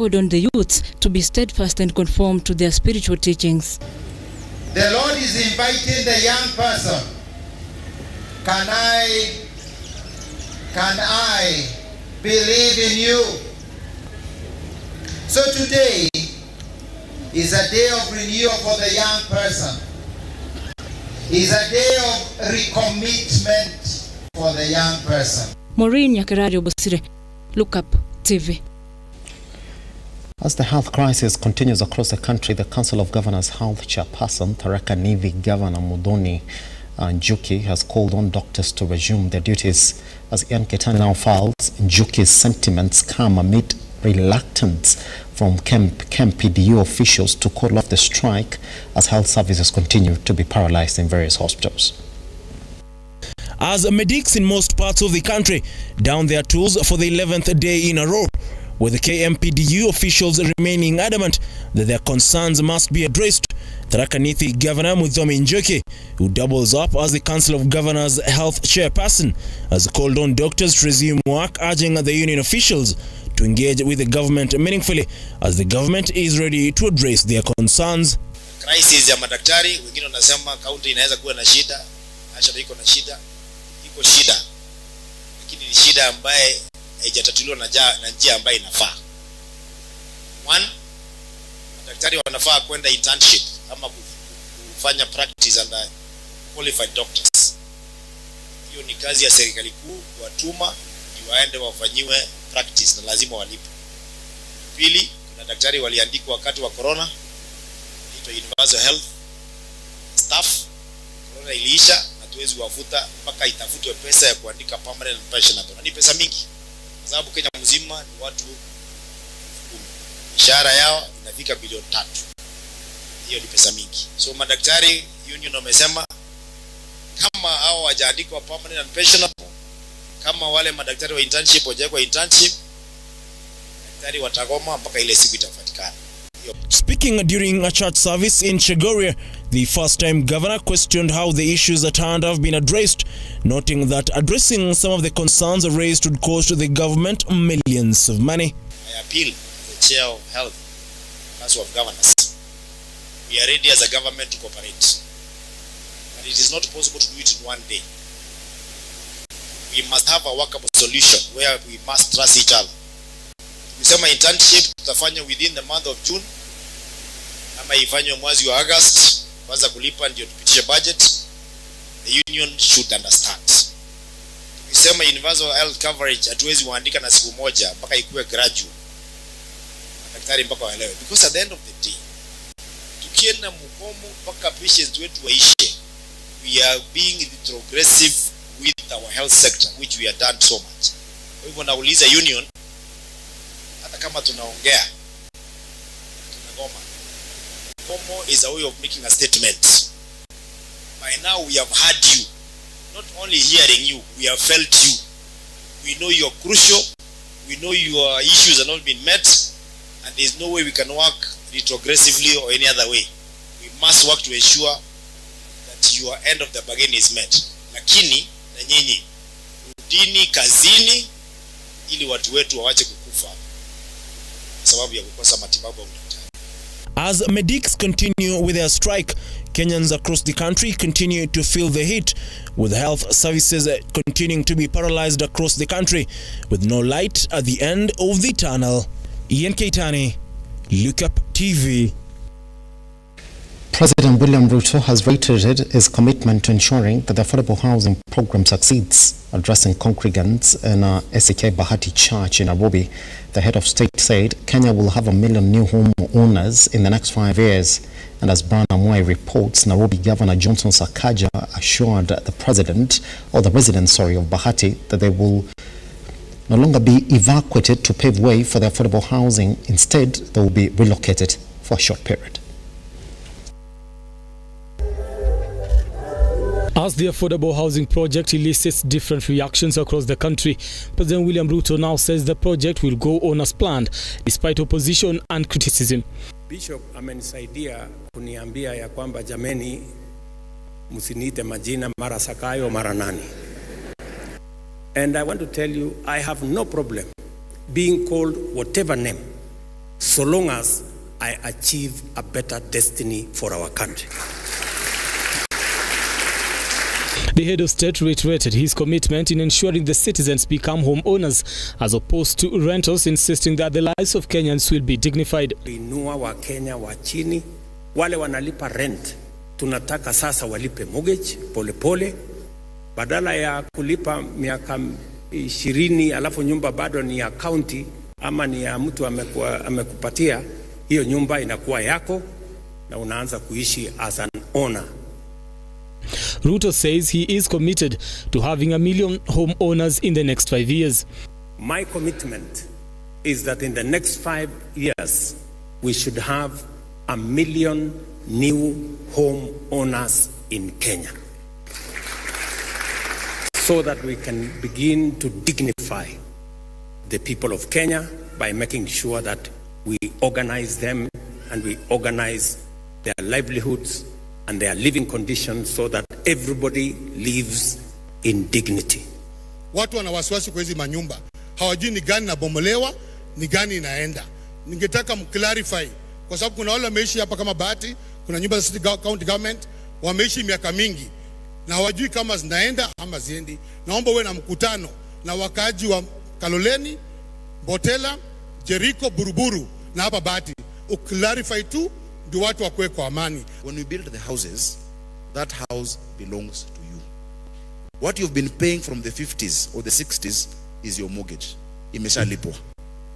called on the youths to be steadfast and conform to their spiritual teachings. The Lord is inviting the young person. Can I believe in you? So today is a day of renewal for the young person. Is a day of recommitment for the young person. Maureen Yakaradio Bosire, Lookuptv. As the health crisis continues across the country, the Council of Governors Health Chairperson, Tharaka Nithi Governor Muthoni Njuki has called on doctors to resume their duties. As Ian Ketani now files, Njuki's sentiments come amid reluctance from PDU officials to call off the strike as health services continue to be paralyzed in various hospitals. As medics in most parts of the country down their tools for the 11th day in a row, with the KMPDU officials remaining adamant that their concerns must be addressed, Tharaka Nithi Governor Muthoni Njuki, who doubles up as the Council of Governors Health Chairperson, has called on doctors to resume work, urging the union officials to engage with the government meaningfully as the government is ready to address their concerns. Crisis ya madaktari, wengine wanasema kaunti inaweza kuwa na shida, Asha iko na shida, iko shida. Lakini ni shida ambaye haijatatuliwa na njia ambayo inafaa. One, madaktari wanafaa kwenda internship ama kufanya practice under qualified doctors. Hiyo ni kazi ya serikali kuu kuwatuma ili waende wafanyiwe practice na lazima walipe. Pili, kuna daktari waliandikwa wakati wa corona, inaitwa universal health staff. Corona iliisha, hatuwezi wafuta mpaka itafutwe pesa ya kuandika permanent pensionable. Ni pesa mingi. Kwa sababu Kenya mzima ni watu 10,000. Mishahara yao inafika bilioni 3. Hiyo ni pesa mingi. So madaktari union wamesema kama hao hawajaandikwa permanent pensionable, kama wale madaktari wa internship wajawekwa internship, daktari watagoma mpaka ile siku itapatikana. Speaking during a church service in Chegoria, the first-time governor questioned how the issues at hand have been addressed, noting that addressing some of the concerns raised would cost the government millions of money. I appeal to the chair of health, Council of Governors. We are ready as a government to cooperate, but it is not possible to do it in one day. We must have a workable solution where we must trust each other. Kusema internship tutafanya within the month of June, ama ifanywe mwezi wa August, kwanza kulipa ndio tupitishe budget. The union should understand. Kusema universal health coverage hatuwezi waandika na siku moja mpaka ikuwe gradual. Daktari mpaka waelewe, because at the end of the day tukienda mkomo mpaka patients wetu waishe, we are being retrogressive with our health sector, which we have done so much. Kwa hivyo nauliza union, hata kama tunaongea tunagoma. Komo is a way of making a statement. By now we have heard you. Not only hearing you, we have felt you. We know you're crucial. We know your issues have not been met, and there's no way we can work retrogressively or any other way. We must work to ensure that your end of the bargain is met. Lakini na nyinyi rudini kazini ili watu wetu waache kukufa sababu ya kukosa matibabu. As medics continue with their strike, Kenyans across the country continue to feel the heat, with health services continuing to be paralyzed across the country, with no light at the end of the tunnel. Ian Keitani, Lookuptv. President William RUTO has reiterated his commitment to ensuring that the affordable housing program succeeds. Addressing congregants in SK Bahati Church in Nairobi, the head of state said Kenya will have 1 million new home owners in the next 5 years. And as Brian Amwai reports, Nairobi Governor Johnson Sakaja assured the president, or the residents, of Bahati, that they will no longer be evacuated to pave way for the affordable housing. Instead, they will be relocated for a short period. As the affordable housing project elicits different reactions across the country, President William Ruto now says the project will go on as planned, despite opposition and criticism. Bishop amenisaidia kuniambia ya kwamba jameni, msiniite majina mara Sakayo mara nani. And I want to tell you, I have no problem being called whatever name so long as I achieve a better destiny for our country. The head of state reiterated his commitment in ensuring the citizens become homeowners as opposed to renters, insisting that the lives of Kenyans will be dignified. Inua wa Kenya wa chini, wale wanalipa rent, tunataka sasa walipe mortgage polepole, badala ya kulipa miaka 20 alafu nyumba bado ni ya county ama ni ya mtu amekupatia, hiyo nyumba inakuwa yako na unaanza kuishi as an owner. RUTO says he is committed to having 1 million homeowners in the next 5 years. My commitment is that in the next 5 years, we should have 1 million new homeowners in Kenya, so that we can begin to dignify the people of Kenya by making sure that we organize them and we organize their livelihoods and their living conditions so that everybody lives in dignity. Watu wana wasiwasi kwa hizi manyumba. Hawajui ni gani nabomolewa, ni gani inaenda. Ningetaka mclarify kwa sababu kuna wale wameishi hapa kama Bahati, kuna nyumba za city county government wameishi miaka mingi na hawajui kama zinaenda ama ziendi. Naomba uwe na mkutano na wakaaji wa Kaloleni, Botela, Jericho, Buruburu na hapa Bahati. Uclarify tu ndio watu wakuwe kwa amani. When we build the houses, that house belongs to you. What you've been paying from the 50s or the 60s is your mortgage. Imeshalipwa.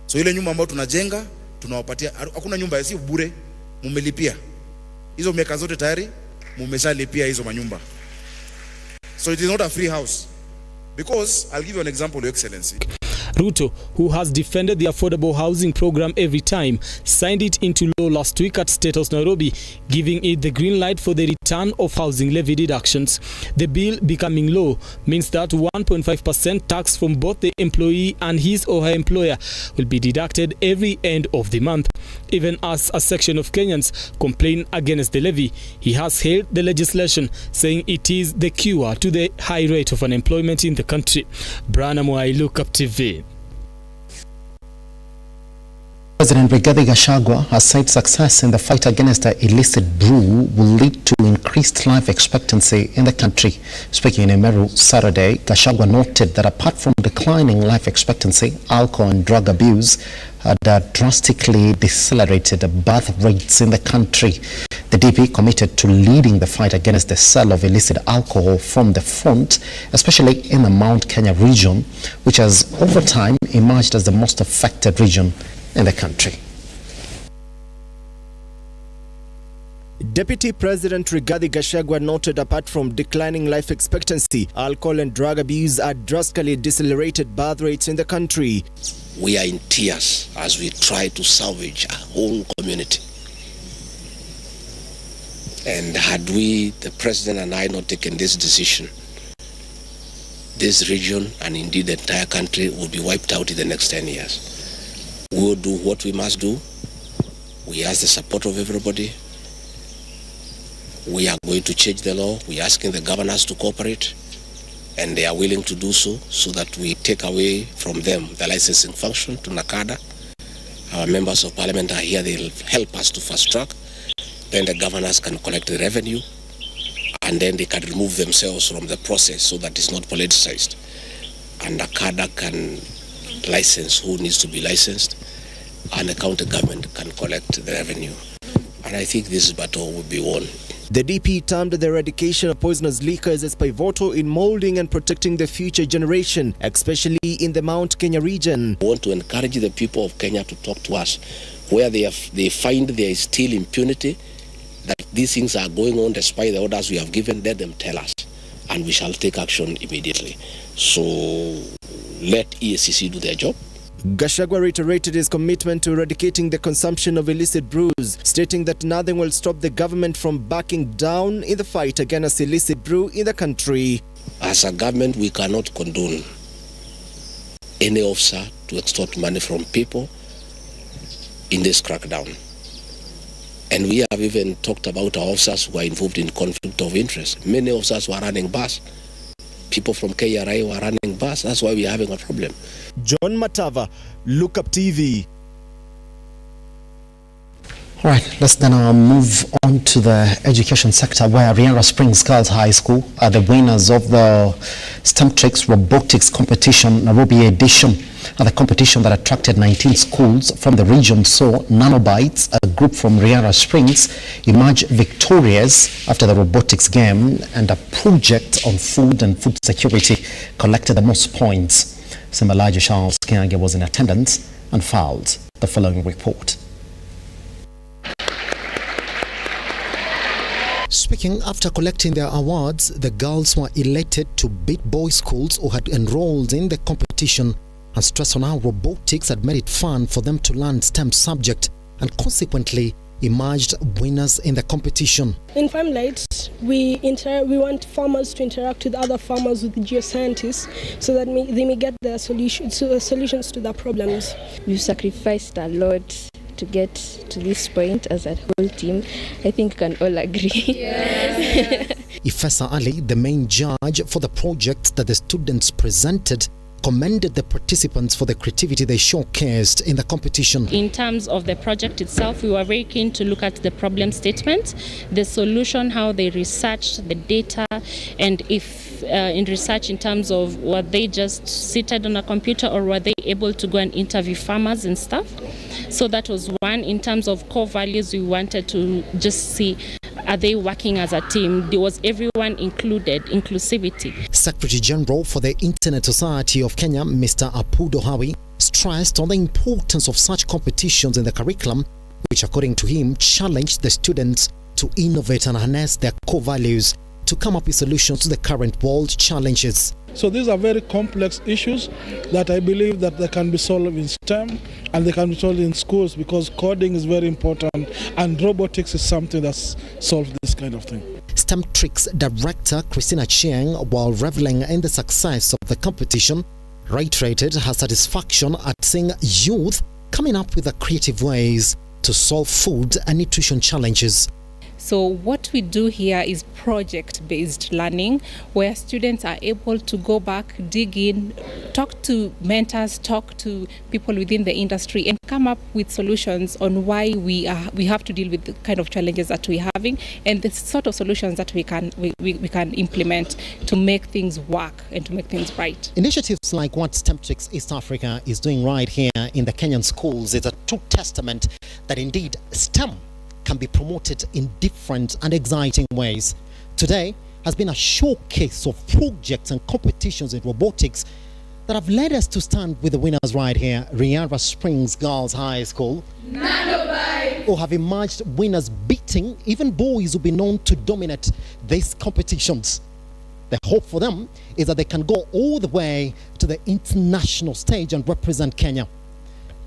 So ile nyumba ambayo tunajenga, tunawapatia, hakuna nyumba si bure, mumelipia. Hizo miaka zote tayari mumeshalipia hizo manyumba. So it is not a free house. Because I'll give you an example, Your Excellency. RUTO, who has defended the affordable housing program every time, signed it into law last week at State House Nairobi, giving it the green light for the return of housing levy deductions. The bill becoming law means that 1.5% tax from both the employee and his or her employer will be deducted every end of the month. Even as a section of Kenyans complain against the levy, he has hailed the legislation, saying it is the cure to the high rate of unemployment in the country. Brana Mwai, Lookuptv. President Rigathi Gachagua has said success in the fight against the illicit brew will lead to increased life expectancy in the country. Speaking in Meru Saturday, Gachagua noted that apart from declining life expectancy, alcohol and drug abuse had drastically decelerated birth rates in the country. The DP committed to leading the fight against the sale of illicit alcohol from the front, especially in the Mount Kenya region, which has over time emerged as the most affected region in the country. Deputy President Rigathi Gachagua noted apart from declining life expectancy, alcohol and drug abuse had drastically decelerated birth rates in the country. We are in tears as we try to salvage our own community. And had we, the President and I, not taken this decision, this region and indeed the entire country would be wiped out in the next 10 years. We will do what we must do. We ask the support of everybody. We are going to change the law. We are asking the governors to cooperate, and they are willing to do so, so that we take away from them the licensing function to NACADA. Our members of parliament are here. They'll help us to fast track. Then the governors can collect the revenue, and then they can remove themselves from the process so that it's not politicized. And NACADA can license who needs to be licensed, and the county government can collect the revenue. And I think this battle will be won. The DP termed the eradication of poisonous liquors as pivotal in molding and protecting the future generation, especially in the Mount Kenya region. We want to encourage the people of Kenya to talk to us where they find there is still impunity, that these things are going on despite the orders we have given. Let them tell us, and we shall take action immediately. So let EACC do their job. Gachagua reiterated his commitment to eradicating the consumption of illicit brews, stating that nothing will stop the government from backing down in the fight against illicit brew in the country. As a government, we cannot condone any officer to extort money from people in this crackdown. And we have even talked about our officers who are involved in conflict of interest. Many officers who are running bars. People from KRI were running bus. That's why we're having a problem. John Matava, Lookuptv. All right, let's then move on to the education sector, where Riara Springs Girls High School are the winners of the STEM Tricks Robotics Competition Nairobi edition. The competition that attracted 19 schools from the region saw Nanobites, a group from Riara Springs, emerge victorious after the robotics game, and a project on food and food security collected the most points. Elijah Charles Kiange was in attendance and filed the following report. Speaking after collecting their awards, the girls were elated to beat boy schools who had enrolled in the competition, and stressed on how robotics had made it fun for them to learn STEM subject, and consequently emerged winners in the competition. In FarmLight, we want farmers to interact with other farmers, with geoscientists, so that they may get their solutions to their problems. We've sacrificed a lot to get to this point as a whole team. I think we can all agree. Yes. Ifesa Ali, the main judge for the project that the students presented, commended the participants for the creativity they showcased in the competition. In terms of the project itself, we were very keen to look at the problem statement, the solution, how they researched the data, and if in research in terms of were they just seated on a computer or were they able to go and interview farmers and stuff. So that was one. In terms of core values, we wanted to just see, are they working as a team? There was everyone included, inclusivity. Secretary General for the Internet Society of Kenya, Mr. Apudo Hawi, stressed on the importance of such competitions in the curriculum, which according to him challenged the students to innovate and harness their core values to come up with solutions to the current world challenges. So these are very complex issues that I believe that they can be solved in STEM and they can be solved in schools, because coding is very important and robotics is something that's solved this kind of thing. STEM Tricks director Christina Chiang, while reveling in the success of the competition, reiterated her satisfaction at seeing youth coming up with creative ways to solve food and nutrition challenges. So what we do here is project-based learning, where students are able to go back, dig in, talk to mentors, talk to people within the industry, and come up with solutions on why we have to deal with the kind of challenges that we're having, and the sort of solutions that we can implement to make things work and to make things right. Initiatives like what STEM Tricks East Africa is doing right here in the Kenyan schools is a true testament that indeed STEM can be promoted in different and exciting ways. Today has been a showcase of projects and competitions in robotics that have led us to stand with the winners right here, Riara Springs Girls High School, who have emerged winners, beating even boys who've been known to dominate these competitions. The hope for them is that they can go all the way to the international stage and represent Kenya.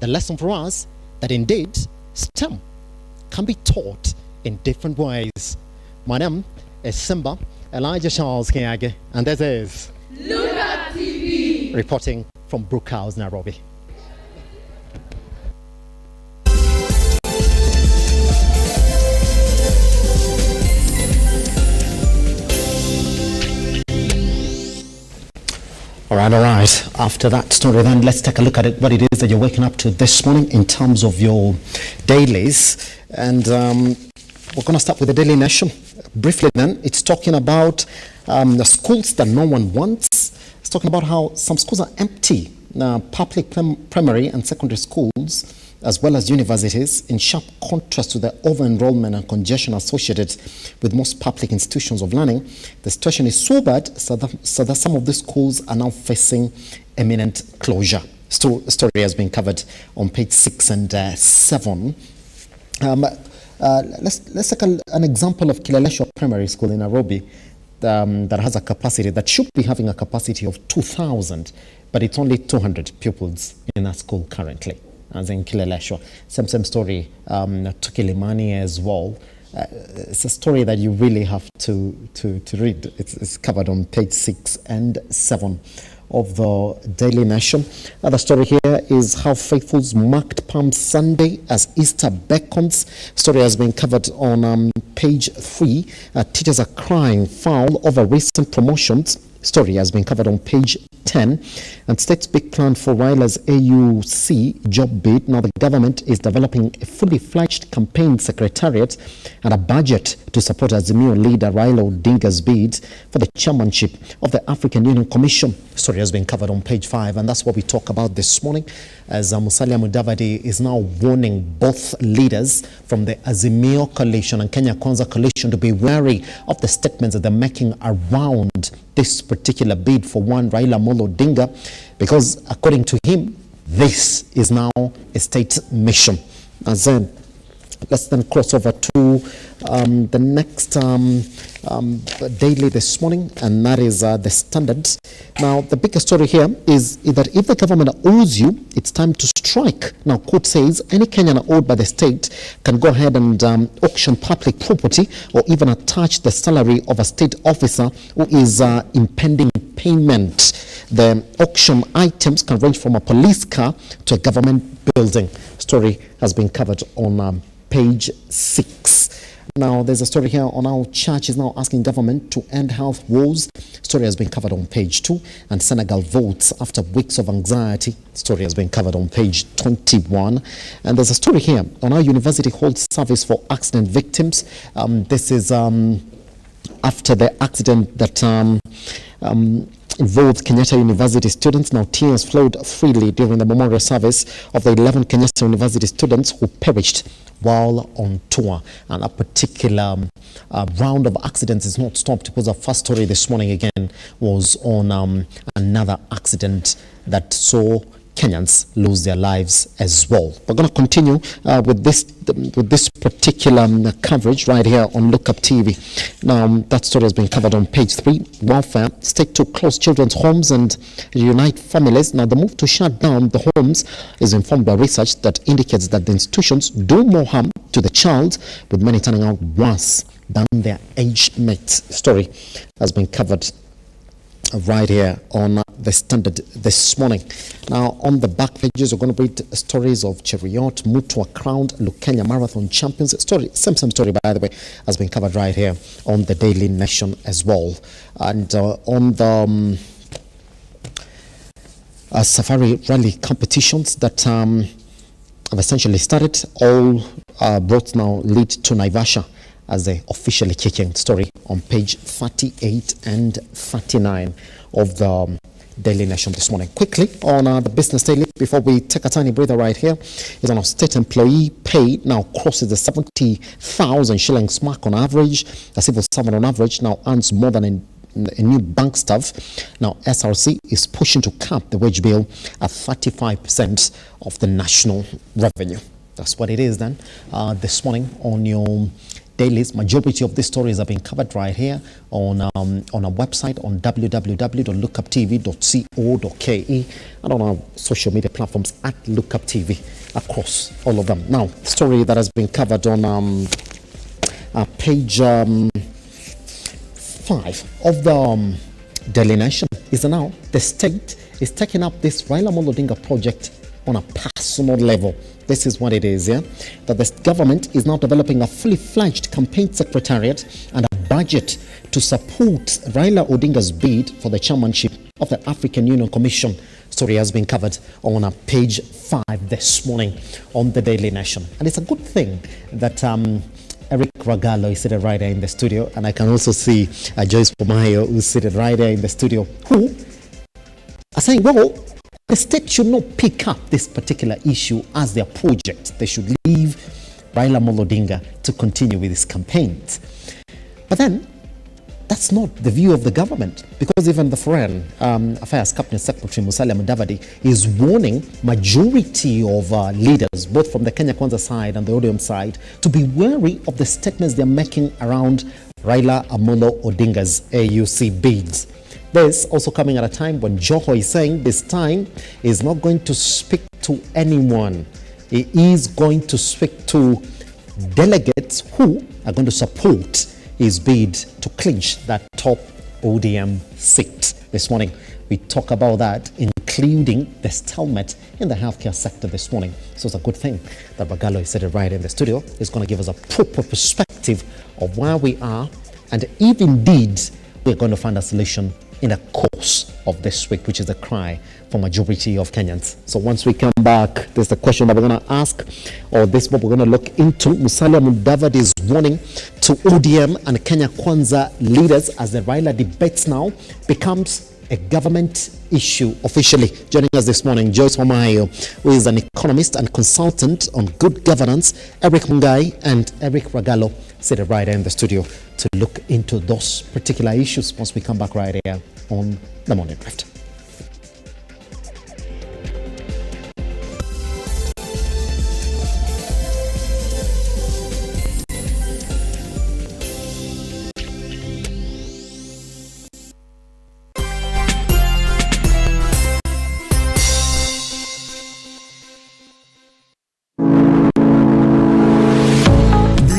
The lesson for us that indeed STEM can be taught in different ways. My name is Elijah Charles Kiage, and this is Lookuptv, reporting from Brook House, Nairobi. All right. After that story, then let's take a look at what it is that you're waking up to this morning in terms of your dailies. And we're going to start with the Daily Nation. Briefly then, it's talking about the schools that no one wants. It's talking about how some schools are empty. Public primary and secondary schools, as well as universities, in sharp contrast to the over-enrollment and congestion associated with most public institutions of learning. The situation is so bad so that some of these schools are now facing imminent closure. Story has been covered on page 6 and 7. Let's take an example of Kileleshwa Primary School in Nairobi that has a capacity, that should be having a capacity of 2,000, but it's only 200 pupils in that school currently, as in Kileleshwa. Same story to Kilimani as well. It's a story that you really have to read. It's covered on page 6 and 7 of the Daily Nation. Other story here is how faithfuls marked Palm Sunday as Easter beckons. Story has been covered on page 3. Teachers are crying foul over recent promotions story has been covered on page 10. And state's big plan for Raila's AUC job bid. Now the government is developing a fully fledged campaign secretariat and a budget to support azimio leader Raila Odinga's bid for the chairmanship of the African Union Commission. Story has been covered on page 5, and that's what we talk about this morning, as Musalia Mudavadi is now warning both leaders from the Azimio coalition and Kenya Kwanza coalition to be wary of the statements that they're making around this particular bid for one Raila Odinga, because according to him, this is now a state mission. As then, let's then cross over to the next daily this morning, and that is the Standard. Now, the biggest story here is that if the government owes you, it's time to strike. Now, court says any Kenyan owed by the state can go ahead and auction public property or even attach the salary of a state officer who is impending payment. The auction items can range from a police car to a government building. Story has been covered on page 6. Now, there's a story here on how church is now asking government to end health woes. Story has been covered on page 2. And Senegal votes after weeks of anxiety. Story has been covered on page 21. And there's a story here on how university holds service for accident victims. This is after the accident that involved Kenyatta University students. Now, tears flowed freely during the memorial service of the 11 Kenyatta University students who perished while on tour. And a particular round of accidents is not stopped, because our first story this morning again was on another accident that saw Kenyans lose their lives as well. We're going to continue with this particular coverage right here on Lookuptv. Now, that story has been covered on page 3. Welfare, state to close children's homes and reunite families. Now, the move to shut down the homes is informed by research that indicates that the institutions do more harm to the child, with many turning out worse than their age mates. Story has been covered right here on the Standard this morning. Now, on the back pages, we're going to read stories of Cheriot, Mutua crowned Kenya Marathon champions. Same story, by the way, has been covered right here on the Daily Nation as well. And on the safari rally competitions that have essentially started, all roads now lead to Naivasha as they officially kick in. Story on page 38 and 39 of the Daily Nation this morning. Quickly on the Business Daily, before we take a tiny breather right here, is on our state employee pay now crosses the 70,000 shillings mark on average. A civil servant on average now earns more than a new bank staff. Now, SRC is pushing to cap the wage bill at 35% of the national revenue. That's what it is then. This morning on your dailies, majority of these stories have been covered right here on our website on www.lookuptv.co.ke and on our social media platforms at Lookuptv across all of them. Now, story that has been covered on page 5 of the Daily Nation is now the state is taking up this Raila Odinga project on a personal level. This is what it is, yeah? That the government is now developing a fully fledged campaign secretariat and a budget to support Raila Odinga's bid for the chairmanship of the African Union Commission. Story has been covered on page 5 this morning on the Daily Nation. And it's a good thing that Eric Ragallo is seated right there in the studio, and I can also see Joyce Pomayo, who's seated right there in the studio, who are saying, well, the state should not pick up this particular issue as their project. They should leave Raila Odinga to continue with his campaigns. But then, that's not the view of the government, because even the Foreign Affairs Cabinet Secretary Musalia Mudavadi is warning majority of leaders, both from the Kenya Kwanza side and the ODM side, to be wary of the statements they're making around Raila Odinga's AUC bids. This also coming at a time when Joho is saying this time is not going to speak to anyone. He is going to speak to delegates who are going to support his bid to clinch that top ODM seat. This morning, we talk about that, including the stalemate in the healthcare sector this morning. So it's a good thing that Bagalo is sitting right in the studio. It's going to give us a proper perspective of where we are, and if indeed we're going to find a solution in the course of this week, which is the cry for majority of Kenyans. So once we come back, there's the question that we're going to ask, or this is what we're going to look into. Musalia Mudavadi's warning to ODM and Kenya Kwanza leaders as the Raila debates now becomes a government issue officially. Joining us this morning, Joyce Wamayo, who is an economist and consultant on good governance, Eric Mungai and Eric Ragalo, seated right here in the studio to look into those particular issues once we come back right here on The Morning Drift.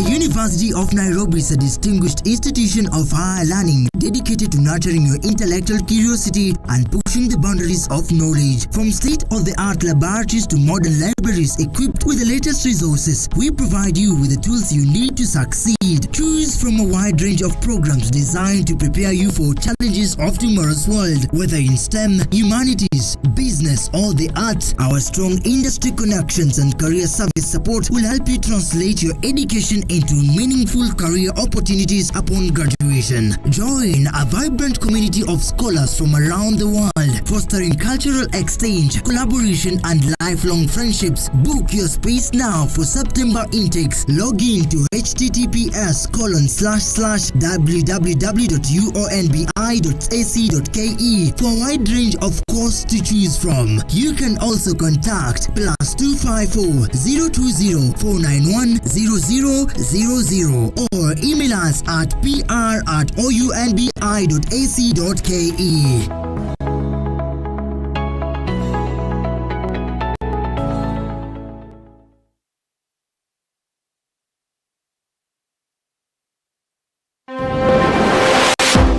University of Nairobi is a distinguished institution of higher learning dedicated to nurturing your intellectual curiosity and pushing the boundaries of knowledge. From state-of-the-art laboratories to modern libraries equipped with the latest resources, we provide you with the tools you need to succeed. Choose from a wide range of programs designed to prepare you for challenges of tomorrow's world. Whether in STEM, humanities, business, or the arts, our strong industry connections and career service support will help you translate your education into meaningful career opportunities upon graduation. Join a vibrant community of scholars from around the world, fostering cultural exchange, collaboration, and lifelong friendships. Book your space now for September intakes. Log in to https://www.uonbi.ac.ke for a wide range of courses to choose from. You can also contact +254 020 491 0000 or email us at pr@ounbi.ac.ke.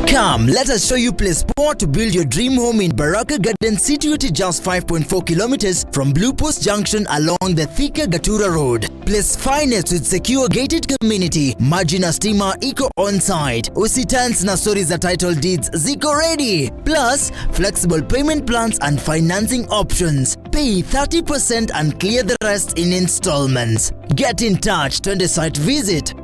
Come, let us show you place spot to build your dream home in Baraka Gardens, situated just 5.4 kilometers from Blue Post Junction along the Thika Gatura Road. Place finest with secure gated community, maji na stima iko on site. Usitans na stories za title deeds ziko ready. Plus, flexible payment plans and financing options. Pay 30% and clear the rest in installments. Get in touch, 20 site visit.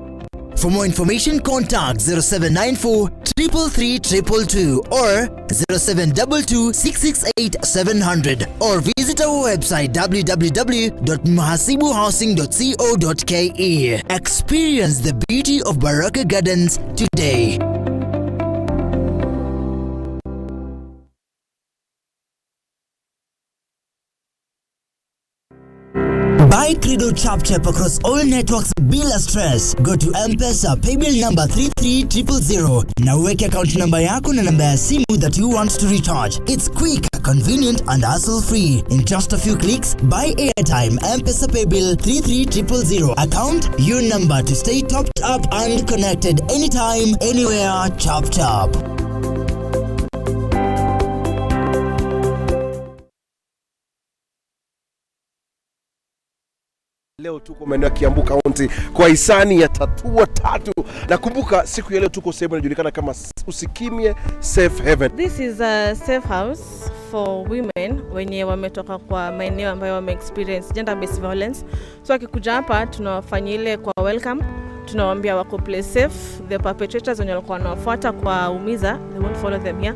For more information, contact 0794 333 222 or 0722 668 700 or visit our website www.mahasibuhousing.co.ke. Experience the beauty of Baraka Gardens today. Buy Credo Chap Chap across all networks bila stress. Go to M-Pesa paybill number 33000 na uweke account number yako na namba ya simu that you want to recharge. It's quick, convenient and hassle-free. In just a few clicks, buy airtime. M-Pesa paybill 33000. Account, your number to stay topped up and connected anytime, anywhere. Chap Chap. Leo tuko maeneo ya Kiambu County kwa hisani ya Tatua Tatu. Nakumbuka siku ya leo tuko sehemu inajulikana kama Usikimye Safe Haven. This is a safe house for women wenye wametoka kwa maeneo ambayo wame experience gender based violence. So akikuja hapa tunawafanyia ile kwa welcome. Tunawaambia wako play safe. The perpetrators wenye walikuwa wanawafuata kwa umiza, they won't follow them here.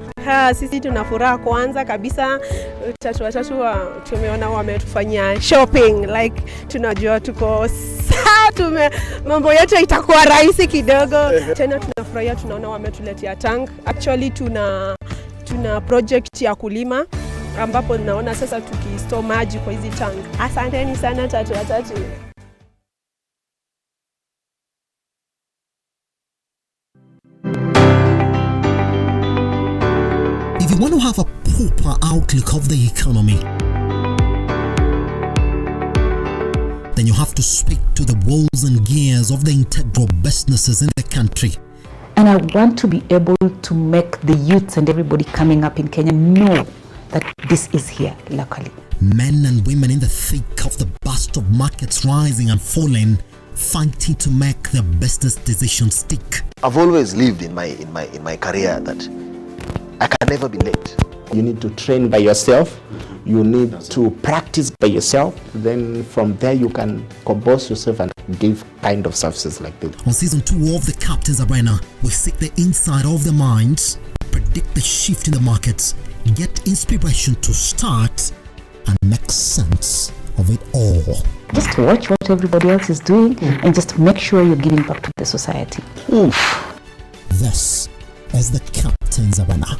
Sisi tunafuraha kwanza kabisa watatu tumeona wametufanyia shopping, like tunajua tuko mambo yetu itakuwa rahisi kidogo. Tena tunafurahia tunaona wametuletea tank. Actually tuna project ya kulima ambapo naona sasa tukistore maji kwa hizi tank. Asanteni sana watatu. If you want to have a proper outlook of the economy, then you have to speak to the wheels and gears of the integral businesses in the country. And I want to be able to make the youths and everybody coming up in Kenya know that this is here locally. Men and women in the thick of the burst of markets rising and falling, fighting to make their business decisions stick. I've always lived in my career that I can never be late. You need to train by yourself. You need to practice by yourself. Then from there you can compose yourself and give kind of services like this. On season 2 of the Captain's Arena, we seek the inside of the minds, predict the shift in the markets, get inspiration to start and make sense of it all. Just watch what everybody else is doing and just make sure you're giving back to the society. Oof. This is the Captain's Arena.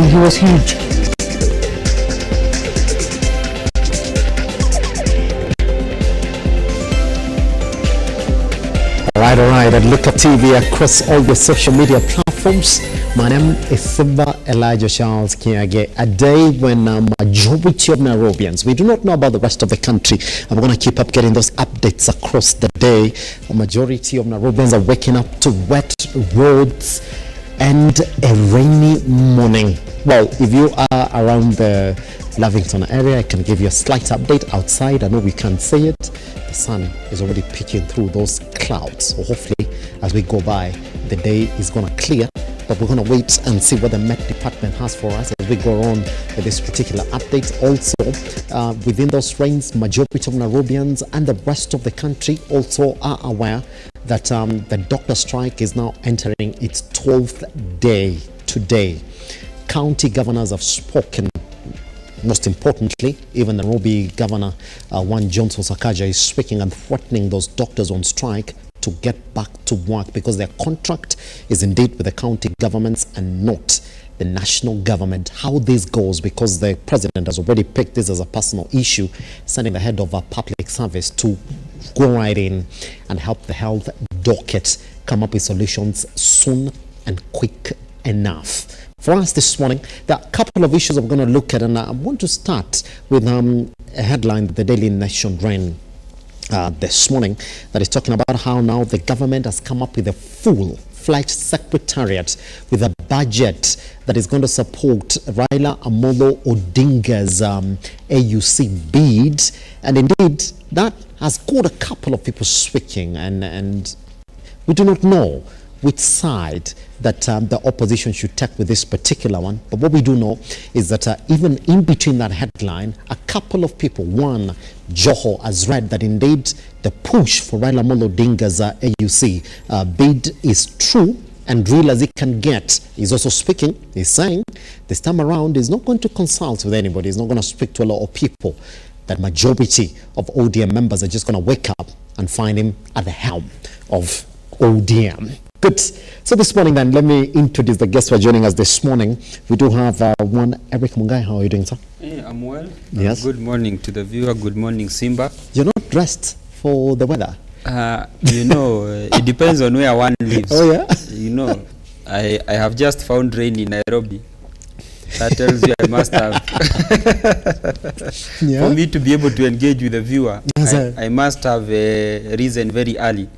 He was huge. All right, at Lookuptv across all the social media platforms. My name is Simba Elijah Charles Kiage. A day when majority of Nairobians, we do not know about the rest of the country, and we're going to keep up getting those updates across the day. A majority of Nairobians are waking up to wet roads and a rainy morning. Well, if you are around the Lavington area, I can give you a slight update outside. I know we can't see it. The sun is already peeking through those clouds. So hopefully, as we go by, the day is going to clear. But we're going to wait and see what the Met Department has for us as we go on with this particular update. Also, within those rains, majority of Nairobians and the rest of the country also are aware that the doctor strike is now entering its 12th day today. County governors have spoken. Most importantly, even the Nairobi governor, One Johnson Sakaja, is speaking and threatening those doctors on strike to get back to work because their contract is indeed with the county governments and not the national government. How this goes, because the president has already picked this as a personal issue, sending the head of a public service to go right in and help the health docket come up with solutions soon and quick enough. For us this morning, there are a couple of issues I'm going to look at, and I want to start with a headline that the Daily Nation ran this morning that is talking about how now the government has come up with a full-fledged secretariat with a budget that is going to support Raila Odinga's AUC bid, and indeed that has got a couple of people speaking, and we do not know which side that the opposition should take with this particular one. But what we do know is that even in between that headline, a couple of people, one, Joho, has read that indeed the push for Raila Odinga's AUC bid is true and real as it can get. He's also speaking, he's saying this time around he's not going to consult with anybody, he's not going to speak to a lot of people. That majority of ODM members are just going to wake up and find him at the helm of ODM. Good. So this morning then, let me introduce the guests who are joining us this morning. We do have one, Eric Mungai. How are you doing, sir? Hey, I'm well. Yes. Good morning to the viewer. Good morning, Simba. You're not dressed for the weather? You know, it depends on where one lives. Oh, yeah? You know, I have just found rain in Nairobi. That tells you I must have. Yeah. For me to be able to engage with the viewer, Yes, I must have risen very early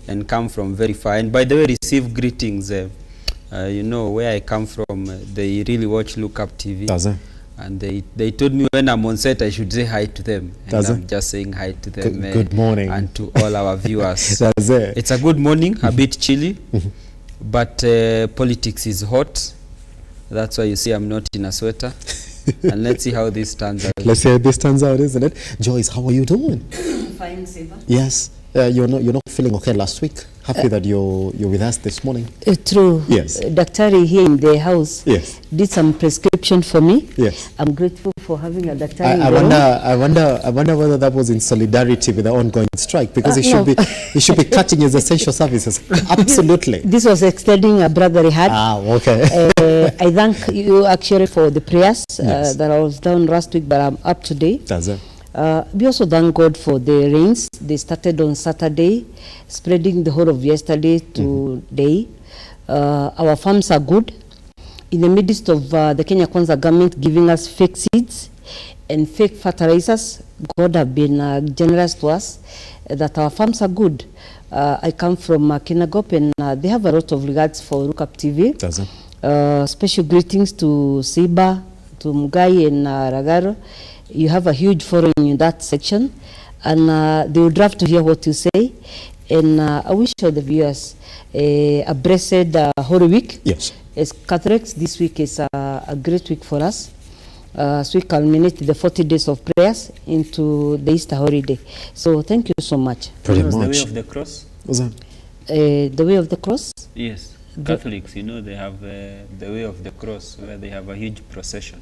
and come from very far. And by the way, receive greetings. You know, where I come from, they really watch Lookuptv. And they told me when I'm on set, I should say hi to them. And I'm just saying hi to them. Good morning. And to all our viewers. That's it. It's a good morning, a bit chilly, but politics is hot. That's why you see I'm not in a sweater. And let's see how this turns out. Let's see how this turns out, isn't it? Joyce, how are you doing? Fine, Siva. Yes. you're not feeling okay last week. Happy that you're with us this morning. True. Yes. Daktari here in the house did some prescription for me. Yes. I'm grateful for having a daktari. I wonder whether that was in solidarity with the ongoing strike, because it should be cutting his essential services. Absolutely. This was extending a brotherly heart. Okay. I thank you actually for the prayers that I was down last week, but I'm up today. That's it. We also thank God for the rains. They started on Saturday, spreading the whole of yesterday to today. Our farms are good. In the midst of the Kenya Kwanza government giving us fake seeds and fake fertilizers, God have been generous to us that our farms are good. I come from Kinagop, and they have a lot of regards for Lookuptv. That's it. Special greetings to Siba, to Mugai and Ragaro. You have a huge following in that section, and they would love to hear what you say. And I wish all the viewers a blessed Holy Week. Yes. As Catholics, this week is a great week for us. So we culminate the 40 days of prayers into the Easter holiday. So thank you so much. Pretty much. The way of the cross? What's that? The way of the cross? Yes. Catholics, you know, they have the way of the cross, where they have a huge procession.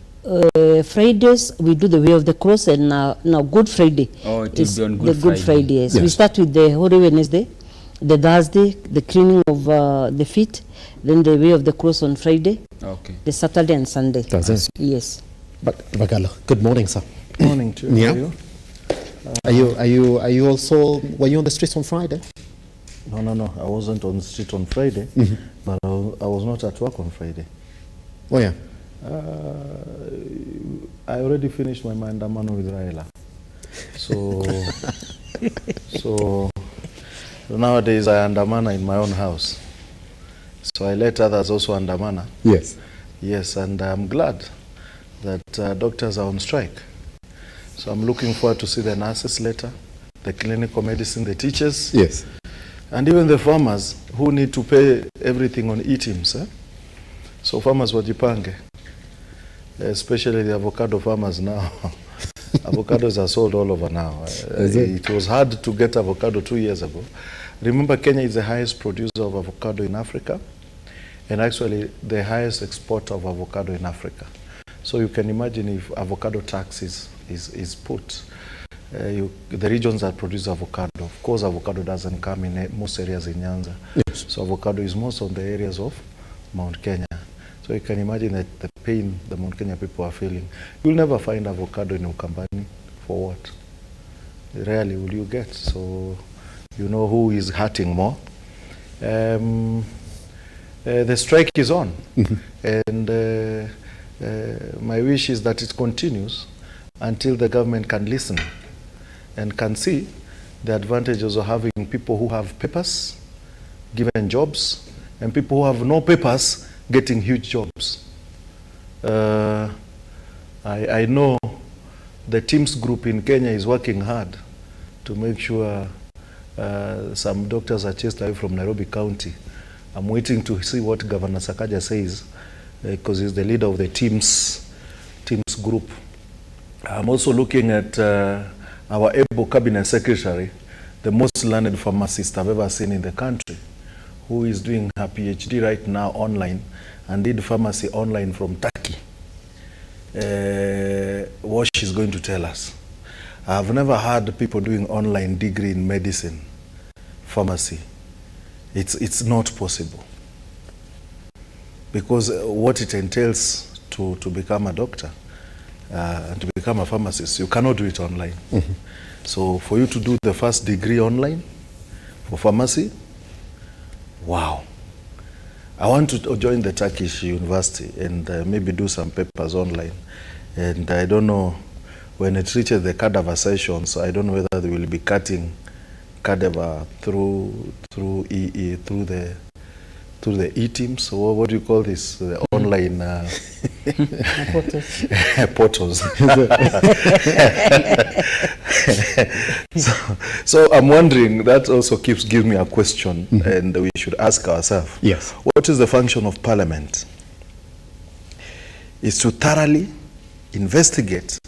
Fridays we do the way of the cross, and now Good Friday. Oh, it is on Good Friday. Yes. We start with the Holy Wednesday, the Thursday, the cleaning of the feet, then the way of the cross on Friday. Okay. The Saturday and Sunday. That's it. Yes. But Bagala, good morning, sir. Morning to you. Are you also, were you on the streets on Friday? No, I wasn't on the street on Friday, but I was not at work on Friday. Oh yeah. I already finished my mandamano with Raila. So nowadays I andamana in my own house. So I let others also andamana. Yes. Yes, and I'm glad that doctors are on strike. So I'm looking forward to see the nurses later, the clinical medicine, the teachers. Yes. And even the farmers who need to pay everything on e-teams. So farmers wajipange, especially the avocado farmers now. Avocados are sold all over now. It was hard to get avocado 2 years ago. Remember, Kenya is the highest producer of avocado in Africa, and actually the highest exporter of avocado in Africa. So you can imagine if avocado tax is put, the regions that produce avocado, of course avocado doesn't come in most areas in Nyanza. Yes. So avocado is most on the areas of Mount Kenya. So you can imagine that the pain the Mount Kenya people are feeling. You'll never find avocado in Ukambani. For what? Rarely will you get. So you know who is hurting more. The strike is on. And my wish is that it continues until the government can listen and can see the advantages of having people who have papers given jobs and people who have no papers getting huge jobs. I know the Teams group in Kenya is working hard to make sure some doctors are chased away from Nairobi County. I'm waiting to see what Governor Sakaja says, because he's the leader of the Teams group. I'm also looking at our able cabinet secretary, the most learned pharmacist I've ever seen in the country, who is doing her PhD right now online and did pharmacy online from Turkey. What she's going to tell us. I've never heard people doing online degree in medicine, pharmacy. It's not possible. Because what it entails to become a doctor and to become a pharmacist, you cannot do it online. So for you to do the first degree online for pharmacy, wow. I want to join the Turkish university and maybe do some papers online. And I don't know, when it reaches the cadaver session, so I don't know whether they will be cutting cadaver through the e-teams, or what do you call this? The online portals. So I'm wondering, that also gives me a question, and we should ask ourselves. Yes. What is the function of Parliament? Is to thoroughly investigate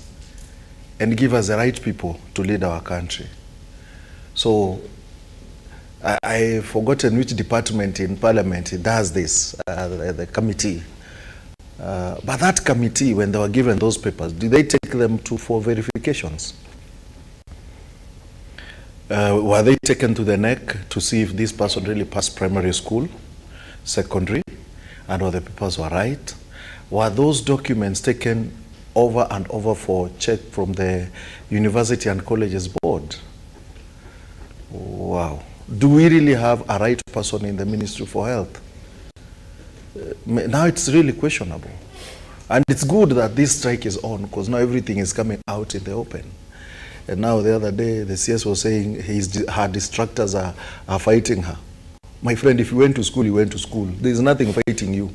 and give us the right people to lead our country. So I've forgotten which department in Parliament does this, the committee. But that committee, when they were given those papers, did they take them for verifications? Were they taken to the neck to see if this person really passed primary school, secondary, and whether the papers were right? Were those documents taken over and over for check from the University and Colleges Board? Wow. Do we really have a right person in the Ministry for Health? Now it's really questionable. And it's good that this strike is on, because now everything is coming out in the open. And now the other day, the CS was saying her distractors are fighting her. My friend, if you went to school, you went to school. There's nothing fighting you.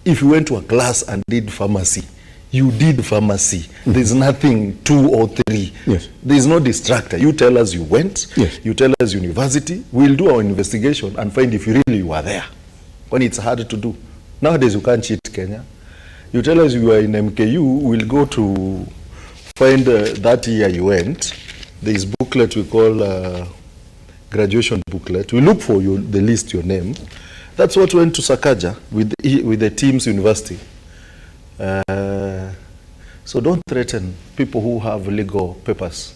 If you went to a class and did pharmacy, you did pharmacy. There's nothing 2 or 3. Yes. There's no distractor. You tell us you went. Yes. You tell us university. We'll do our investigation and find if you really were there. When it's hard to do. Nowadays you can't cheat Kenya. You tell us you were in MKU, we'll go to find that year you went. There is booklet we call graduation booklet. We look for the list, your name. That's what went to Sakaja with the team's university. So don't threaten people who have legal papers.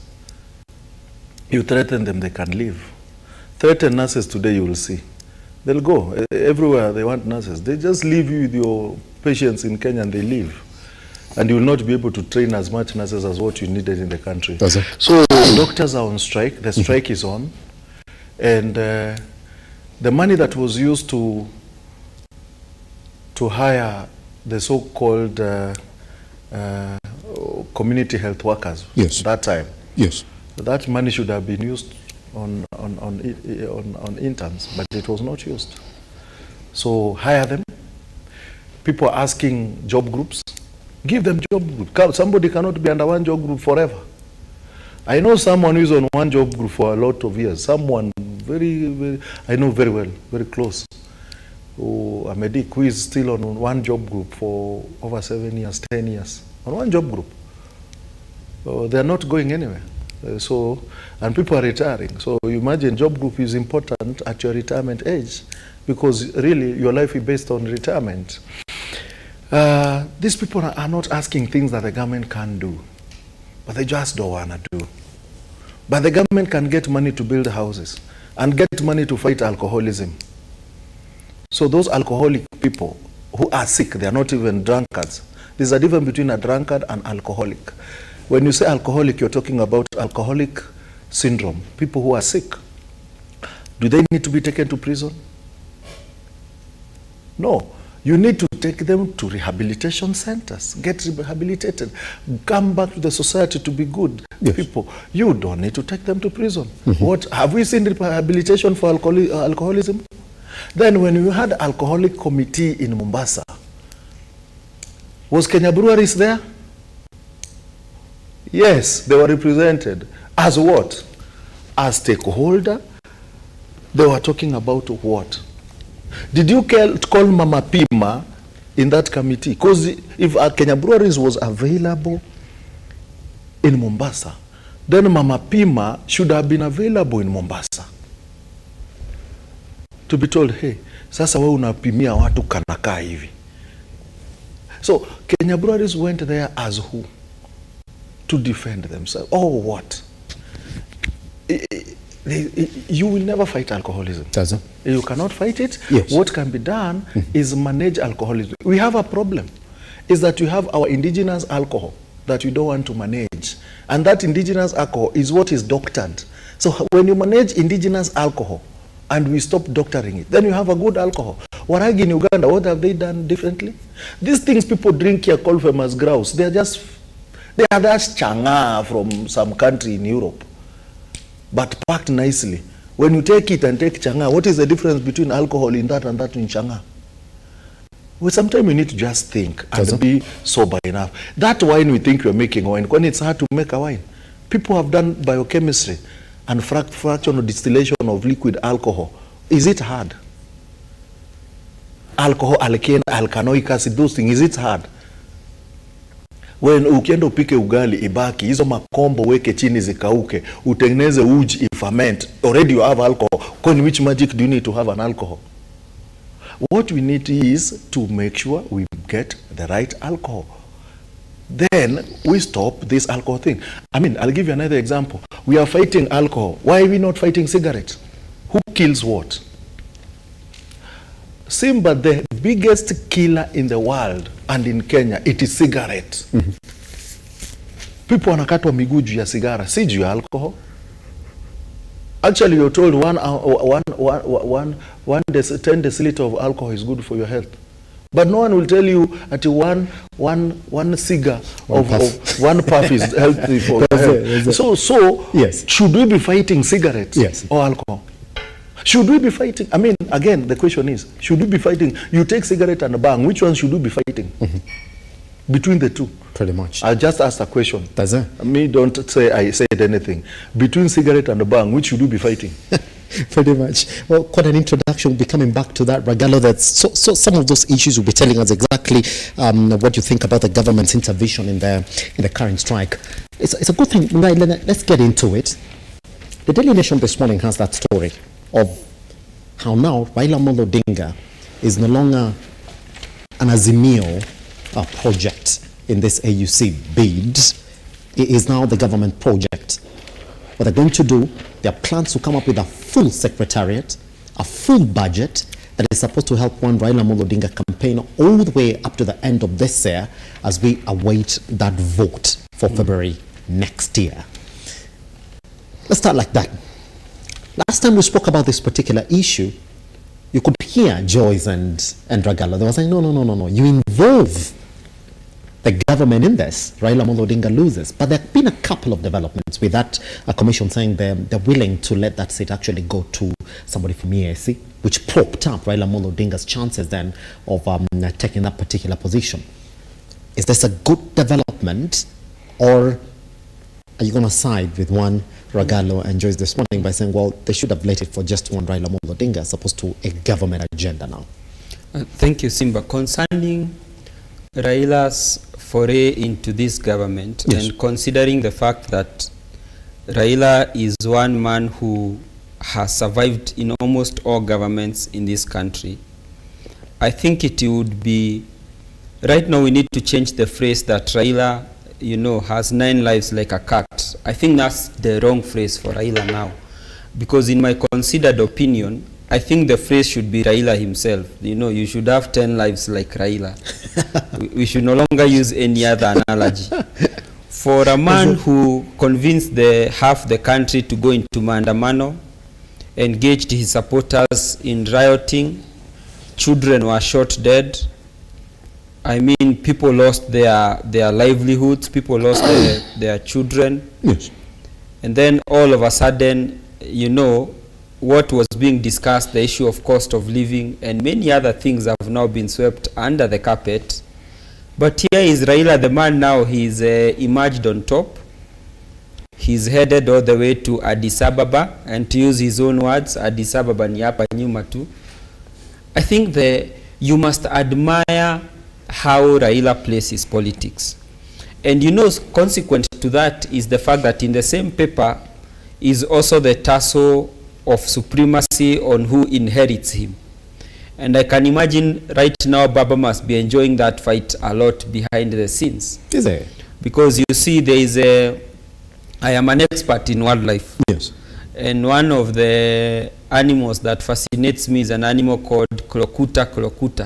You threaten them, they can leave. Threaten nurses today, you will see. They'll go everywhere they want nurses. They just leave you with your patients in Kenya and they leave. And you will not be able to train as much nurses as what you needed in the country. So doctors are on strike. The strike is on. And the money that was used to hire the so-called community health workers that time. Yes. That money should have been used on interns, but it was not used. So hire them. People are asking job groups. Give them job group. Somebody cannot be under one job group forever. I know someone who is on one job group for a lot of years. Someone very I know very well, very close. A medic who is still on one job group for over 7 years, 10 years. On one job group. They are not going anywhere. And people are retiring. So you imagine job group is important at your retirement age, because really your life is based on retirement. These people are not asking things that the government can do, but they just don't want to do. But the government can get money to build houses and get money to fight alcoholism. So those alcoholic people who are sick, they are not even drunkards. There's a difference between a drunkard and alcoholic. When you say alcoholic, you're talking about alcoholic syndrome, people who are sick. Do they need to be taken to prison? No. You need to take them to rehabilitation centers, get rehabilitated, come back to the society to be good people. You don't need to take them to prison. What have we seen rehabilitation for alcoholism? Then when you had alcoholic committee in Mombasa, was Kenya Breweries there? Yes, they were represented. As what? As stakeholder. They were talking about what? Did you call Mama Pima in that committee? Because if Kenya Breweries was available in Mombasa, then Mama Pima should have been available in Mombasa. To be told, hey, sasa wewe unapimia watu kanakaa hivi. So Kenya Breweries went there as who? To defend themselves. Oh, what? You will never fight alcoholism. You cannot fight it. Yes. What can be done is manage alcoholism. We have a problem. Is that you have our indigenous alcohol that you don't want to manage. And that indigenous alcohol is what is doctored. So when you manage indigenous alcohol and we stop doctoring it, then you have a good alcohol. Waragi in Uganda, what have they done differently? These things people drink here called famous grouse. They are just changa from some country in Europe, but packed nicely. When you take it and take changa, what is the difference between alcohol in that and that in changa? Well, sometimes you need to just think and be sober enough. That wine we think we're making wine, when it's hard to make a wine. People have done biochemistry and fractional distillation of liquid alcohol. Is it hard? Alcohol, alkane, alkanoic acid, those things, is it hard? When ukienda upike ugali ibaki, hizo makombo weke chini zikauke, utengeneze uji ferment, already you have alcohol. Con which magic do you need to have an alcohol? What we need is to make sure we get the right alcohol. Then we stop this alcohol thing. I mean, I'll give you another example. We are fighting alcohol. Why are we not fighting cigarettes? Who kills what? Simba, the biggest killer in the world and in Kenya, it is cigarettes. People wanakatwa miguu juu ya sigara, si juu ya alcohol. Actually, you're told 10 deciliter of alcohol is good for your health. But no one will tell you that one cigar of one puff is healthy for your health. So yes. Should we be fighting cigarettes or alcohol? Should we be fighting? I mean, again, the question is, should we be fighting? You take cigarette and a bang, which one should we be fighting? Between the two? Pretty much. I just asked a question. Does it? Me, don't say I said anything. Between cigarette and a bang, which should we be fighting? Pretty much. Well, quite an introduction. We'll be coming back to that, Regalo. That's so some of those issues will be telling us exactly what you think about the government's intervention in the current strike. It's a good thing. Right, let's get into it. The Daily Nation this morning has that story of how now Raila Odinga is no longer an azimio project in this AUC bid. It is now the government project. What they're going to do, there are plans to come up with a full secretariat, a full budget that is supposed to help one Raila Odinga campaign all the way up to the end of this year as we await that vote for February next year. Let's start like that. Last time we spoke about this particular issue, you could hear Joyce and Regalo. They were saying, no. You involve the government in this, Raila Odinga loses. But there have been a couple of developments with that commission saying they're willing to let that seat actually go to somebody from EAC, which propped up Raila Odinga's chances then of taking that particular position. Is this a good development, or are you going to side with one Regalo and Joyce this morning by saying, well, they should have let it for just one Raila Odinga as opposed to a government agenda now? Thank you, Simba. Concerning Raila's foray into this government, and considering the fact that Raila is one man who has survived in almost all governments in this country, I think it would be, right now we need to change the phrase that Raila, has 9 lives like a cat. I think that's the wrong phrase for Raila now. Because in my considered opinion, I think the phrase should be Raila himself. You should have 10 lives like Raila. We should no longer use any other analogy. For a man who convinced half the country to go into maandamano, engaged his supporters in rioting, children were shot dead. I mean, people lost their livelihoods, people lost their children. Yes. And then all of a sudden, what was being discussed, the issue of cost of living and many other things have now been swept under the carpet. But here is Raila, the man now, he's emerged on top. He's headed all the way to Addis Ababa, and to use his own words, Addis Ababa ni hapa nyuma tu. I think you must admire how Raila plays his politics. And consequent to that is the fact that in the same paper is also the tussle of supremacy on who inherits him. And I can imagine right now Baba must be enjoying that fight a lot behind the scenes. Is it? Because you see I am an expert in wildlife. Yes. And one of the animals that fascinates me is an animal called Lookuptv.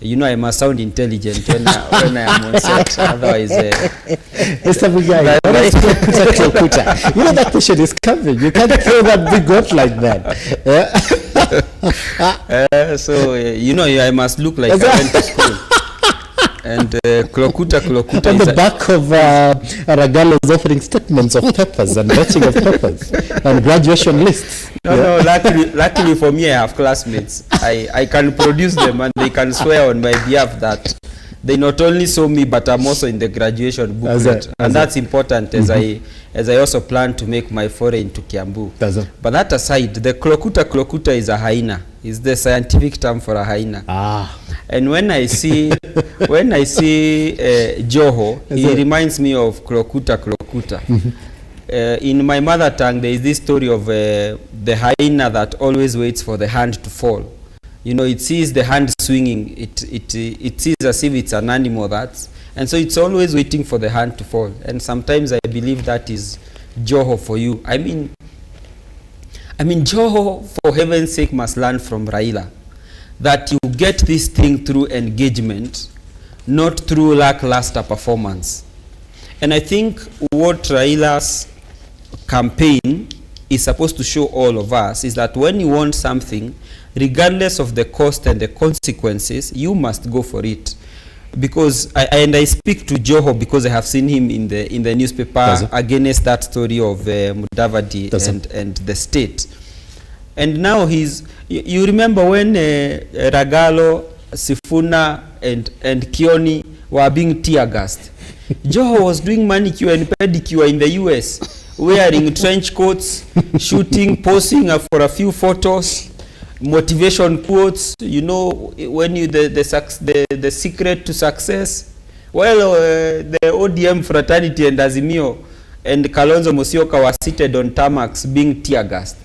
I must sound intelligent when I am on set. Otherwise, Mr. Bugai, that question is coming. You can't throw that big up like that. I must look like I went to school. And Lookuptv on the back of Regalo's offering statements of papers and batching of papers and graduation lists. No, luckily for me, I have classmates. I can produce them and they can swear on my behalf that they not only saw me, but I'm also in the graduation booklet, and that's important as I also plan to make my foray into Kiambu. But that aside, the klokuta is a hyena. Is the scientific term for a hyena. And when I see Joho, he reminds me of klokuta. In my mother tongue, there is this story of the hyena that always waits for the hand to fall. You know, it sees the hand swinging. It sees as if it's an animal and so it's always waiting for the hand to fall. And sometimes I believe that is Joho for you. I mean, Joho, for heaven's sake, must learn from Raila that you get this thing through engagement, not through lackluster performance. And I think what Raila's campaign is supposed to show all of us is that when you want something, regardless of the cost and the consequences, you must go for it. Because I speak to Joho because I have seen him in the newspaper against that story of Mudavadi and the state. And now you remember when Ragalo, Sifuna and Kioni were being tear gassed. Joho was doing manicure and pedicure in the US, wearing trench coats, shooting, posing for a few photos, motivation quotes, you know, when you the secret to success. Well, the ODM fraternity and Azimio and Kalonzo Musyoka were seated on tarmacs being tear gassed.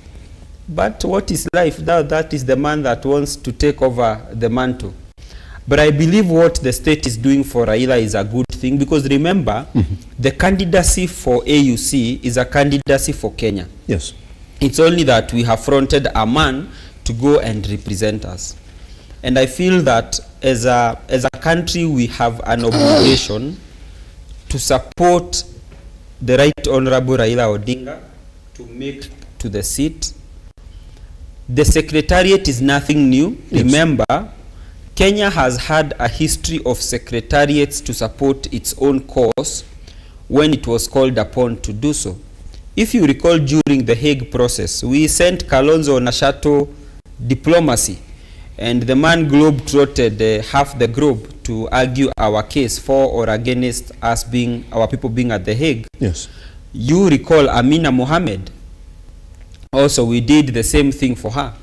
But what is life? That is the man that wants to take over the mantle. But I believe what the state is doing for Raila is a good thing, because remember, the candidacy for AUC is a candidacy for Kenya. Yes. It's only that we have fronted a man to go and represent us. And I feel that as a country, we have an obligation to support the Right Honorable Raila Odinga to make to the seat. The secretariat is nothing new. Yes. Remember, Kenya has had a history of secretariats to support its own cause when it was called upon to do so. If you recall, during the Hague process, we sent Kalonzo on a shuttle diplomacy, and the man globe-trotted half the globe to argue our case for or against us being, our people being at the Hague. Yes. You recall Amina Mohammed. Also, we did the same thing for her.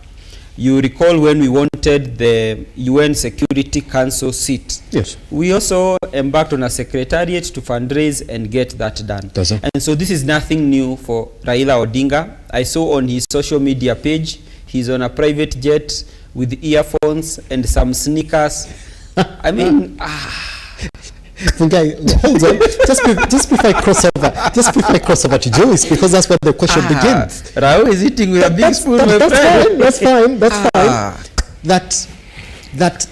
You recall when we wanted the UN Security Council seat. Yes. We also embarked on a secretariat to fundraise and get that done. And so this is nothing new for Raila Odinga. I saw on his social media page, he's on a private jet with earphones and some sneakers. I mean, Okay, hold on. Just before I cross over to Joyce, because that's where the question begins. Rao is eating with a big spoon. That's fine.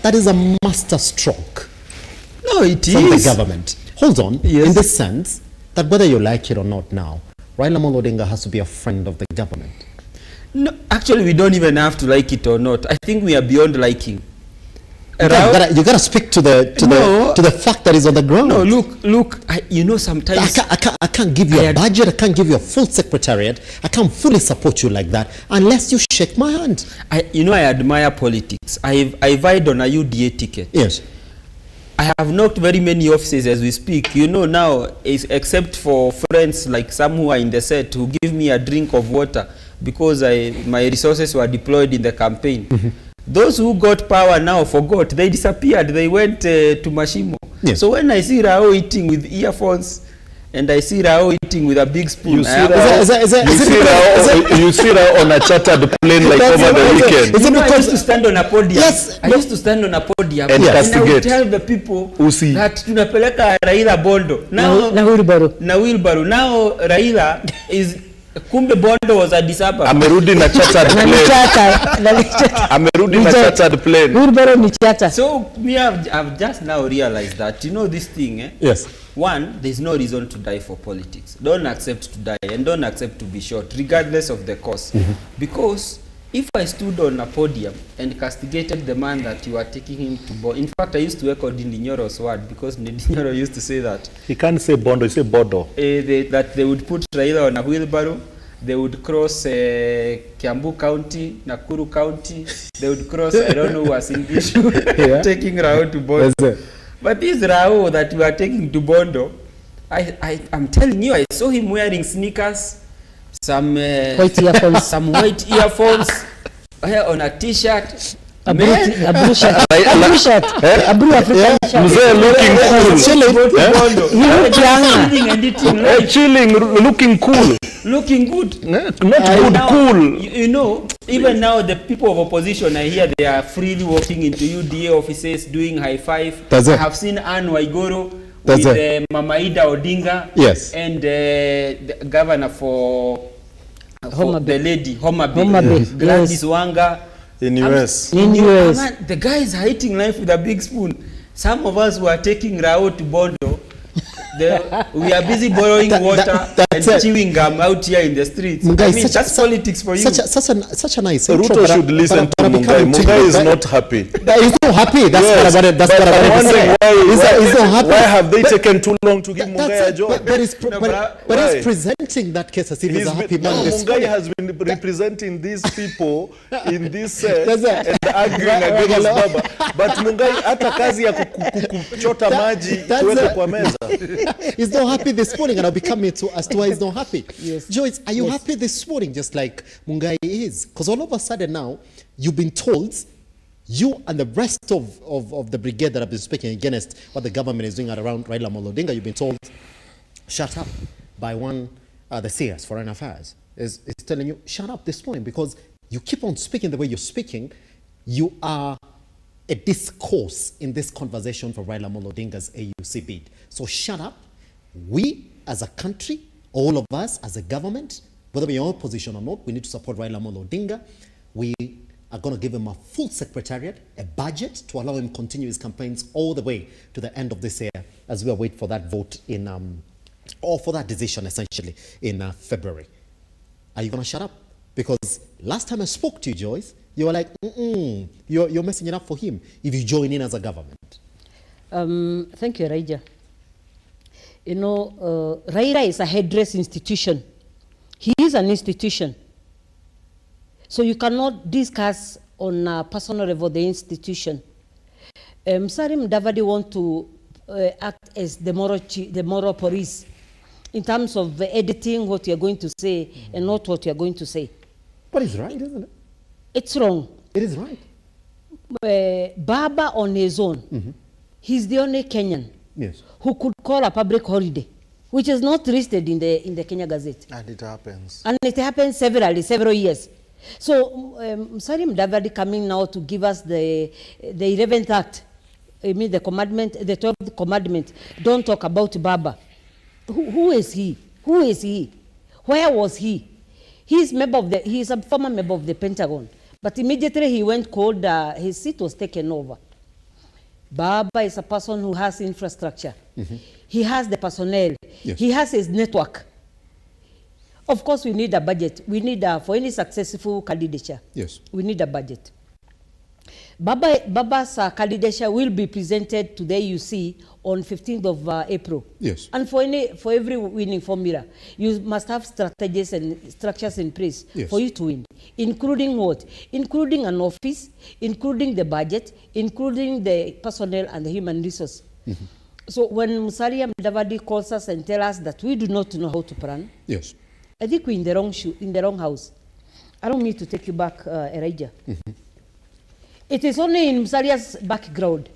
That is a master stroke. No, it is. From the government. Hold on. Yes. In the sense that whether you like it or not now, Raila Odinga has to be a friend of the government. No, actually, we don't even have to like it or not. I think we are beyond liking. You gotta speak to the fact that is on the ground. No, look. You know, sometimes I can't give you a budget. I can't give you a full secretariat. I can't fully support you like that unless you shake my hand. I admire politics. I vied on a UDA ticket. Yes. I have knocked very many offices as we speak. You know, now, except for friends like some who are in the set who give me a drink of water because my resources were deployed in the campaign. Those who got power now forgot. They disappeared. They went to Mashimo. Yes. So when I see Rao eating with earphones and I see Rao eating with a big spoon, you see Rao on a chartered plane like over the weekend. I used to stand on a podium. Yes. I used to stand on a podium and I would tell the people that tunapeleka Raila Bondo. Now na wheelbarrow. Now Raila is kumbe Bondo was Addis Ababa. Amerudi na chartered plane. Wheelbarrow ni charter. So me, I've just now realized that, you know, this thing. Yes. One, there's no reason to die for politics. Don't accept to die and don't accept to be shot, regardless of the cost. Because if I stood on a podium and castigated the man that you are taking him to Bondo, in fact, I used to echo Ndinyoro's word because Ndinyoro used to say that. He can't say Bondo, he say Bodo. That they would put Raila on a wheelbarrow, they would cross Kiambu County, Nakuru County, they would cross, I don't know what's in issue, taking Raila to Bondo. But this Rao that we are taking to Bondo, I'm telling you, I saw him wearing sneakers, some white earphones, some white earphones, on a t-shirt. A blue shirt. A blue shirt. A blue African shirt. Mzee looking cool. Chilling, looking cool. Looking good. Not good, now, cool. You know, even now the people of opposition are here, they are freely walking into UDA offices, doing high five. I have seen Anne Waigoro with Mama Ida Odinga. Yes. And the governor for the lady, Homa Bay, Gladys Wanga. In US. In US. The guy is eating life with a big spoon. Some of us who are taking Rao to Bondo, we are busy borrowing water and chewing gum out here in the streets. Mungai, I mean, that's politics for you. Such a nice Ruto should listen to Mungai. Mungai is not happy. He's not happy. That's what I'm wondering he's not happy. Why have they taken too long to give Mungai a job? But he's presenting that case as if he's a happy man. Mungai has been representing these people in this set and arguing against Baba. But Mungai hata kazi ya kuchota maji kuweka kwa meza. He's not happy this morning, and I'll be coming to as to why he's not happy. Yes. Joyce, are you happy this morning, just like Mungai is? Because all of a sudden now, you've been told, you and the rest of the brigade that have been speaking against what the government is doing around Raila Odinga, you've been told, shut up, by one, the CS, Foreign Affairs, is telling you, shut up this morning, because you keep on speaking the way you're speaking. You are a discourse in this conversation for Raila Odinga's AUC bid. So shut up. We, as a country, all of us as a government, whether we're in opposition or not, we need to support Raila Odinga. We are going to give him a full secretariat, a budget to allow him to continue his campaigns all the way to the end of this year as we await for that vote in, or for that decision essentially in February. Are you going to shut up? Because last time I spoke to you, Joyce, you were like, you're messing it up for him if you join in as a government. Thank you, Raija. You know, Raila is a headdress institution. He is an institution. So you cannot discuss on a personal level the institution. Sarim Davadi want to act as the moral police in terms of editing what you're going to say and not what you're going to say. But it's right, isn't it? It's wrong. It is right. Baba on his own, he's the only Kenyan who could call a public holiday, which is not listed in the Kenya Gazette. And it happens. And it happens several years. So, Sarim Davadi coming now to give us the 11th Act, I mean the commandment, the 12th commandment, don't talk about Baba. Who is he? Who is he? Where was he? He's a former member of the Pentagon. But immediately he went cold, his seat was taken over. Baba is a person who has infrastructure. He has the personnel. He has his network. Of course, we need a budget. We need, for any successful candidature, we need a budget. Baba's candidature will be presented to the AUC on 15th of April. And for every winning formula, you must have strategies and structures in place for you to win. Including what? Including an office, including the budget, including the personnel and the human resource. So when Musalia Mudavadi calls us and tells us that we do not know how to plan, I think we're in the wrong house. I don't need to take you back, Elijah. It is only in Musalia's background,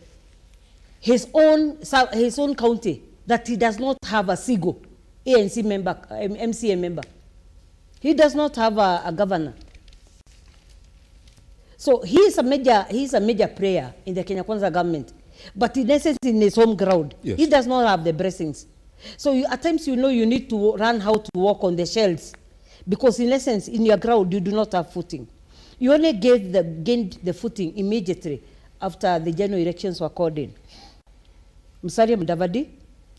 his own county, that he does not have a SIGO, ANC member, MCA member. He does not have a governor. So he is a major player in the Kenya Kwanza government. But in essence, in his home ground, he does not have the blessings. So at times, you need to learn how to walk on the shells. Because in essence, in your ground, you do not have footing. You only gained the footing immediately after the general elections were called in. Musalia Mudavadi,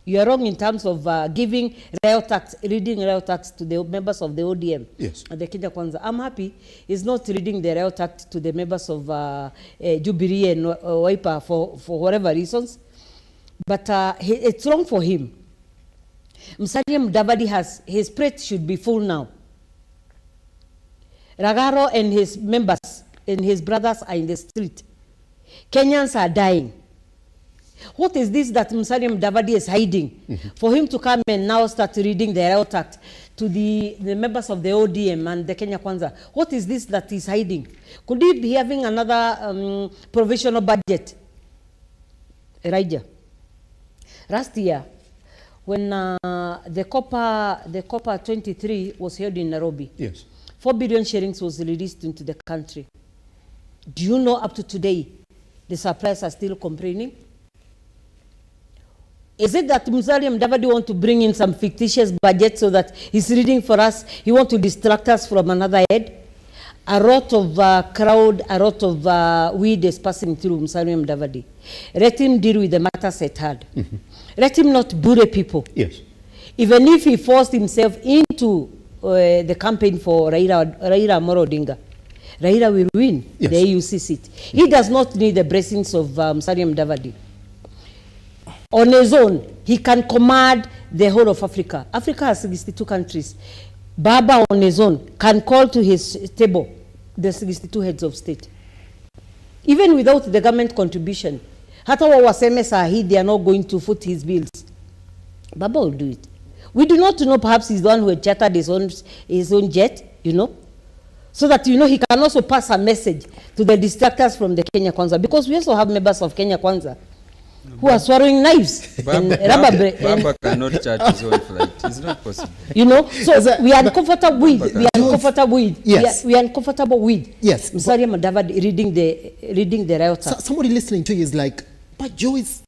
you are wrong in terms of reading rail tax to the members of the ODM and the Kenya Kwanza. I'm happy he's not reading the rail tax to the members of Jubilee and Wiper for whatever reasons. But it's wrong for him. Musalia Mudavadi his plate should be full now. Ragaro and his members and his brothers are in the street. Kenyans are dying. What is this that Musalia Mudavadi is hiding? For him to come and now start reading the Riot Act to the members of the ODM and the Kenya Kwanza. What is this that he's hiding? Could he be having another provisional budget? Elijah, last year, when the COPA 23 was held in Nairobi, yes, 4 billion shillings was released into the country. Do you know up to today, the suppliers are still complaining? Is it that Musalia Mudavadi want to bring in some fictitious budget so that he's reading for us? He want to distract us from another head? A lot of crowd, a lot of weed is passing through Musalia Mudavadi. Let him deal with the matters at hand. Let him not bully people. Yes. Even if he forced himself into the campaign for Raila Odinga, Raila will win the AUC seat. He does not need the blessings of Musalia Mudavadi. On his own, he can command the whole of Africa. Africa has 62 countries. Baba on his own can call to his table the 62 heads of state. Even without the government contribution, hata wa waseme sahi, they are not going to foot his bills. Baba will do it. We do not know, perhaps he's the one who had chartered his own jet, you know, so that, you know, he can also pass a message to the distractors from the Kenya Kwanza, because we also have members of Kenya Kwanza who are swallowing knives. Baba cannot chart his own flight. It's not possible. You know, so we are uncomfortable with. We are uncomfortable with. Yes. Musalia Mudavadi reading the Riot Act. Somebody listening to you is like, but Joyce,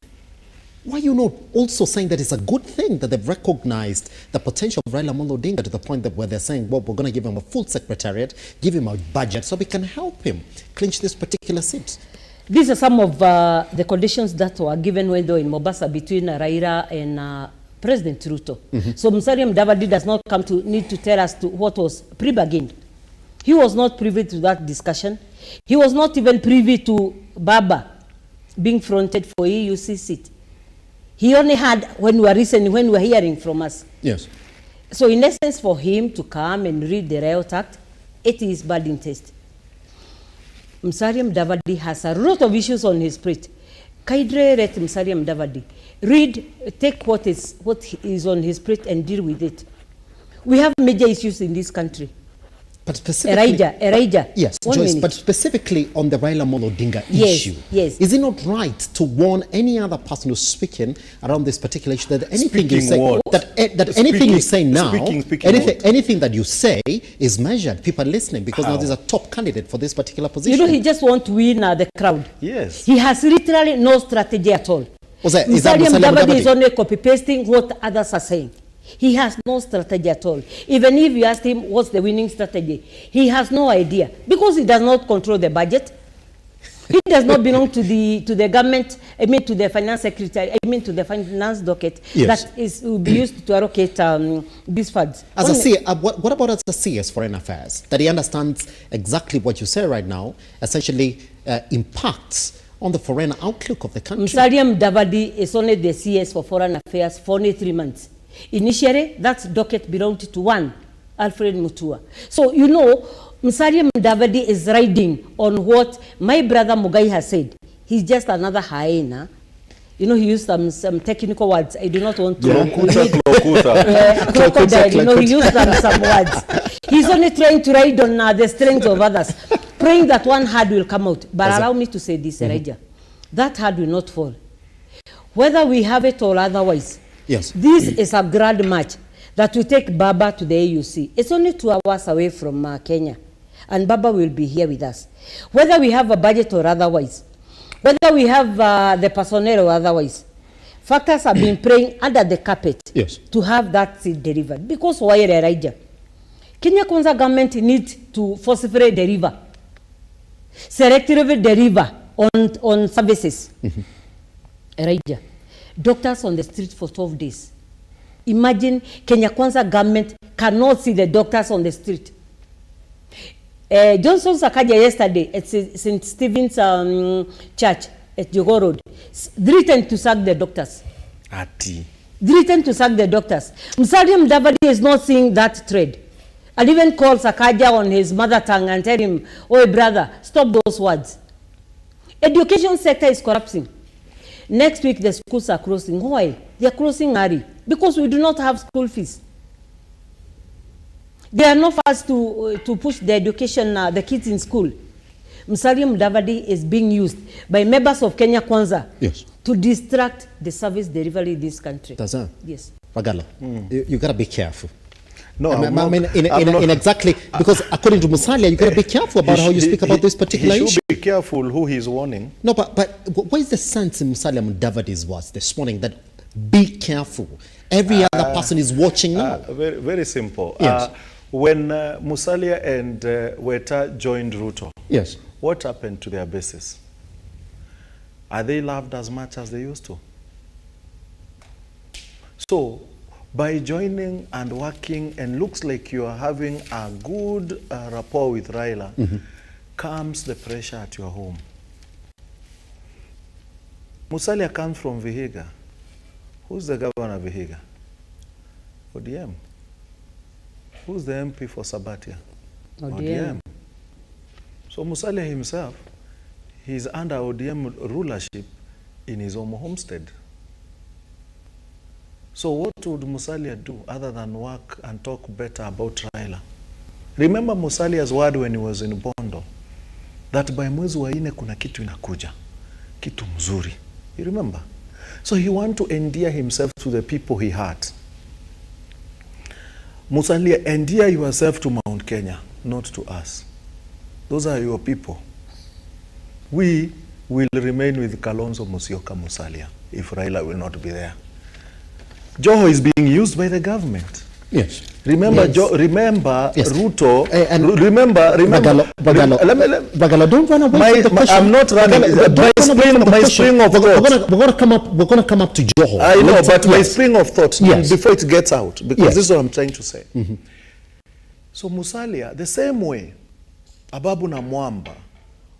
why are you not also saying that it's a good thing that they've recognized the potential of Raila Odinga to the point that where they're saying, well, we're going to give him a full secretariat, give him a budget so we can help him clinch this particular seat? These are some of the conditions that were given when they were in Mombasa between Raila and President Ruto. So Musalia Mudavadi does not need to tell us what was pre-bargained. He was not privy to that discussion. He was not even privy to Baba being fronted for AUC seat. He only had when we were hearing from us. Yes. So in essence, for him to come and read the Riot Act, it is bad in taste. Musalia Mudavadi has a lot of issues on his plate. Kaidre read Musalia Mudavadi. Take what is on his plate and deal with it. We have major issues in this country. But specifically, Elijah. Yes, Joyce, but specifically on the Raila Odinga issue. Yes. Is it not right to warn any other person who's speaking around this particular issue that anything you say, anything you say now, anything that you say is measured? People are listening because now there's a top candidate for this particular position. You know, he just wants to win the crowd. Yes. He has literally no strategy at all. Musalia Mudavadi is only copy-pasting what others are saying. He has no strategy at all. Even if you ask him what's the winning strategy, he has no idea because he does not control the budget. He does not belong to the government, to the finance secretary, to the finance docket that will be used to allocate these funds. As a CS, what about as a CS Foreign Affairs? That he understands exactly what you say right now, essentially impacts on the foreign outlook of the country. Musalia Mudavadi is only the CS for Foreign Affairs for only 3 months. Initially, that docket belonged to one, Alfred Mutua. So, you know, Musalia Mudavadi is riding on what my brother Mugai has said. He's just another hyena. You know, he used some technical words. I do not want to... crocodile. You know, he used some words. He's only trying to ride on the strength of others, praying that one herd will come out. But allow me to say this, Elijah. That herd will not fall. Whether we have it or otherwise, yes, this is a grand match that will take Baba to the AUC. It's only 2 hours away from Kenya, and Baba will be here with us. Whether we have a budget or otherwise, whether we have the personnel or otherwise, factors have been praying under the carpet to have that seat delivered. Because why, Elijah? Kenya Kwanza government needs to forcibly deliver, selectively deliver on services. Elijah. Doctors on the street for 12 days. Imagine Kenya Kwanza government cannot see the doctors on the street. Johnson Sakaja yesterday at St. Stephen's Church at Jogo Road threatened to sack the doctors. Threatened to sack the doctors. Musalia Mudavadi is not seeing that trade. And even called Sakaja on his mother tongue and tell him, oh brother, stop those words. Education sector is collapsing. Next week, the schools are closing. Why? They are closing early because we do not have school fees. They are not fast to push the education, the kids in school. Musalia Mudavadi is being used by members of Kenya Kwanza to distract the service delivery in this country. Yes. Bagala, you got to be careful. No, I mean, in exactly, because according to Musalia, you got to be careful about how you speak about this particular issue. He should be careful who he's warning. No, but what is the sense in Musalia Mudavadi's words this morning that be careful? Every other person is watching now. Very, very simple. Yes. When Musalia and Weta joined RUTO, yes, what happened to their bases? Are they loved as much as they used to? So, by joining and working, and looks like you are having a good rapport with Raila, comes the pressure at your home. Musalia comes from Vihiga. Who's the governor of Vihiga? ODM. Who's the MP for Sabatia? ODM. So Musalia himself, he's under ODM rulership in his own homestead. So what would Musalia do other than work and talk better about Raila? Remember Musalia's word when he was in Bondo, that by mwezi wa nne kuna kitu inakuja, kitu mzuri. You remember? So he want to endear himself to the people he had. Musalia, endear yourself to Mount Kenya, not to us. Those are your people. We will remain with Kalonzo Musyoka Musalia if Raila will not be there. Joho is being used by the government. Yes. Remember, yes. Remember yes. RUTO. Remember. Bagala, don't run away from the question. I'm not running. My spring of thought. We're going to come up to Joho. I know, but my spring of thought, before it gets out, because this is what I'm trying to say. So Musalia, the same way Ababu na Mwamba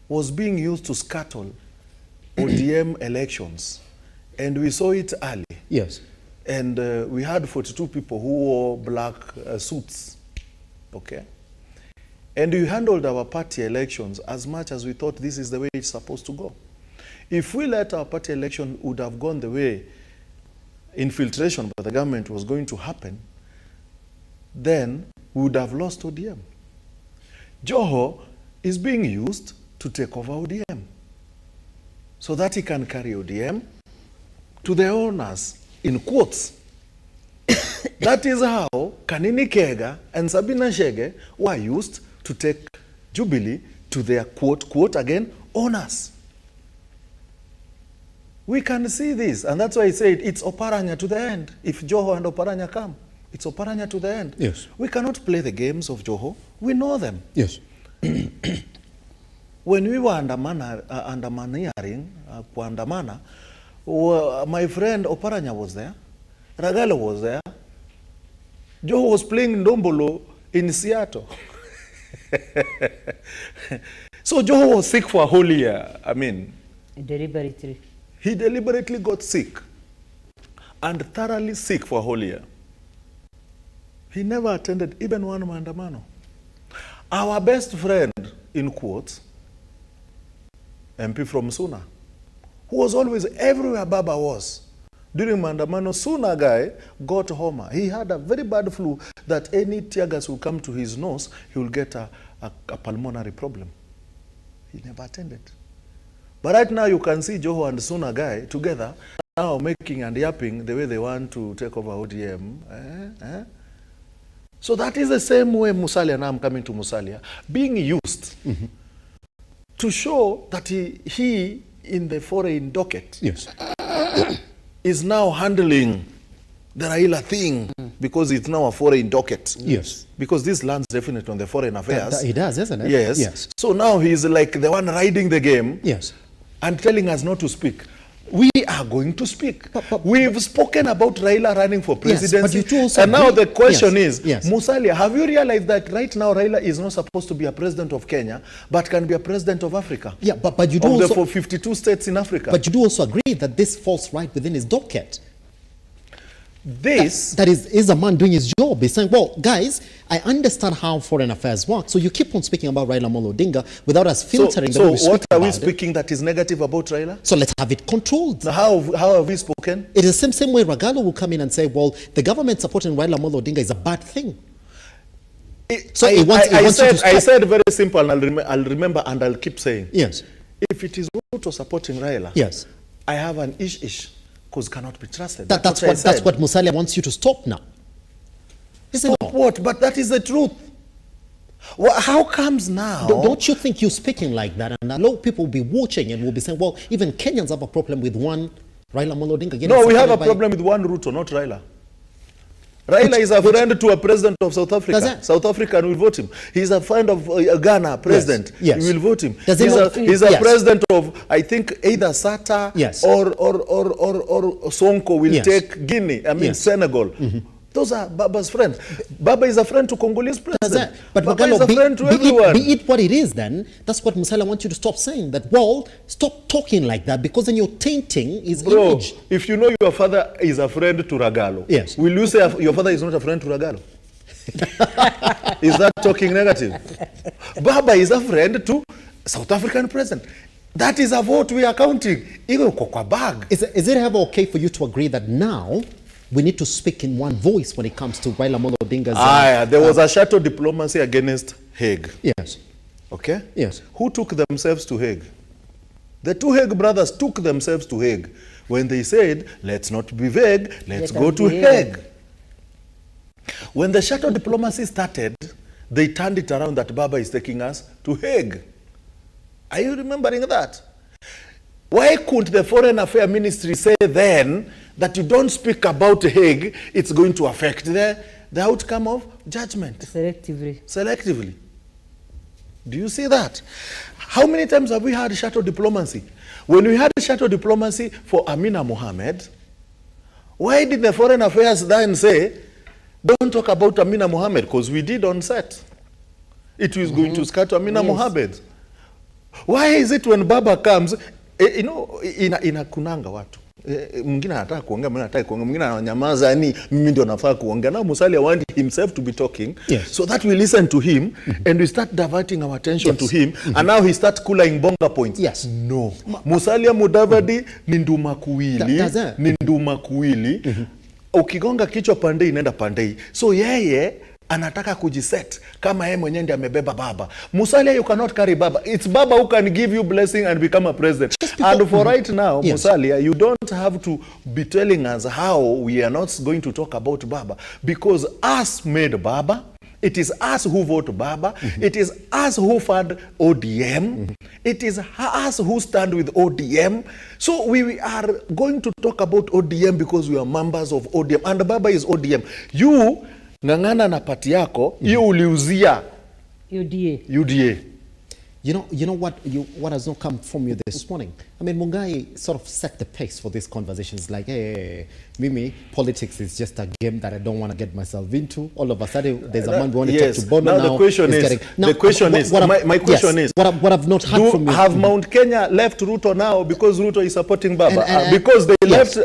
was being used to scuttle ODM elections, and we saw it early. Yes. And we had 42 people who wore black suits, okay? And we handled our party elections as much as we thought this is the way it's supposed to go. If we let our party election would have gone the way infiltration by the government was going to happen, then we would have lost ODM. Joho is being used to take over ODM so that he can carry ODM to the owners. In quotes. That is how Kanini Kega and Sabina Shege were used to take Jubilee to their quote again, owners. We can see this, and that's why I said it's Oparanya to the end. If Joho and Oparanya come, it's Oparanya to the end. Yes. We cannot play the games of Joho. We know them. Yes. When we were undermaneering, my friend Oparanya was there, Ragala was there, Joho was playing Ndombolo in Seattle. So Joho was sick for a whole year. I mean, deliberately. He deliberately got sick and thoroughly sick for a whole year. He never attended even one maandamano. Our best friend, in quotes, MP from Suna, who was always everywhere Baba was. During Mandamano, Suna guy got Homa. He had a very bad flu that any tear gas will come to his nose, he will get a pulmonary problem. He never attended. But right now you can see Joho and Suna guy together now making and yapping the way they want to take over ODM. So that is the same way Musalia, now I'm coming to Musalia, being used to show that he in the foreign docket, yes, is now handling the Raila thing because it's now a foreign docket. Yes. Because this lands definitely on the foreign affairs. He does, isn't it? Yes. Yes. So now he's like the one riding the game. Yes. And telling us not to speak. We are going to speak. We've spoken about Raila running for presidency. Yes, and now the question is, yes. Musalia, have you realized that right now Raila is not supposed to be a president of Kenya, but can be a president of Africa? Yeah, but you do of also... the 52 states in Africa. But you do also agree that this falls right within his docket. This that is a man doing his job. He's saying, well, guys, I understand how foreign affairs work. So you keep on speaking about Raila Odinga without us filtering. So what are we speaking that is negative about Raila? So let's have it controlled. Now how have we spoken? It is the same way Raila will come in and say, well, the government supporting Raila Odinga is a bad thing. I said very simple, and I'll remember and I'll keep saying. Yes. If it is RUTO supporting Raila, yes, I have an ish because cannot be trusted. That's what Musalia wants you to stop now. Stop what? But that is the truth. How comes now? Don't you think you're speaking like that? And a lot of people will be watching and will be saying, well, even Kenyans have a problem with one Raila Odinga. No, we have a problem with one RUTO, not Raila. Raila is a friend to a president of South Africa. South African will vote him. He's a friend of Ghana president. Yes. We will vote him. He's a president of, I think, either SATA or Sonko will take Guinea, Senegal. Those are Baba's friends. Baba is a friend to Congolese president. But Baba is a friend to everyone. Be it what it is then, that's what Musalia wants you to stop saying. That, well, stop talking like that because then you're tainting his image. If you know your father is a friend to Ragalo, yes, will you say your father is not a friend to Ragalo? Is that talking negative? Baba is a friend to South African president. That is a vote we are counting. Even kwa bag. Is it ever okay for you to agree that now we need to speak in one voice when it comes to Raila Odinga's... there was a shadow diplomacy against Hague. Yes. Okay? Yes. Who took themselves to Hague? The two Hague brothers took themselves to Hague when they said, let's not be vague, let's go to Hague. When the shadow diplomacy started, they turned it around that Baba is taking us to Hague. Are you remembering that? Why couldn't the Foreign Affairs Ministry say then that you don't speak about Hague, it's going to affect the outcome of judgment? Selectively. Do you see that? How many times have we had shadow diplomacy? When we had shadow diplomacy for Amina Mohammed, why did the Foreign Affairs then say, don't talk about Amina Mohammed? Because we did on set. It was going to scatter Amina Mohammed. Why is it when Baba comes, you know, inakunanga watu. Mwingine anataka kuongea, mwingine anataka kuongea, mwingine ananyamaza, yani mimi ndio nafaa kuongea. Now Musalia want himself to be talking, so that we listen to him and we start diverting our attention to him, and now he starts cooling bonga points. Yes. No. Musalia Mudavadi ni nduma kuwili, ni nduma kuwili. Ukigonga kichwa pande inaenda pande. So yeye anataka kujiset kama yeye mwenyewe ndiye amebeba Baba. Musalia, you cannot carry Baba. It's Baba who can give you blessing and become a president. And for right now, Musalia, you don't have to be telling us how we are not going to talk about Baba, because us made Baba. It is us who vote Baba. It is us who fund ODM. It is us who stand with ODM. So we are going to talk about ODM because we are members of ODM. And Baba is ODM. You ngangana na pati yako, hiyo uliuzia UDA. You know what has not come from you this morning? I mean, Mungai sort of set the pace for these conversations. Like, hey, Mimi, politics is just a game that I don't want to get myself into. All of a sudden, there's a man we want to talk to Bono now. The question is, my question is, what I've not heard from you. Have Mount Kenya left RUTO now because RUTO is supporting Baba? Because they left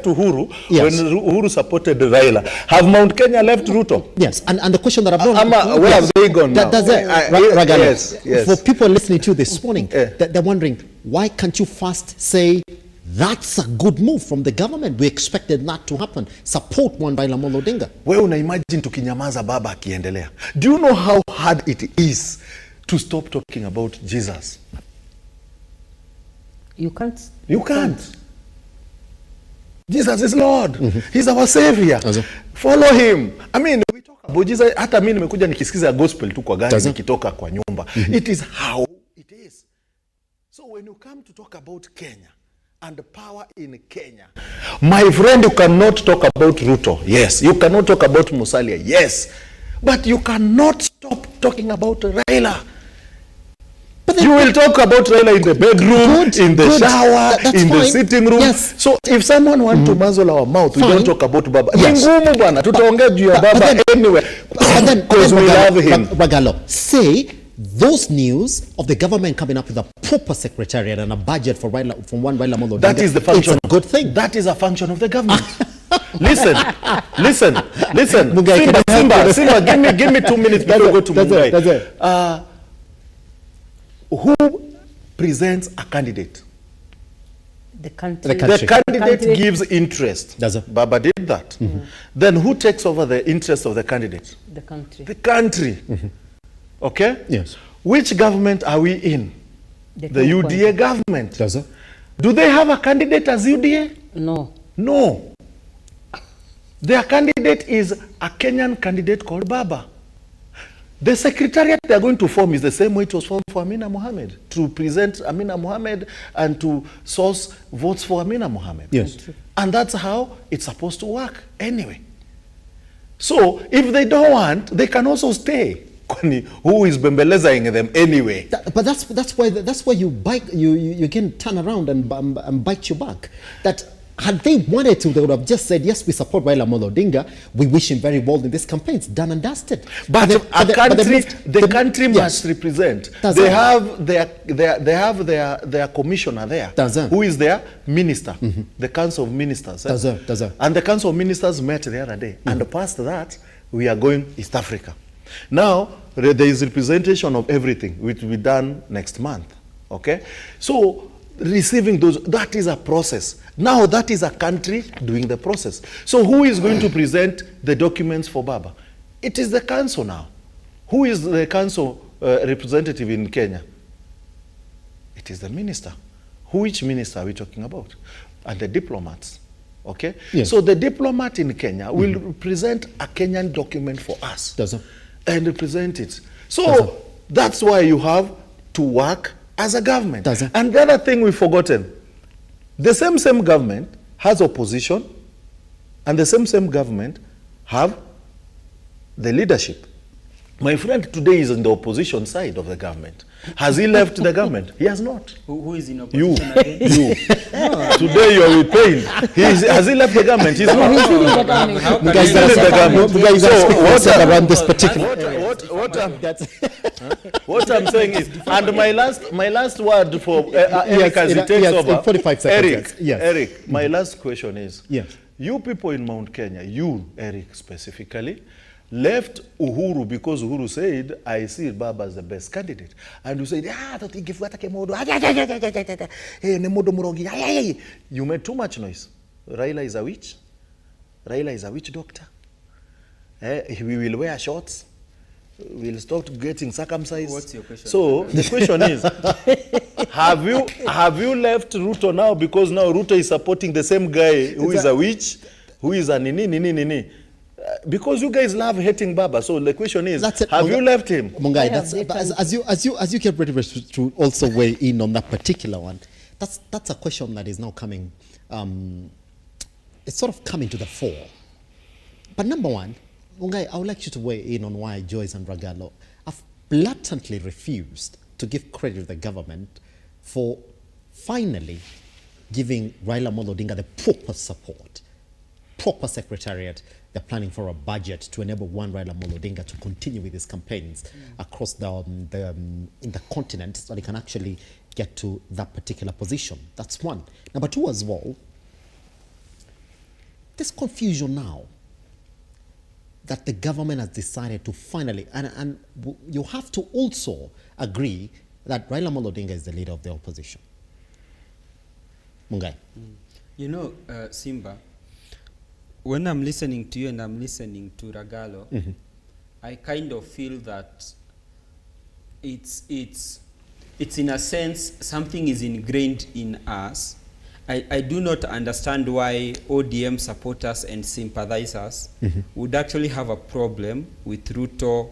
Uhuru when Uhuru supported Raila. Have Mount Kenya left RUTO? Yes, and the question that I've not... where have they gone now? Yes. For people listening to this morning, they're wondering, why can't you first say that's a good move from the government? We expected that to happen. Support one Raila Odinga. Wewe una imagine tukinyamaza Baba akiendelea. Do you know how hard it is to stop talking about Jesus? You can't. You can't. Jesus is Lord. He's our savior. Follow him. I mean, we talk about Jesus. Hata mimi nimekuja nikisikiza gospel tu kwa gari nikitoka kwa nyumba. It is how it is. So when you come to talk about Kenya and the power in Kenya, my friend, you cannot talk about RUTO. Yes. You cannot talk about Musalia. Yes. But you cannot stop talking about Raila. You will talk about Raila in the bedroom, in the shower, in the sitting room. Yes. So if someone wants to muzzle our mouth, we don't talk about Baba. Yes. Tutaongea juu ya Baba anyway. Because we love him. Ragalo, say those news of the government coming up with a proper secretariat and a budget for Raila, from one Raila Odinga. That is the function. It's a good thing. That is a function of the government. Listen. Simba, give me 2 minutes before we go to Mungai. Who presents a candidate? The country. The candidate gives interest. Baba did that. Then who takes over the interest of the candidate? The country. The country. Okay? Yes. Which government are we in? The UDA government. Do they have a candidate as UDA? No. No. Their candidate is a Kenyan candidate called Baba. The secretariat they are going to form is the same way it was formed for Amina Mohammed, to present Amina Mohammed and to source votes for Amina Mohammed. Yes. And that's how it's supposed to work anyway. So if they don't want, they can also stay. Who is bembelezing them anyway? But that's why you can turn around and bite your back. That had they wanted to, they would have just said, yes, we support Raila Odinga. We wish him very well in this campaign. It's done and dusted. But the country must represent. They have their commissioner there, who is their minister, the Council of Ministers. And the Council of Ministers met the other day. And past that, we are going East Africa. Now, there is representation of everything, which will be done next month. Okay? So, receiving those, that is a process. Now, that is a country doing the process. So, who is going to present the documents for Baba? It is the council now. Who is the council representative in Kenya? It is the minister. Which minister are we talking about? And the diplomats. Okay? Yes. So, the diplomat in Kenya will present a Kenyan document for us. And represent it. So that's why you have to work as a government. And the other thing we've forgotten, the same government has opposition, and the same government have the leadership. My friend today is on the opposition side of the government. Has he left the government? He has not. Who is in opposition again? You. Today you are with pain. Has he left the government? He's not. He's in the government. What I'm saying is, and my last word for Eric as he takes over. 45 seconds. Eric, my last question is, yes, you people in Mount Kenya, you, Eric specifically, left Uhuru because Uhuru said, I see Baba as the best candidate. And you said, you made too much noise. Raila is a witch. Raila is a witch doctor. We will wear shorts. We'll stop getting circumcised. What's your question? So the question is, have you left RUTO now because now RUTO is supporting the same guy who is a witch, who is a nini? Because you guys love hating Baba, so the question is, have you left him? Mungai, as you get ready to also weigh in on that particular one, that's a question that is now coming. It's sort of coming to the fore. But number one, Mungai, I would like you to weigh in on why Joyce and Ragalo have blatantly refused to give credit to the government for finally giving Raila Odinga the proper support, proper secretariat. They're planning for a budget to enable one Raila Odinga to continue with his campaigns across in the continent, so they can actually get to that particular position. That's one. Number two as well, this confusion now that the government has decided to finally, and you have to also agree that Raila Odinga is the leader of the opposition. Mungai. You know, Simba, when I'm listening to you and I'm listening to Ragalo, I kind of feel that it's in a sense something is ingrained in us. I do not understand why ODM supporters and sympathizers would actually have a problem with RUTO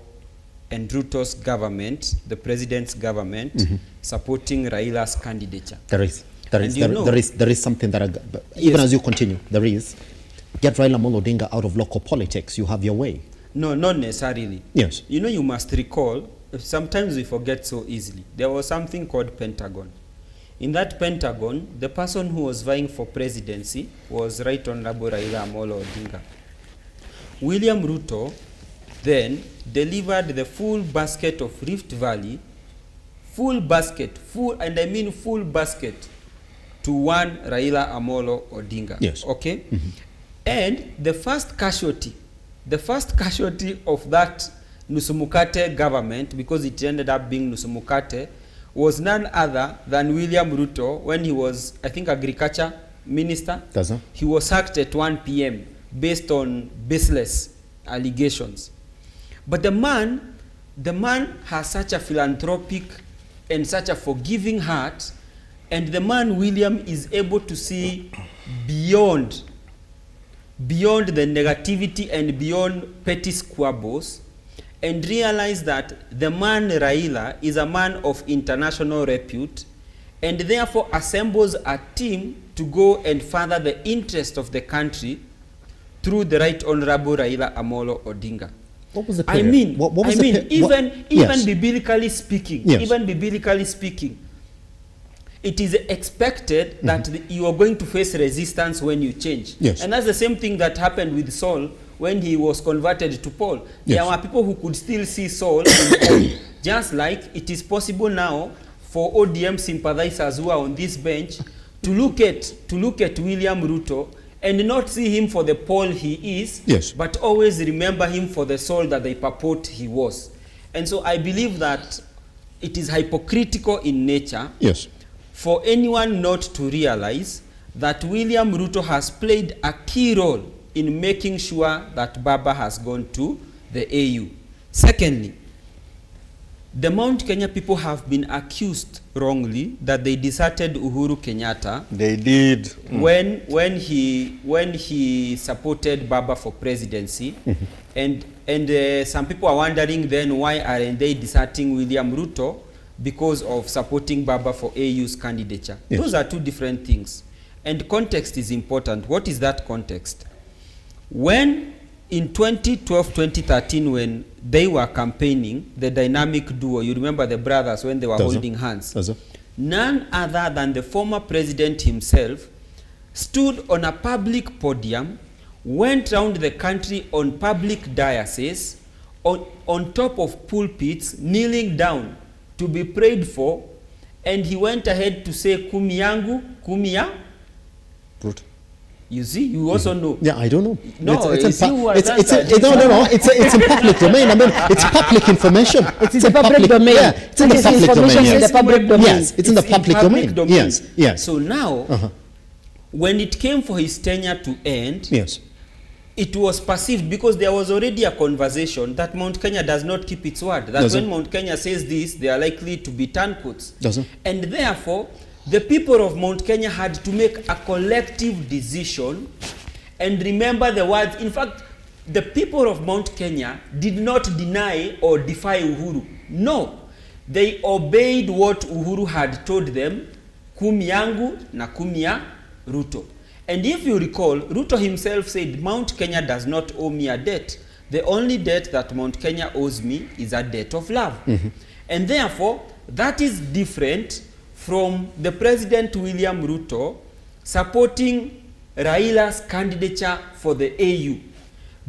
and RUTO's government, the president's government, supporting Raila's candidature. There is something that, even as you continue, there is. Get Raila Odinga out of local politics, you have your way. No, not necessarily. Yes. You know, you must recall, sometimes we forget so easily. There was something called Pentagon. In that Pentagon, the person who was vying for presidency was Right Honorable Raila Odinga. William Ruto then delivered the full basket of Rift Valley, full basket to one Raila Odinga. Yes. Okay? And the first casualty of that Nusumukate government, because it ended up being Nusumukate, was none other than William Ruto when he was, I think, agriculture minister. He was sacked at 1 p.m. based on baseless allegations. But the man has such a philanthropic and such a forgiving heart, and the man, William, is able to see beyond the negativity and beyond petty squabbles, and realize that the man Raila is a man of international repute, and therefore assembles a team to go and further the interest of the country through the Right Honorable Raila Amolo Odinga. What was the I period? mean, even Yes. biblically speaking, it is expected that you are going to face resistance when you change. Yes. And that's the same thing that happened with Saul when he was converted to Paul. Yes. There were people who could still see Saul in Paul. Just like it is possible now for ODM sympathizers who are on this bench to look at William Ruto and not see him for the Paul he is, yes, but always remember him for the Saul that they purport he was. And so I believe that it is hypocritical in nature, yes, for anyone not to realize that William Ruto has played a key role in making sure that Baba has gone to the AU. Secondly, the Mount Kenya people have been accused wrongly that they deserted Uhuru Kenyatta. They did. When he supported Baba for presidency, and some people are wondering then why aren't they deserting William Ruto because of supporting Baba for AU's candidature. Yes. Those are two different things, and context is important. What is that context? When in 2012-2013, when they were campaigning, the dynamic duo, you remember the brothers when they were holding hands, none other than the former president himself stood on a public podium, went round the country on public dioceses, on top of pulpits, kneeling down to be prayed for, and he went ahead to say, kumi yangu, kumi ya Ruto. You see, you also know. Yeah, I don't know. No, it's no, no. It's in public domain. I mean, it's public information. It's in the public domain. Yeah, it's in the public domain. Yes. In the public domain. Yes, it's in the public domain. Yes, yes. So now, when it came for his tenure to end, yes, it was perceived, because there was already a conversation that Mount Kenya does not keep its word. That when Mount Kenya says this, they are likely to be turncoats. And therefore, the people of Mount Kenya had to make a collective decision and remember the words. In fact, the people of Mount Kenya did not deny or defy Uhuru. No, they obeyed what Uhuru had told them, kumi yangu na kumi ya Ruto. And if you recall, Ruto himself said, Mount Kenya does not owe me a debt. The only debt that Mount Kenya owes me is a debt of love. And therefore, that is different from the President William Ruto supporting Raila's candidature for the AU.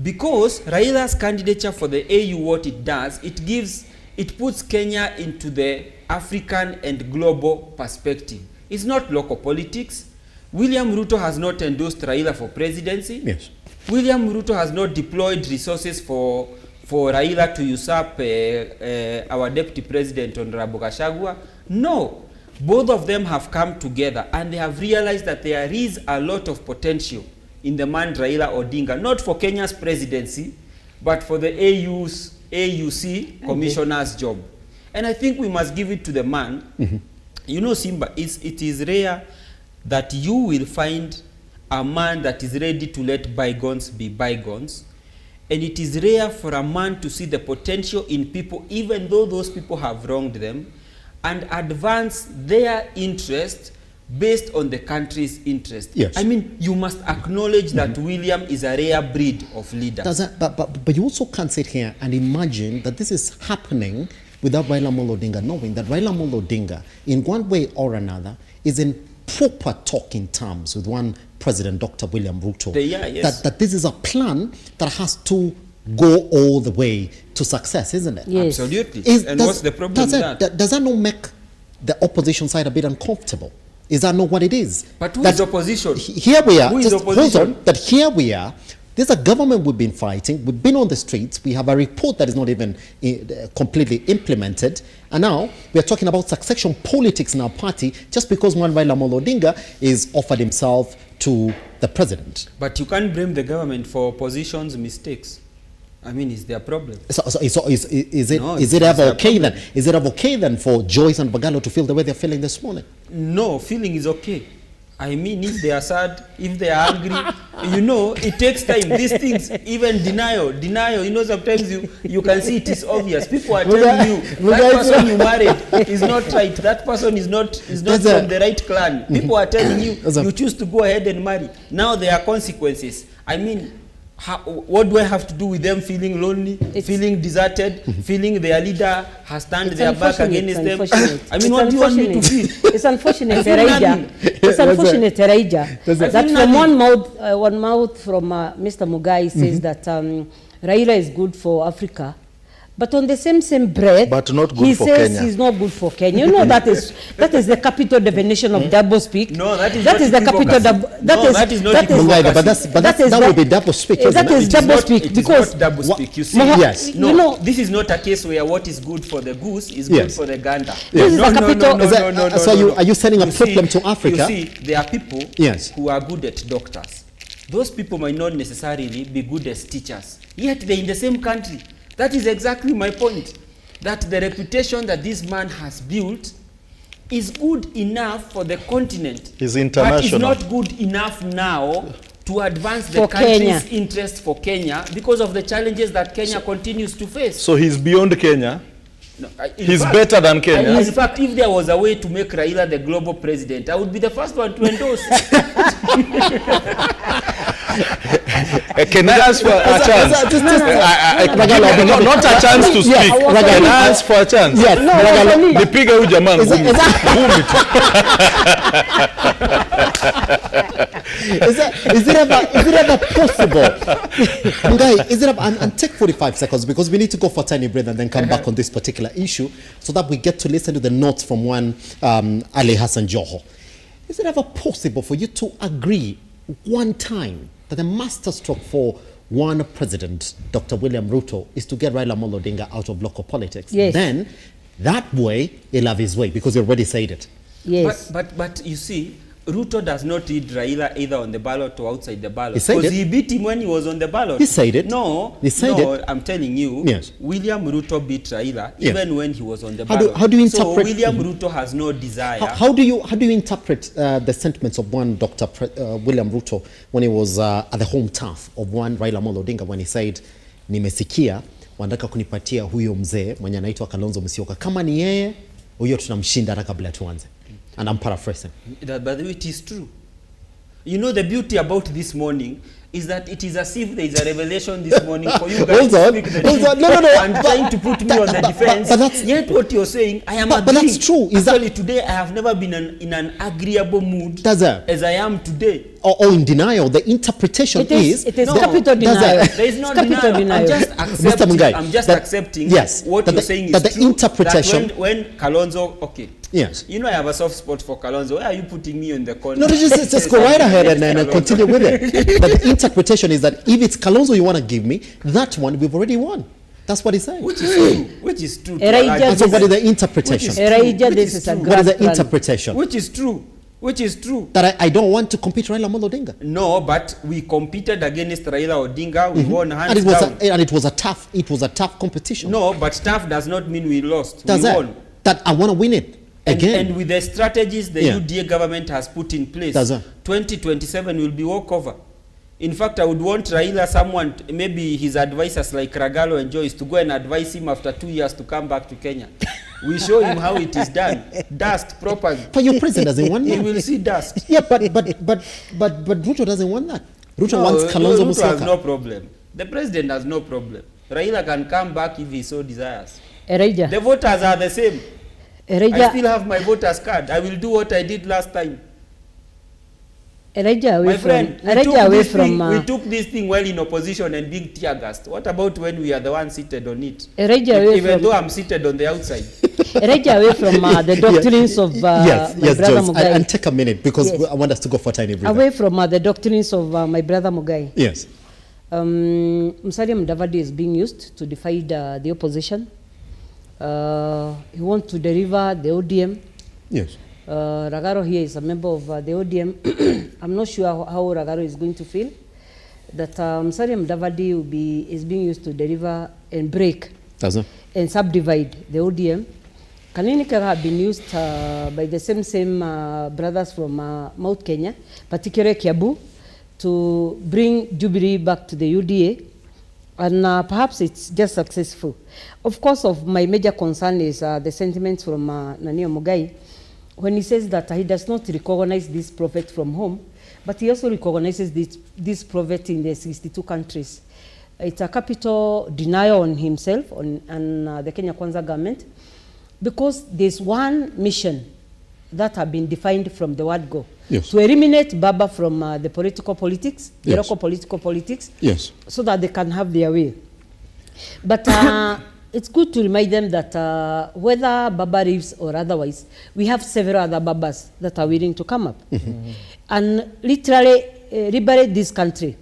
Because Raila's candidature for the AU, what it does, it puts Kenya into the African and global perspective. It's not local politics. William Ruto has not endorsed Raila for presidency. Yes. William Ruto has not deployed resources for Raila to usurp our deputy president, Honorable Gachagua. No. Both of them have come together and they have realized that there is a lot of potential in the man Raila Odinga, not for Kenya's presidency, but for the AUC commissioner's job. And I think we must give it to the man. You know, Simba, it is rare that you will find a man that is ready to let bygones be bygones. And it is rare for a man to see the potential in people, even though those people have wronged them, and advance their interest based on the country's interest. Yes. I mean, you must acknowledge that William is a rare breed of leader. But you also can't sit here and imagine that this is happening without Raila Amolo Odinga knowing that Raila Amolo Odinga, in one way or another, is in proper talking terms with one President, Dr. William Ruto. Yes. That this is a plan that has to go all the way to success, isn't it? Yes. Absolutely. And what's the problem with that? Does that not make the opposition side a bit uncomfortable? Is that not what it is? But who is opposition? Here we are. Who is Just opposition? hold on. That here we are. There's a government we've been fighting. We've been on the streets. We have a report that is not even completely implemented. And now we are talking about succession politics in our party just because one Raila Odinga is offered himself to the president. But you can't blame the government for opposition's mistakes. I mean, it's their problem. So is it ever okay then? Is it ever okay then for Joyce and Bagalo to feel the way they're feeling this morning? No, feeling is okay. I mean, if they are sad, if they are angry, you know, it takes time. These things, even denial, you know, sometimes you can see it is obvious. People are telling you, that person you married is not right. That person is not from the right clan. People are telling you, you choose to go ahead and marry. Now there are consequences. I mean, what do I have to do with them feeling lonely, feeling deserted, feeling their leader has turned their back against them? I mean, what do you want me to feel? It's unfortunate, Elijah. It's unfortunate, Elijah, that from one mouth from Mr. Mugai says that Raila is good for Africa. But on the same breath, but not good he for says Kenya. he's not good for Kenya. You know, that is the capital definition of double speak. No, that is the capital. That would be double speak. That is double speak It is because not double speak. You see, yes. No, you know, this is not a case where what is good for the goose is good for the gander. This is a capital. So are you sending a problem to Africa? You see, there are people who are good at doctors. Those people might not necessarily be good as teachers. Yet they're in the same country. That is exactly my point. That the reputation that this man has built is good enough for the continent. Is international. But it's not good enough now to advance the country's interest for Kenya because of the challenges that Kenya continues to face. So he's beyond Kenya? No, he's better than Kenya? In fact, if there was a way to make Raila the global president, I would be the first one to endorse. Can I ask for a chance? Not a chance to speak. Can I ask for a chance? Yes. Nipige huyu jamaa ngumi. Is it ever possible? Ngai, and take 45 seconds because we need to go for a tiny break and then come back on this particular issue so that we get to listen to the notes from one Ali Hassan Joho. Is it ever possible for you to agree one time that the masterstroke for one president, Dr. William Ruto, is to get Raila Odinga out of local politics? Yes. Then that way he'll have his way because you already said it. Yes. But you see, Ruto does not need Raila either on the ballot or outside the ballot. Because he beat him when he was on the ballot. He said it. No, I'm telling you, William Ruto beat Raila even when he was on the ballot. How do you interpret? So William Ruto has no desire. How do you interpret the sentiments of one Dr. William Ruto when he was at the home turf of one Raila Odinga when he said, nimesikia wanataka kunipatia huyo mzee mwenye anaitwa Kalonzo Musyoka, kama ni yeye huyo tunamshinda hata kabla tuanze. And I'm paraphrasing. By the way, it is true. You know, the beauty about this morning is that it is as if there is a revelation this morning for you guys to speak the truth. And trying to put me on the defense. Yet what you're saying, I am agreeing. But that's true. Actually, today I have never been in an agreeable mood as I am today. Or in denial. The interpretation it is capital denial. There is no denial. I'm just accepting what you're saying is true. The interpretation. That when Kalonzo, okay. Yes. You know I have a soft spot for Kalonzo. Why are you putting me in the corner? No, just go right ahead and continue with it. But the interpretation is that if it's Kalonzo you want to give me, that one we've already won. That's what he's saying. Which is true. Which is true. So what is the interpretation? What is the interpretation? Which is true. Which is true. That I don't want to compete Raila Odinga. No, but we competed against Raila Odinga. We won hands down. And it was a tough competition. No, but tough does not mean we lost. We won. That I want to win it. Again. And with the strategies the UDA government has put in place, 2027 will be walkover. In fact, I would want Raila, someone, maybe his advisors like Ragalo and Joyce, to go and advise him after 2 years to come back to Kenya. We show him how it is done. Dust properly. But your president doesn't want that. He will see dust. Yeah, but Ruto doesn't want that. Ruto wants Kalonzo Musyoka. Ruto has no problem. The president has no problem. Raila can come back if he so desires. Elijah. The voters are the same. Elijah. I still have my voter's card. I will do what I did last time. Elijah away My from, friend, Elijah away from. we took this thing while in opposition and being tear gassed. What about when we are the ones seated on it? Elijah away Even from, though I'm seated on the outside. Elijah away from the doctrines of yes, my brother Joyce, Mugai. and take a minute because Yes. I want us to go for a tiny breather. Away from the doctrines of my brother Mugai. Yes. Musalia Mudavadi is being used to divide the opposition. He wants to deliver the ODM. Yes. Ragaro here is a member of the ODM. I'm not sure how Ragaro is going to feel that Musalia Mudavadi is being used to deliver and break and subdivide the ODM. Kanini Kega have been used by the same brothers from Mount Kenya, particularly Kiabu, to bring Jubilee back to the UDA, and perhaps it's just successful. Of course, my major concern is the sentiments from Nania Mugai, when he says that he does not recognize this prophet from home, but he also recognizes this prophet in the 62 countries. It's a capital denial on himself and the Kenya Kwanza government, because there's one mission that have been defined from the word go. Yes. To eliminate Baba from the political politics, the Yes. local political politics, Yes. so that they can have their way. But it's good to remind them that whether Baba lives or otherwise, we have several other Babas that are willing to come up and literally liberate this country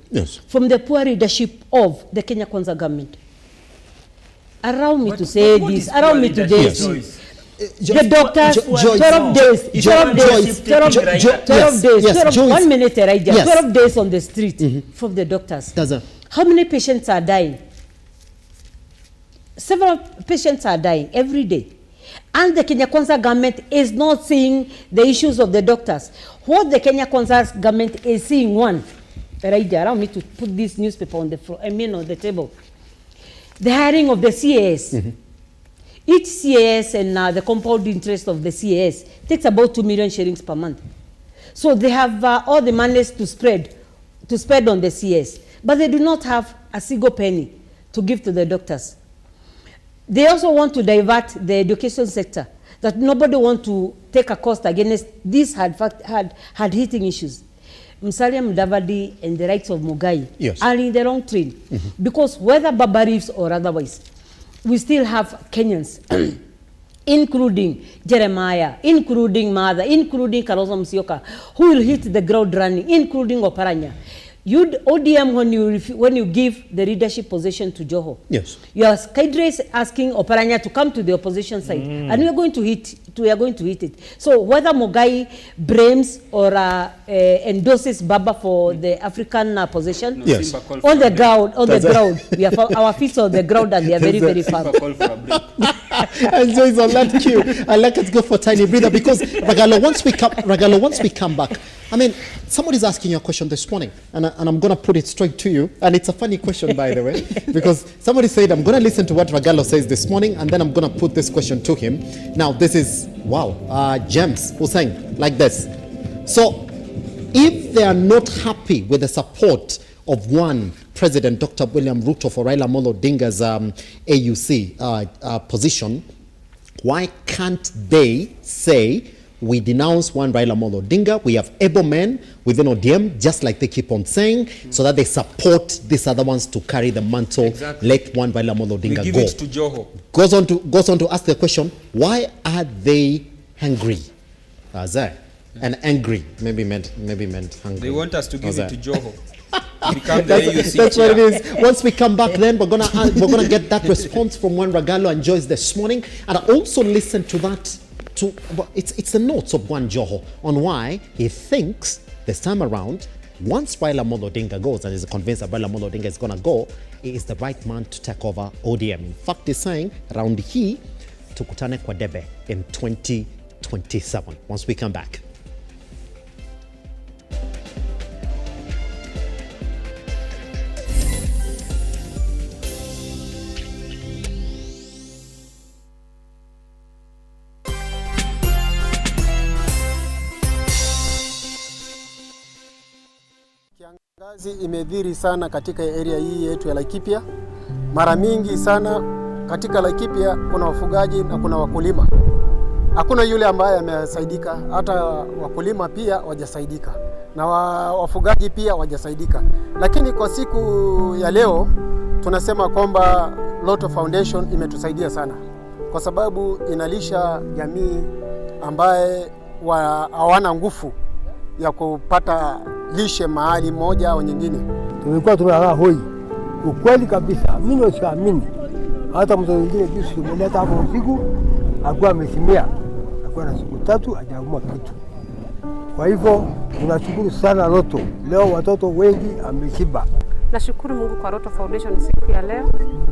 from the poor leadership of the Kenya Kwanza government. Allow me to say this. Allow me to say this. The doctors, 12 days, 12 days, 12 days, 1 minute, 12 days on the street from the doctors. How many patients are dying? Several patients are dying every day. And the Kenya Kwanza government is not seeing the issues of the doctors. What the Kenya Kwanza government is seeing, one, allow me to put this newspaper on the floor, on the table. The hiring of the CAS. Each CAS and the compound interest of the CAS takes about 2 million shillings per month. So they have all the monies to spread on the CAS, but they do not have a single penny to give to the doctors. They also want to divert the education sector, that nobody wants to take a cost against these hard-hitting issues. Musalia Mudavadi and the rights of Mugai are in the wrong train, because whether Baba lives or otherwise, we still have Kenyans, including Jeremiah, including Mother, including Kalonzo Musyoka, who will hit the ground running, including Oparanya. ODM, when you give the leadership position to Joho, your cadre is asking Oparanya to come to the opposition side, and we are going to hit it. So whether Mugai blames or endorses Baba for the African position, on the ground, we have our feet on the ground, and they are very, very firm. And so it's on that cue. I'd like us to go for a tiny breather, because Ragalo, once we come back, I mean, somebody's asking you a question this morning, and I'm going to put it straight to you. And it's a funny question, by the way, because somebody said, I'm going to listen to what Ragalo says this morning, and then I'm going to put this question to him. Now, this is, James who's saying like this. So, if they are not happy with the support of one President, Dr. William Ruto, for Raila Odinga's AUC position, why can't they say, we denounce one Raila Odinga, we have able men within ODM, just like they keep on saying, so that they support these other ones to carry the mantle. Let one Raila Odinga we give go. it to Joho. Goes on to ask the question, why are they hungry? And angry, maybe meant hungry. They want us to give it to Joho. That's what it is. Once we come back, then we're gonna get that response from one Ragalo and Joyce this morning, and I also listened to that. It's the notes of one Joho on why he thinks this time around, once Raila Odinga goes and is convinced that Raila Odinga is gonna go, he is the right man to take over ODM. In fact, he's saying around hii tukutane kwa debe in 2027. Once we come back. Kiangazi imedhiri sana katika area hii yetu ya Laikipia. Mara mingi sana katika Laikipia kuna wafugaji na kuna wakulima. Hakuna yule ambaye amesaidika, hata wakulima pia hawajasaidika. na wafugaji pia hawajasaidika. Lakini kwa siku ya leo tunasema kwamba RUTO Foundation imetusaidia sana, kwa sababu inalisha jamii ambaye hawana nguvu ya kupata lishe mahali moja au nyingine. Tulikuwa tunakaa hoi, ukweli kabisa, mimi siamini. Hata mtu mwingine juzi tumeleta hapo usiku, akuwa amesimia, akuwa na siku 3 hajaumwa kitu. Kwa hivyo tunashukuru sana RUTO. Leo watoto wengi ameshiba. Nashukuru Mungu kwa RUTO Foundation siku ya leo,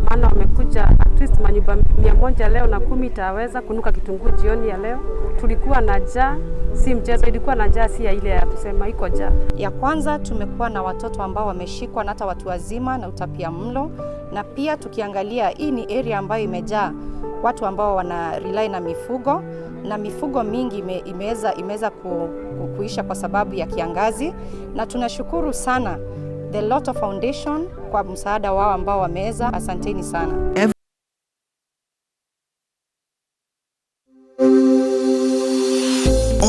maana wamekuja at least manyumba 100 leo na 10 itaweza kunuka kitunguu jioni ya leo. Tulikuwa na njaa, si mchezo, ilikuwa na njaa, si ya ile ya kusema iko njaa. Ya kwanza tumekuwa na watoto ambao wameshikwa na hata watu wazima na utapia mlo, na pia tukiangalia hii ni area ambayo imejaa watu ambao wana rely na mifugo, na mifugo mingi imeweza kuisha kwa sababu ya kiangazi, na tunashukuru sana the RUTO Foundation kwa msaada wao ambao wameweza. Asanteni sana.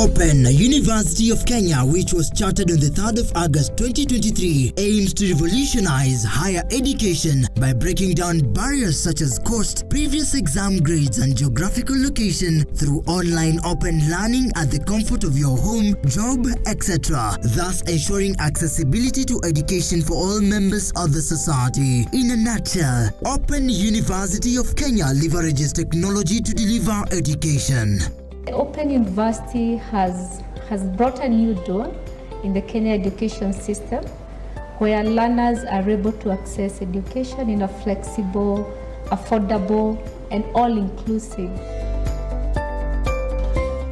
Open University of Kenya, which was chartered on the 3rd of August 2023, aims to revolutionize higher education by breaking down barriers such as cost, previous exam grades, and geographical location through online open learning at the comfort of your home, job, etc., thus ensuring accessibility to education for all members of the society. In a nutshell, Open University of Kenya leverages technology to deliver education. Open University has brought a new door in the Kenya education system, where learners are able to access education in a flexible, affordable, and all-inclusive.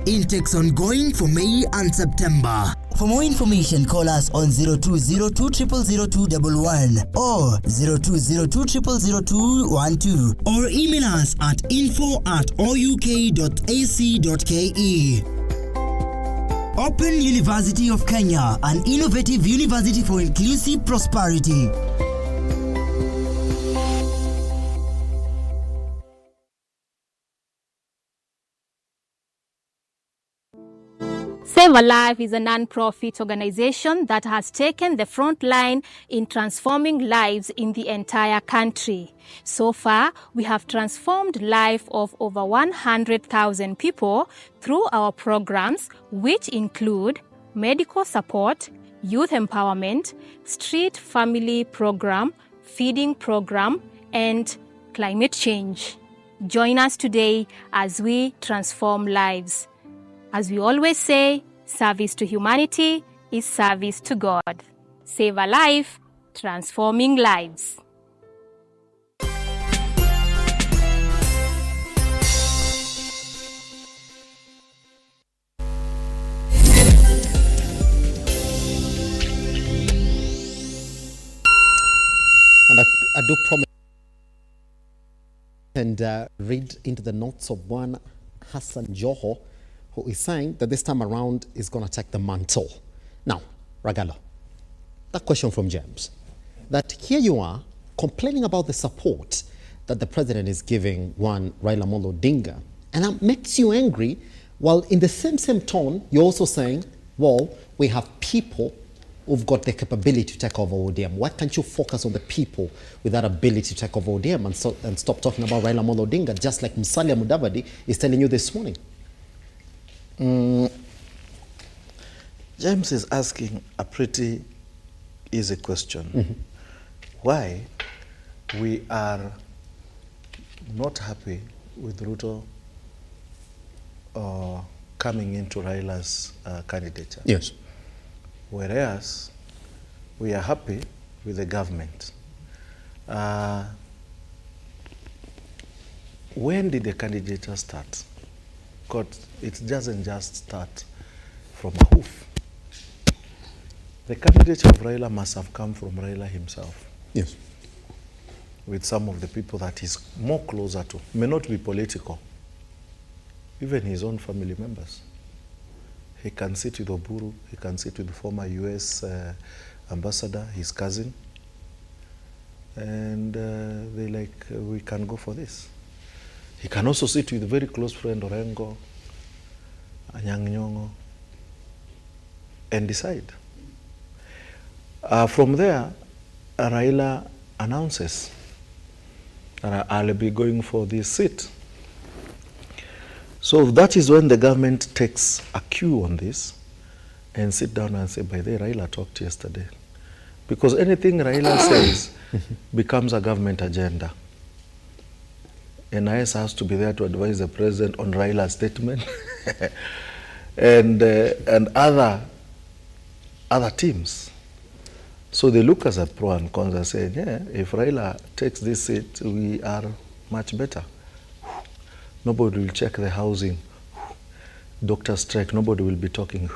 Intakes ongoing for May and September. For more information, call us on 0202000211 or 0202000212 or email us at info@ouk.ac.ke. Open University of Kenya, an innovative university for inclusive prosperity. Save a Life is a non-profit organization that has taken the front line in transforming lives in the entire country. So far, we have transformed life of over 100,000 people through our programs, which include medical support, youth empowerment, street family program, feeding program, and climate change. Join us today as we transform lives. As we always say, service to humanity is service to God. Save a life, transforming lives. And I do promise and read into the notes of one Hassan Joho, who is saying that this time around is going to take the mantle. Now, Ragalo, that question from James, that here you are complaining about the support that the president is giving one Raila Odinga, and that makes you angry, while in the same tone, you're also saying, well, we have people who've got the capability to take over ODM. Why can't you focus on the people with that ability to take over ODM and stop talking about Raila Odinga, just like Musalia Mudavadi is telling you this morning? James is asking a pretty easy question. Why we are not happy with RUTO coming into Raila's candidature. Yes. Whereas we are happy with the government. When did the candidature start? God, it doesn't just start from a hoof. The candidature of Raila must have come from Raila himself. Yes. With some of the people that he's more closer to. May not be political. Even his own family members. He can sit with Oburu, he can sit with the former US ambassador, his cousin. And they like, we can go for this. He can also sit with a very close friend, Orengo, Anyang Nyong'o, and decide. From there, Raila announces that I'll be going for this seat. So that is when the government takes a cue on this and sit down and say, by the way, Raila talked yesterday. Because anything Raila says becomes a government agenda. NIS has to be there to advise the president on Raila's statement and other teams. So they look as a pro and cons and say, yeah, if Raila takes this seat, we are much better. Nobody will check the housing. Doctor strike, nobody will be talking.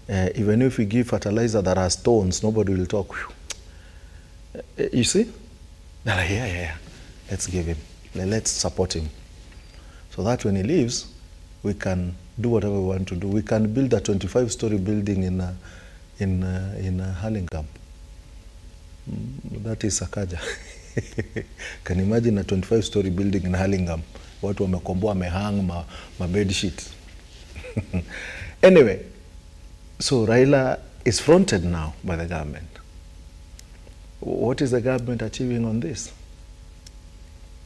Even if we give fertilizer that has stones, nobody will talk. You see? Yeah. Let's give him. Let's support him. So that when he leaves, we can do whatever we want to do. We can build a 25-story building in Hurlingham. That is Sakaja. Can you imagine a 25-story building in Hurlingham? Watu wamekomboa wamehang ma bed sheet. Anyway, so Raila is fronted now by the government. What is the government achieving on this?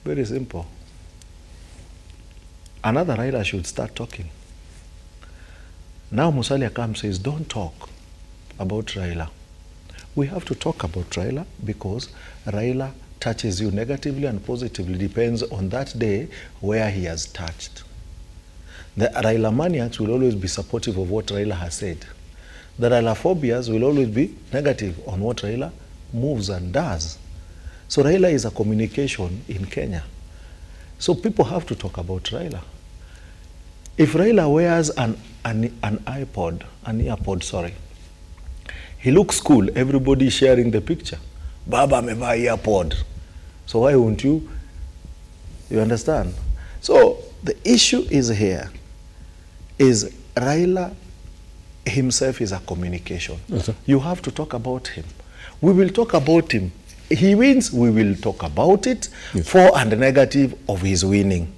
Very simple. Another Raila should start talking. Now Musalia comes and says, don't talk about Raila. We have to talk about Raila because Raila touches you negatively and positively, depends on that day where he has touched. The Raila maniacs will always be supportive of what Raila has said. The Raila phobias will always be negative on what Raila moves and does. So Raila is a communication in Kenya. So people have to talk about Raila. If Raila wears an earpod, he looks cool, everybody sharing the picture. Baba amevaa earpod. So why won't you? You understand? So the issue is here, is Raila himself is a communication. Okay. You have to talk about him. We will talk about him. He wins, we will talk about it, for and negative of his winning.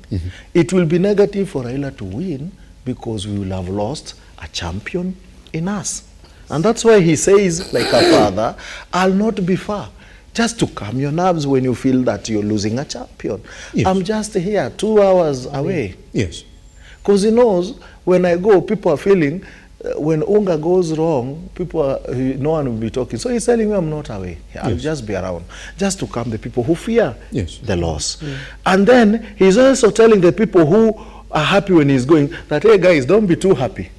It will be negative for Raila to win because we will have lost a champion in us. And that's why he says, like a father, I'll not be far. Just to calm your nerves when you feel that you're losing a champion. Yes. I'm just here, 2 hours away. Yes. Because he knows when I go, people are feeling, when Unga goes wrong, no one will be talking. So he's telling me I'm not away. I'll just be around. Just to calm the people who fear the loss. And then he's also telling the people who are happy when he's going that, hey guys, don't be too happy.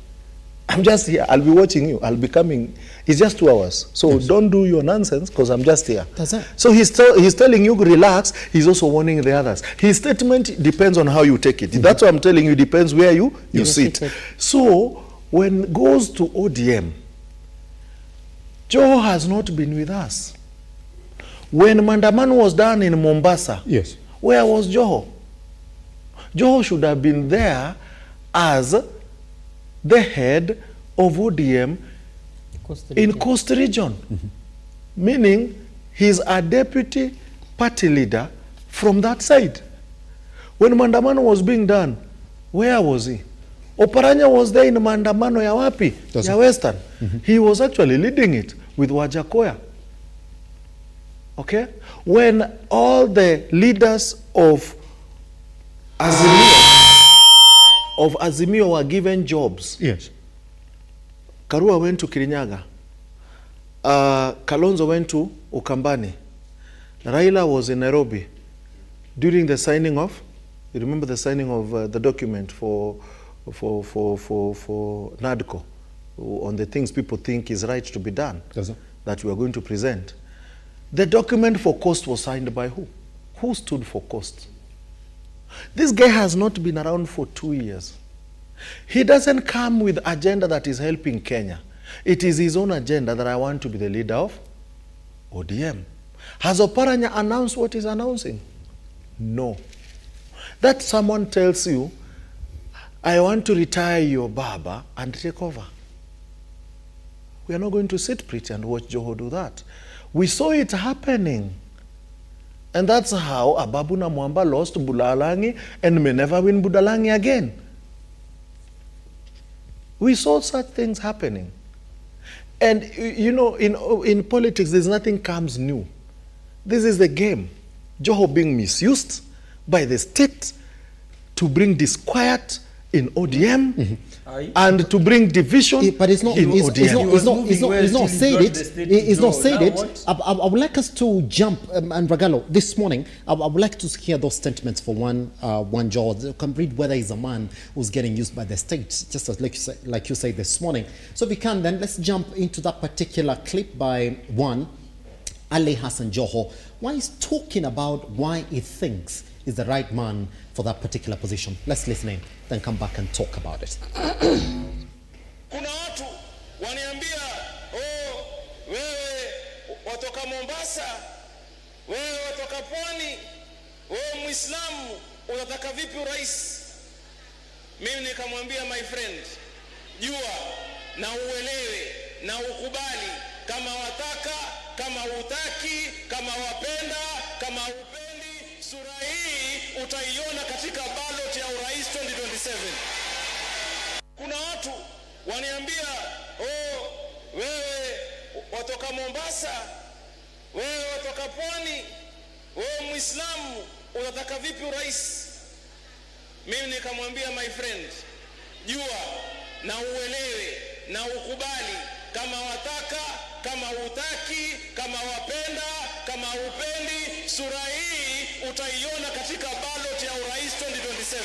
I'm just here. I'll be watching you. I'll be coming. It's just 2 hours. So don't do your nonsense because I'm just here. That's it. So he's telling you relax. He's also warning the others. His statement depends on how you take it. That's what I'm telling you. Depends where you sit. So when it goes to ODM, Joho has not been with us. When Mandamano was done in Mombasa, where was Joho? Joho should have been there as the head of ODM in Coast Region. Meaning he's a deputy party leader from that side. When Mandamano was being done, where was he? Oparanya was there in Mandamano ya wapi? Ya Western. He was actually leading it with Wajakoya. Okay? When all the leaders of Azimio were given jobs. Karua went to Kirinyaga. Kalonzo went to Ukambani. Raila was in Nairobi during the signing of, you remember the signing of the document for NADCO on the things people think is right to be done that we are going to present. The document for cost was signed by who? Who stood for cost? This guy has not been around for 2 years. He doesn't come with agenda that is helping Kenya. It is his own agenda that I want to be the leader of ODM. Has Oparanya announced what he's announcing? No. That someone tells you, I want to retire your Baba and take over. We are not going to sit pretty and watch Joho do that. We saw it happening. And that's how Ababu na Mwamba lost Budalangi and may never win Budalangi again. We saw such things happening. And you know, in politics, there's nothing comes new. This is the game. Joho being misused by the state to bring disquiet in ODM and to bring division. But it's not. It's not said it. It's not said it. I would like us to jump and Ragallo this morning. I would like to hear those sentiments for one Joho. You can read whether he's a man who's getting used by the state, just as like you say this morning. So if we can, then let's jump into that particular clip by one Ali Hassan Joho. Why he's talking about why he thinks is the right man for that particular position. Let's listen in, then come back and talk about it. Kuna watu waniambia, oh, wewe watoka Mombasa, wewe watoka Pwani, wewe Muislamu, unataka vipi urais? Mimi nikamwambia, my friend, jua na uelewe na ukubali, kama wataka, kama hutaki, kama wapenda, kama upendi, sura hii utaiona katika ballot ya urais 2027. Kuna watu waniambia, oh, wewe watoka Mombasa, wewe watoka Pwani, wewe Muislamu, unataka vipi urais? Mimi nikamwambia, my friend, jua na uelewe na ukubali, kama wataka, kama hutaki, kama wapenda, kama upendi, sura hii utaiona katika ballot ya urais 2027.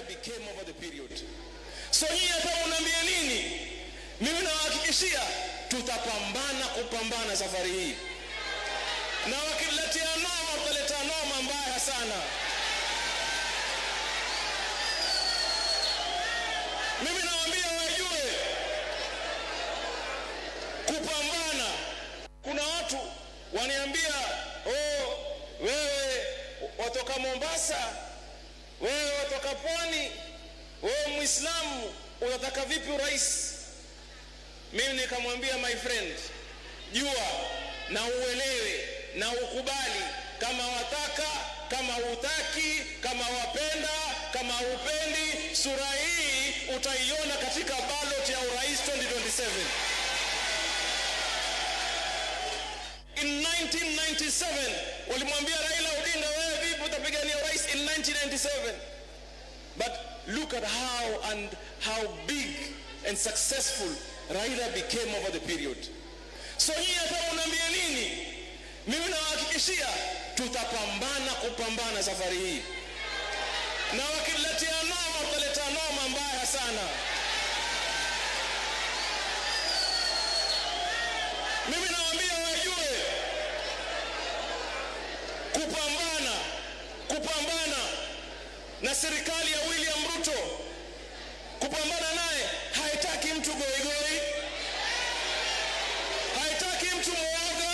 Became over the period. So nyinyi hata unaambia nini? Mimi nawahakikishia kupambana safari hii. Na wakiletea noma, wataleta noma mbaya sana. Mimi nawaambia wajue kupambana. Kuna watu waniambia, oh, wewe watoka Mombasa, wewe watoka Pwani, wewe Muislamu, unataka vipi urais? Mimi nikamwambia, my friend, jua na uelewe na ukubali, kama wataka, kama hutaki, kama wapenda, kama upendi, sura hii utaiona katika ballot ya urais 2027. In 1997 walimwambia Raila Odinga, wewe vipi utapigania urais in 1997? But look at how big and successful Raila became over the period. So nyinyi hata unaambia nini? Mimi nawahakikishia kupambana safari hii. Na wakiletea noma, wataleta noma mbaya sana. Mimi nawaambia wajue kupambana na serikali ya William Ruto. Kupambana naye haitaki mtu goigoi, haitaki mtu mwoga,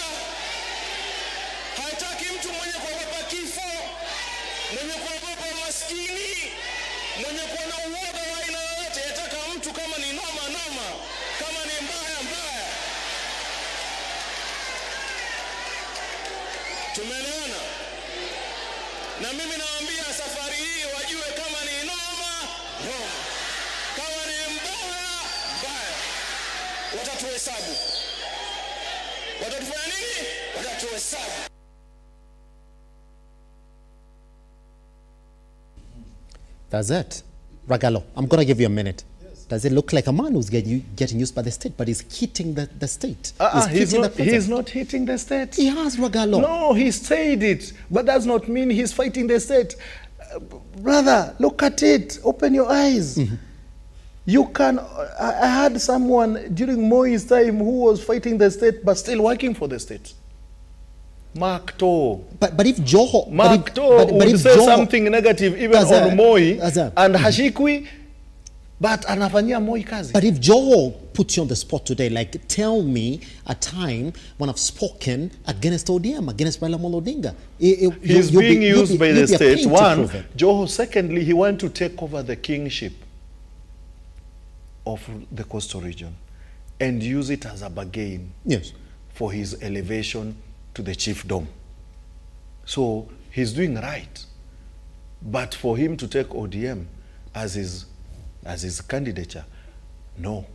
haitaki mtu mwenye kuogopa kifo, mwenye kuogopa maskini, mwenye kuwa na uoga wa aina yoyote. Yataka mtu kama ni noma, kama ni mbaya. Tumeelewana? Na mimi nawaambia safari hii wajue kama ni noma, kama ni mbaya. Watatuhesabu. Watatufanya nini? Watatuhesabu. That's it. Ragallo, I'm going to give you a minute. Yes. Does it look like a man who's getting used by the state, but he's hitting the state? He's not hitting the state. He has, Ragallo. No, he said it, but does not mean he's fighting the state. Brother, look at it. Open your eyes. Mm-hmm. You can. I had someone during Moi's time who was fighting the state, but still working for the state. Mark To. But if Joho... Mark To would say something negative even on Moi and Hashikwi, but anafanyia Moi kazi. But if Joho puts you on the spot today, like tell me a time when I've spoken against ODM, against Raila Odinga. He's being used by the state, one. Joho, secondly, he wants to take over the kingship of the coastal region. and use it as a bargain Yes. for his elevation to the chiefdom. So he's doing right. But for him to take ODM as his candidature, no.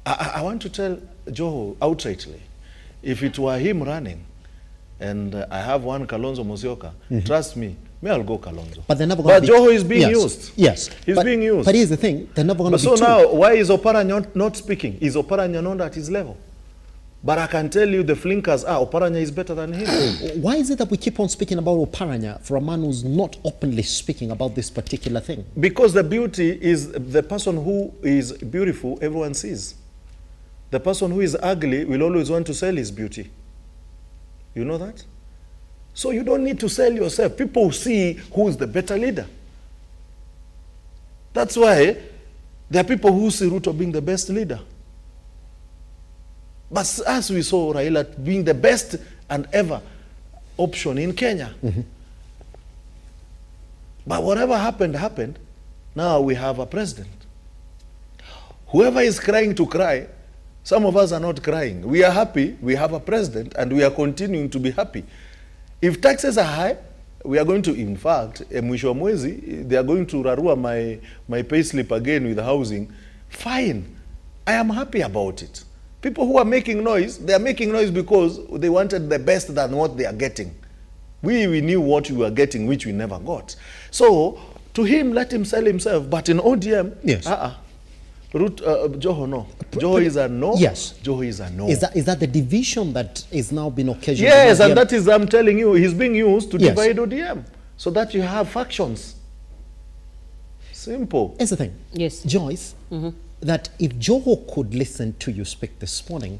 I want to tell Joho outrightly, if it were him running, and I have one Kalonzo Musyoka, trust me, I'll go Kalonzo. But they're never going to be... Joho is being used. Yes. He's being used. But here's the thing, they're never going to be So two. now, why is Oparanya not speaking? Is Oparanya not at his level? But I can tell you the flinkers are, Oparanya is better than him. Why is it that we keep on speaking about Oparanya for a man who's not openly speaking about this particular thing? Because the beauty is the person who is beautiful, everyone sees. The person who is ugly will always want to sell his beauty. You know that? So you don't need to sell yourself. People see who is the better leader. That's why there are people who see Ruto being the best leader. But as we saw Raila being the best and ever option in Kenya. But whatever happened, happened. Now we have a president. Whoever is crying to cry, some of us are not crying. We are happy, we have a president, and we are continuing to be happy. If taxes are high, we are going to, in fact, mwisho wa mwezi, they are going to rarua my pay slip again with housing. Fine. I am happy about it. People who are making noise, they are making noise because they wanted the best than what they are getting. We knew what we were getting, which we never got. So, to him, let him sell himself. But in ODM, yes. Joho, no. Joho is a no. Yes. Joho is a no. Is that the division that is now being occasioned? Yes, and that is, I'm telling you, he's being used to Yes. divide ODM. So that you have factions. Simple. Here's the thing. Yes. Joyce, that if Joho could listen to you speak this morning,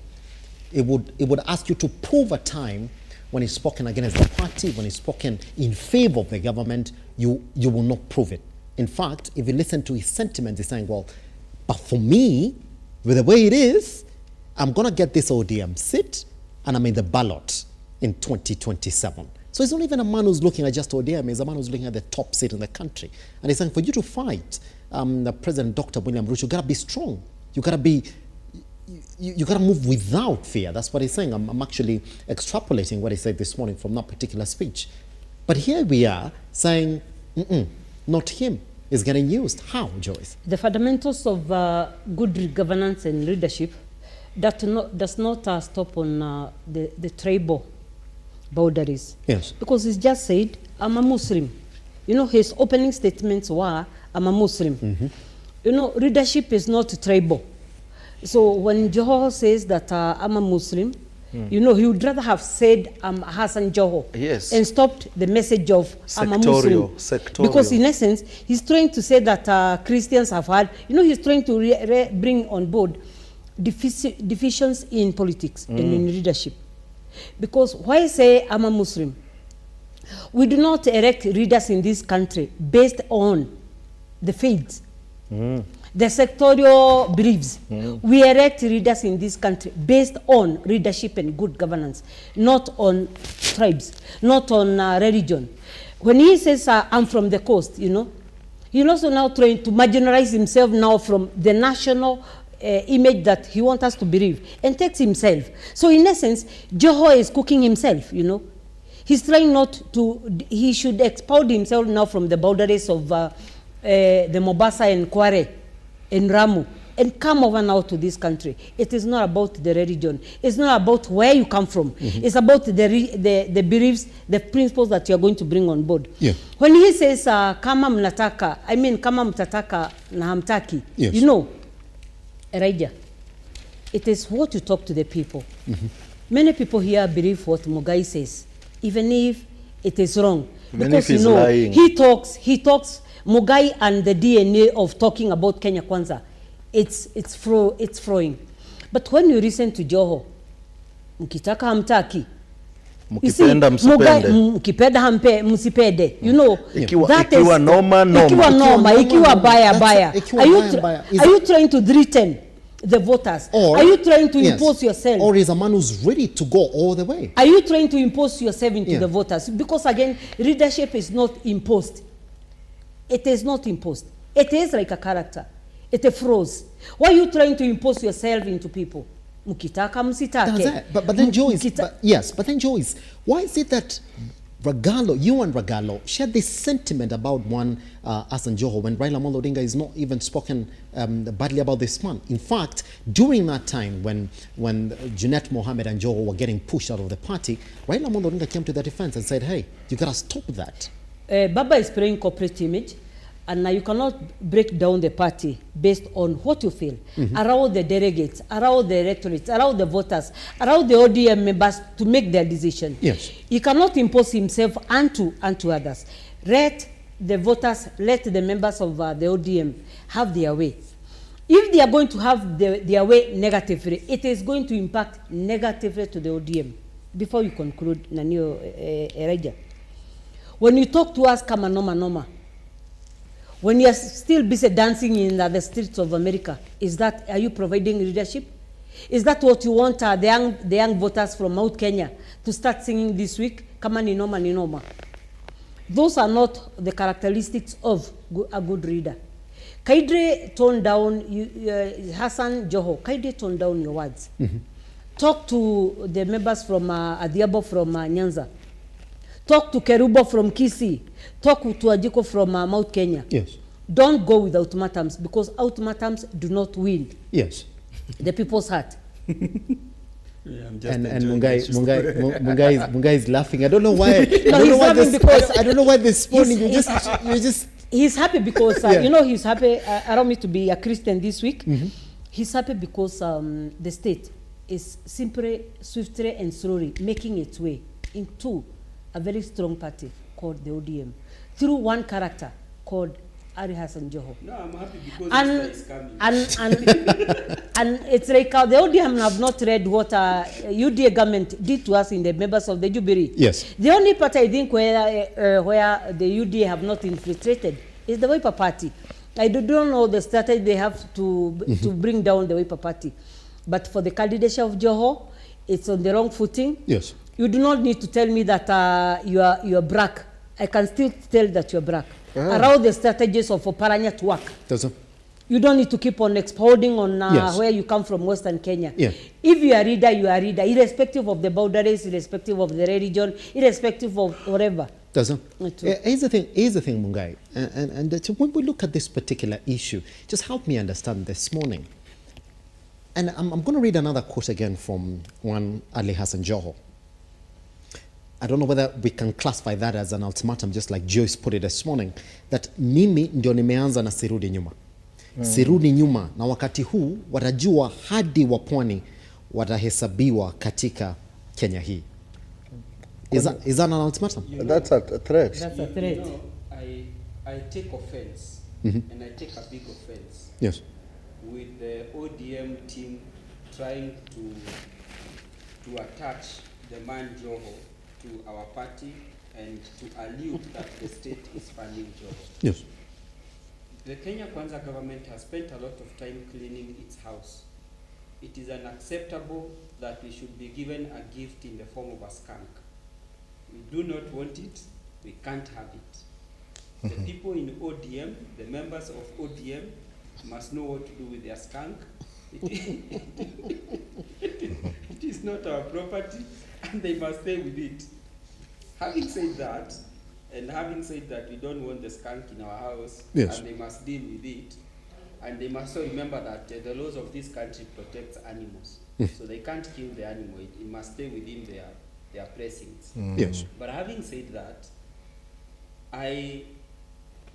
it would ask you to prove a time when he's spoken against the party, when he's spoken in favor of the government, you will not prove it. In fact, if you listen to his sentiments, he's saying, well, but for me, with the way it is, I'm going to get this ODM seat and I'm in the ballot in 2027. So it's not even a man who's looking at just ODM, he's a man who's looking at the top seat in the country. And he's saying, for you to fight the President Dr. William Ruto, you got to be strong. You got to be, you got to move without fear. That's what he's saying. I'm actually extrapolating what he said this morning from that particular speech. But here we are saying, not him. Is getting used. How, Joyce? The fundamentals of good governance and leadership does not stop on the tribal boundaries. Yes. Because he's just said, I'm a Muslim. You know, his opening statements were, I'm a Muslim. You know, leadership is not tribal. So when Joho says that I'm a Muslim, you know, he would rather have said Hassan Joho and stopped the message of I'm a Muslim. Because in essence, he's trying to say that Christians have had, you know, he's trying to bring on board divisions in politics and in leadership. Because why say I'm a Muslim? We do not elect leaders in this country based on the faith. The sectorial beliefs. We elect leaders in this country based on leadership and good governance, not on tribes, not on religion. When he says, I'm from the coast, you know, he's also now trying to marginalize himself now from the national image that he wants us to believe and takes himself. So in essence, Joho is cooking himself, you know. He's trying not to, he should expel himself now from the boundaries of the Mombasa and Kware and Ramu and come over now to this country. It is not about the religion. It's not about where you come from. It's about the beliefs, the principles that you are going to bring on board. Yeah. When he says, kama mnataka, I mean, kama mtataka na hamtaki, Yes. you know, Elijah, it is what you talk to the people. Many people here believe what Mugai says, even if it is wrong. Because, you know, lying. he talks, Mugai and the DNA of talking about Kenya Kwanza, it's flowing. But when you listen to Joho, mkitaka hamtaki, Mkipenda msipende. mkipenda hampe msipende, you know, Ikiwa noma. Ikiwa baya. Ikiwa Are baya. you trying to threaten the voters? Or, are you trying to impose yourself? Or is a man who's ready to go all the way? Are you trying to impose yourself into the voters? Because again, leadership is not imposed. It is not imposed. It is like a character. It froze. Why are you trying to impose yourself into people? Mukitaka msitake. That's it. But then Joyce, but then Joyce, why is it that Ragalo, you and Ragalo, shared this sentiment about one Hassan Joho when Raila Odinga is not even spoken badly about this man? In fact, during that time when Junet Mohammed and Joho were getting pushed out of the party, Raila Odinga came to their defense and said, hey, you got to stop that. Baba is playing corporate image, and now you cannot break down the party based on what you feel. Around the delegates, around the electorates, around the voters, around the ODM members to make their decision. Yes. He cannot impose himself onto others. Let the voters, let the members of the ODM have their way. If they are going to have their way negatively, it is going to impact negatively to the ODM. Before you conclude, Nanio Ereja, when you talk to us, kama noma, when you are still busy dancing in the streets of America, are you providing leadership? Is that what you want the young voters from Mount Kenya to start singing this week? Kama ni noma. Those are not the characteristics of a good leader. Kaidre tone down, Hassan Joho, Kaidre tone down your words. Talk to the members from Adiabo from Nyanza. Talk to Kerubo from Kisii. Talk to Ajiko from Mount Kenya. Yes. Don't go with ultimatums, because ultimatums do not win. Yes. The people's heart. And Mungai is laughing. I don't know why. I don't know why this morning you just. He's happy because he's happy. Allow me to be a Christian this week. He's happy because the state is simply, swiftly, and slowly making its way into a very strong party called the ODM through one character called Ali Hassan Joho. No, I'm happy because it's coming. And it's like the ODM have not read what UDA government did to us in the members of the Jubilee. Yes. The only party I think where the UDA have not infiltrated is the Wiper Party. I don't know the strategy they have to bring down the Wiper Party. But for the candidature of Joho, it's on the wrong footing. Yes. You do not need to tell me that you are black. I can still tell that you're black. Around the strategies of Oparanya to work. You don't need to keep on expounding on where you come from, Western Kenya. Yeah. If you are a leader, you are a leader, irrespective of the boundaries, irrespective of the religion, irrespective of whatever. Here's the thing, Mungai. And when we look at this particular issue, just help me understand this morning. And I'm going to read another quote again from one Ali Hassan Joho. I don't know whether we can classify that as an ultimatum, just like Joyce put it this morning, that mimi ndio nimeanza na sirudi nyuma. Sirudi nyuma, na wakati huu watajua hadi wa pwani watahesabiwa katika Kenya hii. Is that an ultimatum? That's a threat. That's a threat. You know, I take offense, and I take a big offense. Yes. With the ODM team trying to attach the man Joho to our party and to allude that the state is funding Joho. Yes. The Kenya Kwanza government has spent a lot of time cleaning its house. It is unacceptable that we should be given a gift in the form of a skunk. We do not want it, we can't have it. The people in ODM, the members of ODM, must know what to do with their skunk. It is not our property, and they must stay with it. Having said that, and having said that we don't want the skunk in our house, yes, and they must deal with it, and they must also remember that the laws of this country protects animals, so they can't kill the animal. It must stay within their precincts. Yes. But having said that,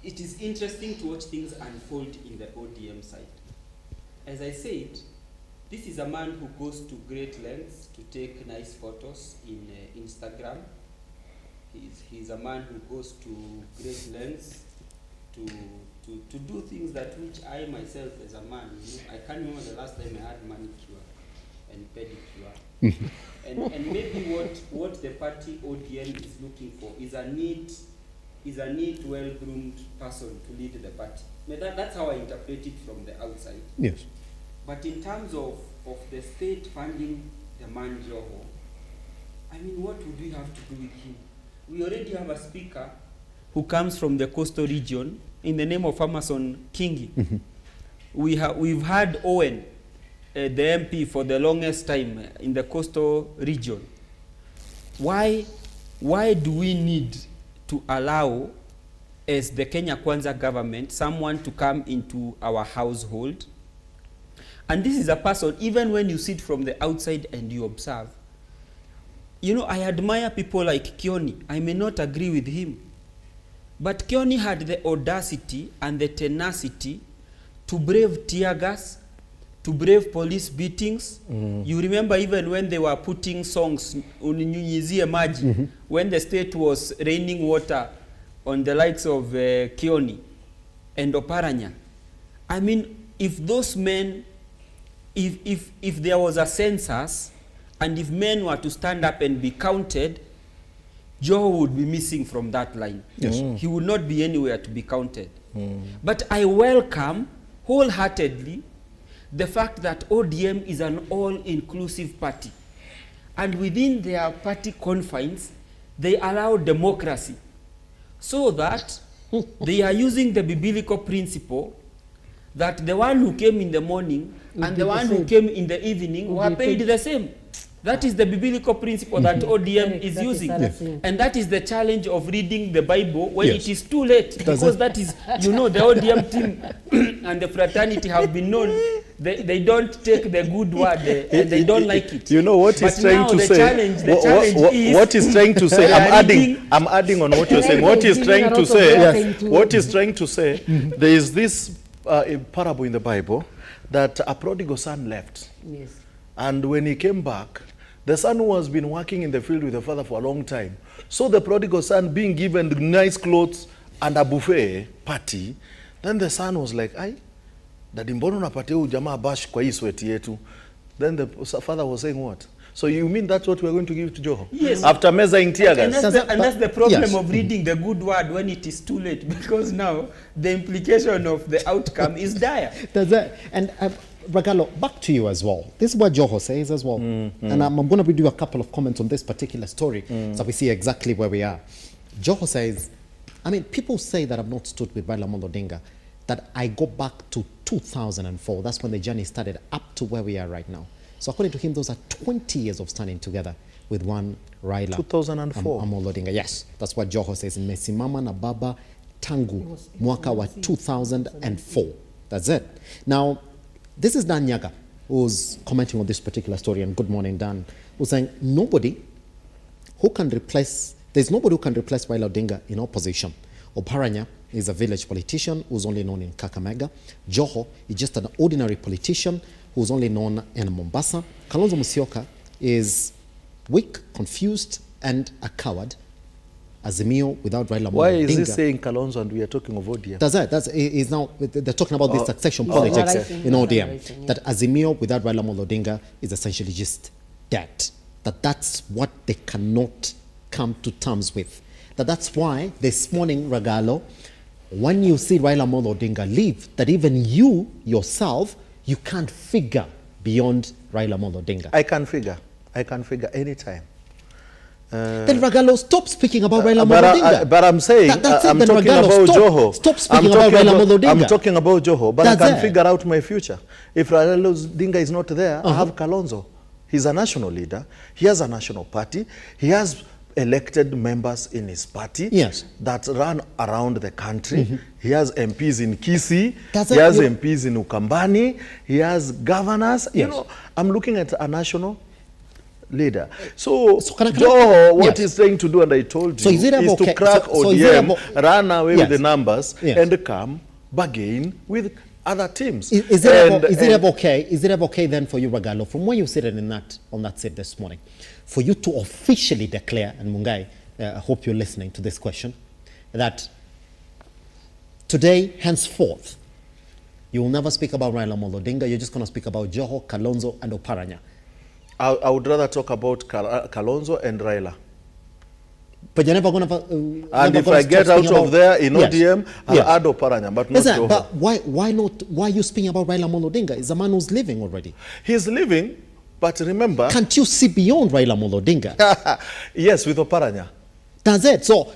it is interesting to watch things unfold in the ODM side. As I said, this is a man who goes to great lengths to take nice photos in Instagram. He's a man who goes to great lengths to do things that which I myself as a man, I can't remember the last time I had manicure and pedicure. and maybe what the party ODM is looking for is a neat, well-groomed person to lead the party. That's how I interpret it from the outside. Yes. But in terms of the state funding the man Joho, I mean, what would we have to do with him? We already have a speaker who comes from the coastal region in the name of Amason Kingi. We've had Owen, the MP for the longest time in the coastal region. Why do we need to allow, as the Kenya Kwanza government, someone to come into our household? And this is a person, even when you sit from the outside and you observe, you know, I admire people like Kioni. I may not agree with him, but Kioni had the audacity and the tenacity to brave tear gas, to brave police beatings. You remember even when they were putting songs, Uninyunyizie Maji, when the state was raining water on the likes of Kioni and Oparanya. I mean, if those men, if there was a census, and if men were to stand up and be counted, Joe would be missing from that line. Yes. He would not be anywhere to be counted. But I welcome wholeheartedly the fact that ODM is an all-inclusive party. And within their party confines, they allow democracy. So that they are using the biblical principle that the one who came in the morning and the one who came in the evening were paid the same. That is the biblical principle that ODM is using. And that is the challenge of reading the Bible when it is too late. Because that is, you know, the ODM team and the fraternity have been known. They don't take the good word and they don't like it. You know what he's trying to say? The challenge is... What he's trying to say, I'm adding on what you're saying. What he's trying to say, what he's trying to say, there is this parable in the Bible that a prodigal son left. Yes. And when he came back, the son who has been working in the field with the father for a long time, so the prodigal son being given nice clothes and a buffet party, then the son was like, "Ai, daddy, mbona unapatia huyu jamaa bash kwa hii sweat yetu?" Then the father was saying, "What? So you mean that's what we're going to give to Joho?" Yes. After measuring tear gas. And that's the problem of reading the good word when it is too late, because now the implication of the outcome is dire. And Regalo, back to you as well. This is what Joho says as well. And I'm going to do a couple of comments on this particular story so we see exactly where we are. Joho says, I mean, people say that I've not stood with Raila Odinga, that I go back to 2004. That's when the journey started up to where we are right now. So according to him, those are 20 years of standing together with one Raila. 2004. Odinga. Yes, that's what Joho says. Mesimama na baba tangu mwaka wa 2004. That's it. Now, this is Dan Nyaga, who's commenting on this particular story, and good morning, Dan, who's saying there's nobody who can replace Raila Odinga in opposition. Oparanya is a village politician who's only known in Kakamega. Joho is just an ordinary politician who's only known in Mombasa. Kalonzo Musyoka is weak, confused, and a coward. Azimio without Raila Odinga. Why is he saying Kalonzo and we are talking of ODM? Is now they're talking about this succession politics in ODM. That Azimio without Raila Odinga is essentially just dead. That's what they cannot come to terms with. That's why this morning, Regalo, when you see Raila Odinga leave, that even you yourself, you can't figure beyond Raila Odinga. I can figure anytime. Then Regalo, stop speaking about Raila Odinga. But I'm saying, I'm talking about Joho. Stop speaking about Raila Odinga. I'm talking about Joho, but I can figure out my future. If Raila Odinga is not there, I have Kalonzo. He's a national leader. He has a national party. He has elected members in his party that run around the country. He has MPs in Kisii. He has MPs in Ukambani. He has governors. You know, I'm looking at a national leader. So Joho, what he's trying to do, and I told you, is to crack ODM, run away with the numbers, and come bargain with other teams. Is it ever okay then for you, Regalo, from where you sit on that seat this morning, for you to officially declare, and Mungai, I hope you're listening to this question, that today, henceforth, you will never speak about Raila Odinga, you're just going to speak about Joho, Kalonzo, and Oparanya? I would rather talk about Kalonzo and Raila. But you're never going to... and if I get out of there in ODM, I'll add Oparanya, but not Joho. But why not? Why are you speaking about Raila Odinga? He's a man who's living already. He's living, but remember... Can't you see beyond Raila Odinga? Yes, with Oparanya. That's it. So,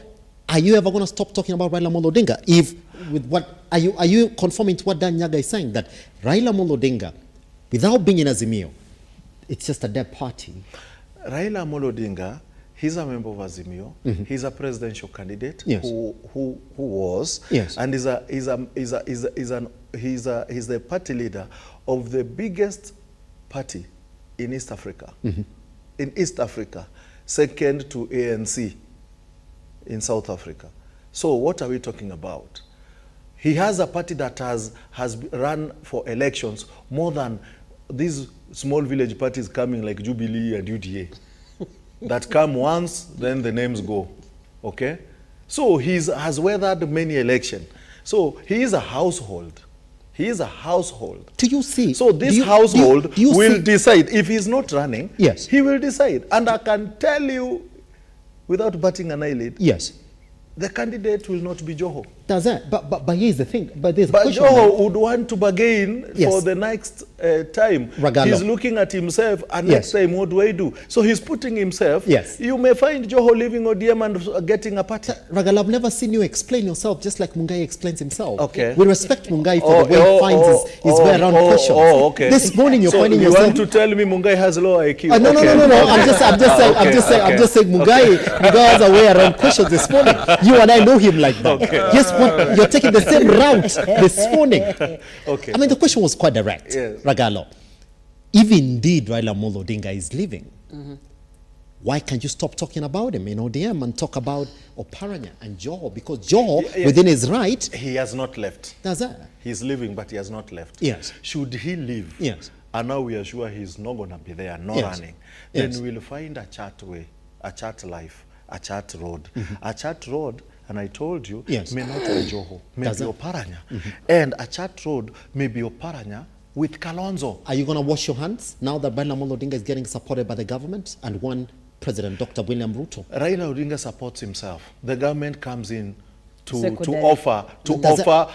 are you ever going to stop talking about Raila Odinga? If with what, are you conforming to what Dan Nyaga is saying, that Raila Amolo Odinga, without being in Azimio, it's just a dead party? Raila Amolo Odinga, he's a member of Azimio. He's a presidential candidate who was, and he's the party leader of the biggest party in East Africa. In East Africa, second to ANC in South Africa. So what are we talking about? He has a party that has run for elections more than these small village parties coming like Jubilee and UDA that come once, then the names go. Okay? So he has weathered many elections. So he is a household. He is a household. Do you see? So this household will decide. If he's not running, he will decide. And I can tell you, without batting an eyelid, the candidate will not be Joho. Does that? But here's the thing. But Joho would want to bargain for the next time. Ragalo. He's looking at himself, and next time, what do I do? So he's putting himself. You may find Joho leaving ODM and getting a party. Ragalo, I've never seen you explain yourself just like Mungai explains himself. Okay. We respect Mungai for the way he finds his way around questions. Okay. This morning you're finding you yourself. want to tell me Mungai has low IQ? No. I'm just saying Mungai has a way around questions this morning. You and I know him like that. Yes, you're taking the same route this morning. I mean, the question was quite direct. Ragalo, if indeed Raila Amolo Odinga is leaving, why can't you stop talking about him in ODM and talk about Oparanya and Joho? Because Joho, within his right... He has not left. Does that? He's leaving, but he has not left. Should he leave, and now we are sure he's not going to be there, not running, then we'll find a chat way, a chat life, a chat road. A chat road, and I told you, may not be Joho, may be Oparanya. And a chat road may be Oparanya with Kalonzo. Are you going to wash your hands now that Raila Amolo Odinga is getting supported by the government and one President Dr. William Ruto? Raila Odinga supports himself. The government comes in to offer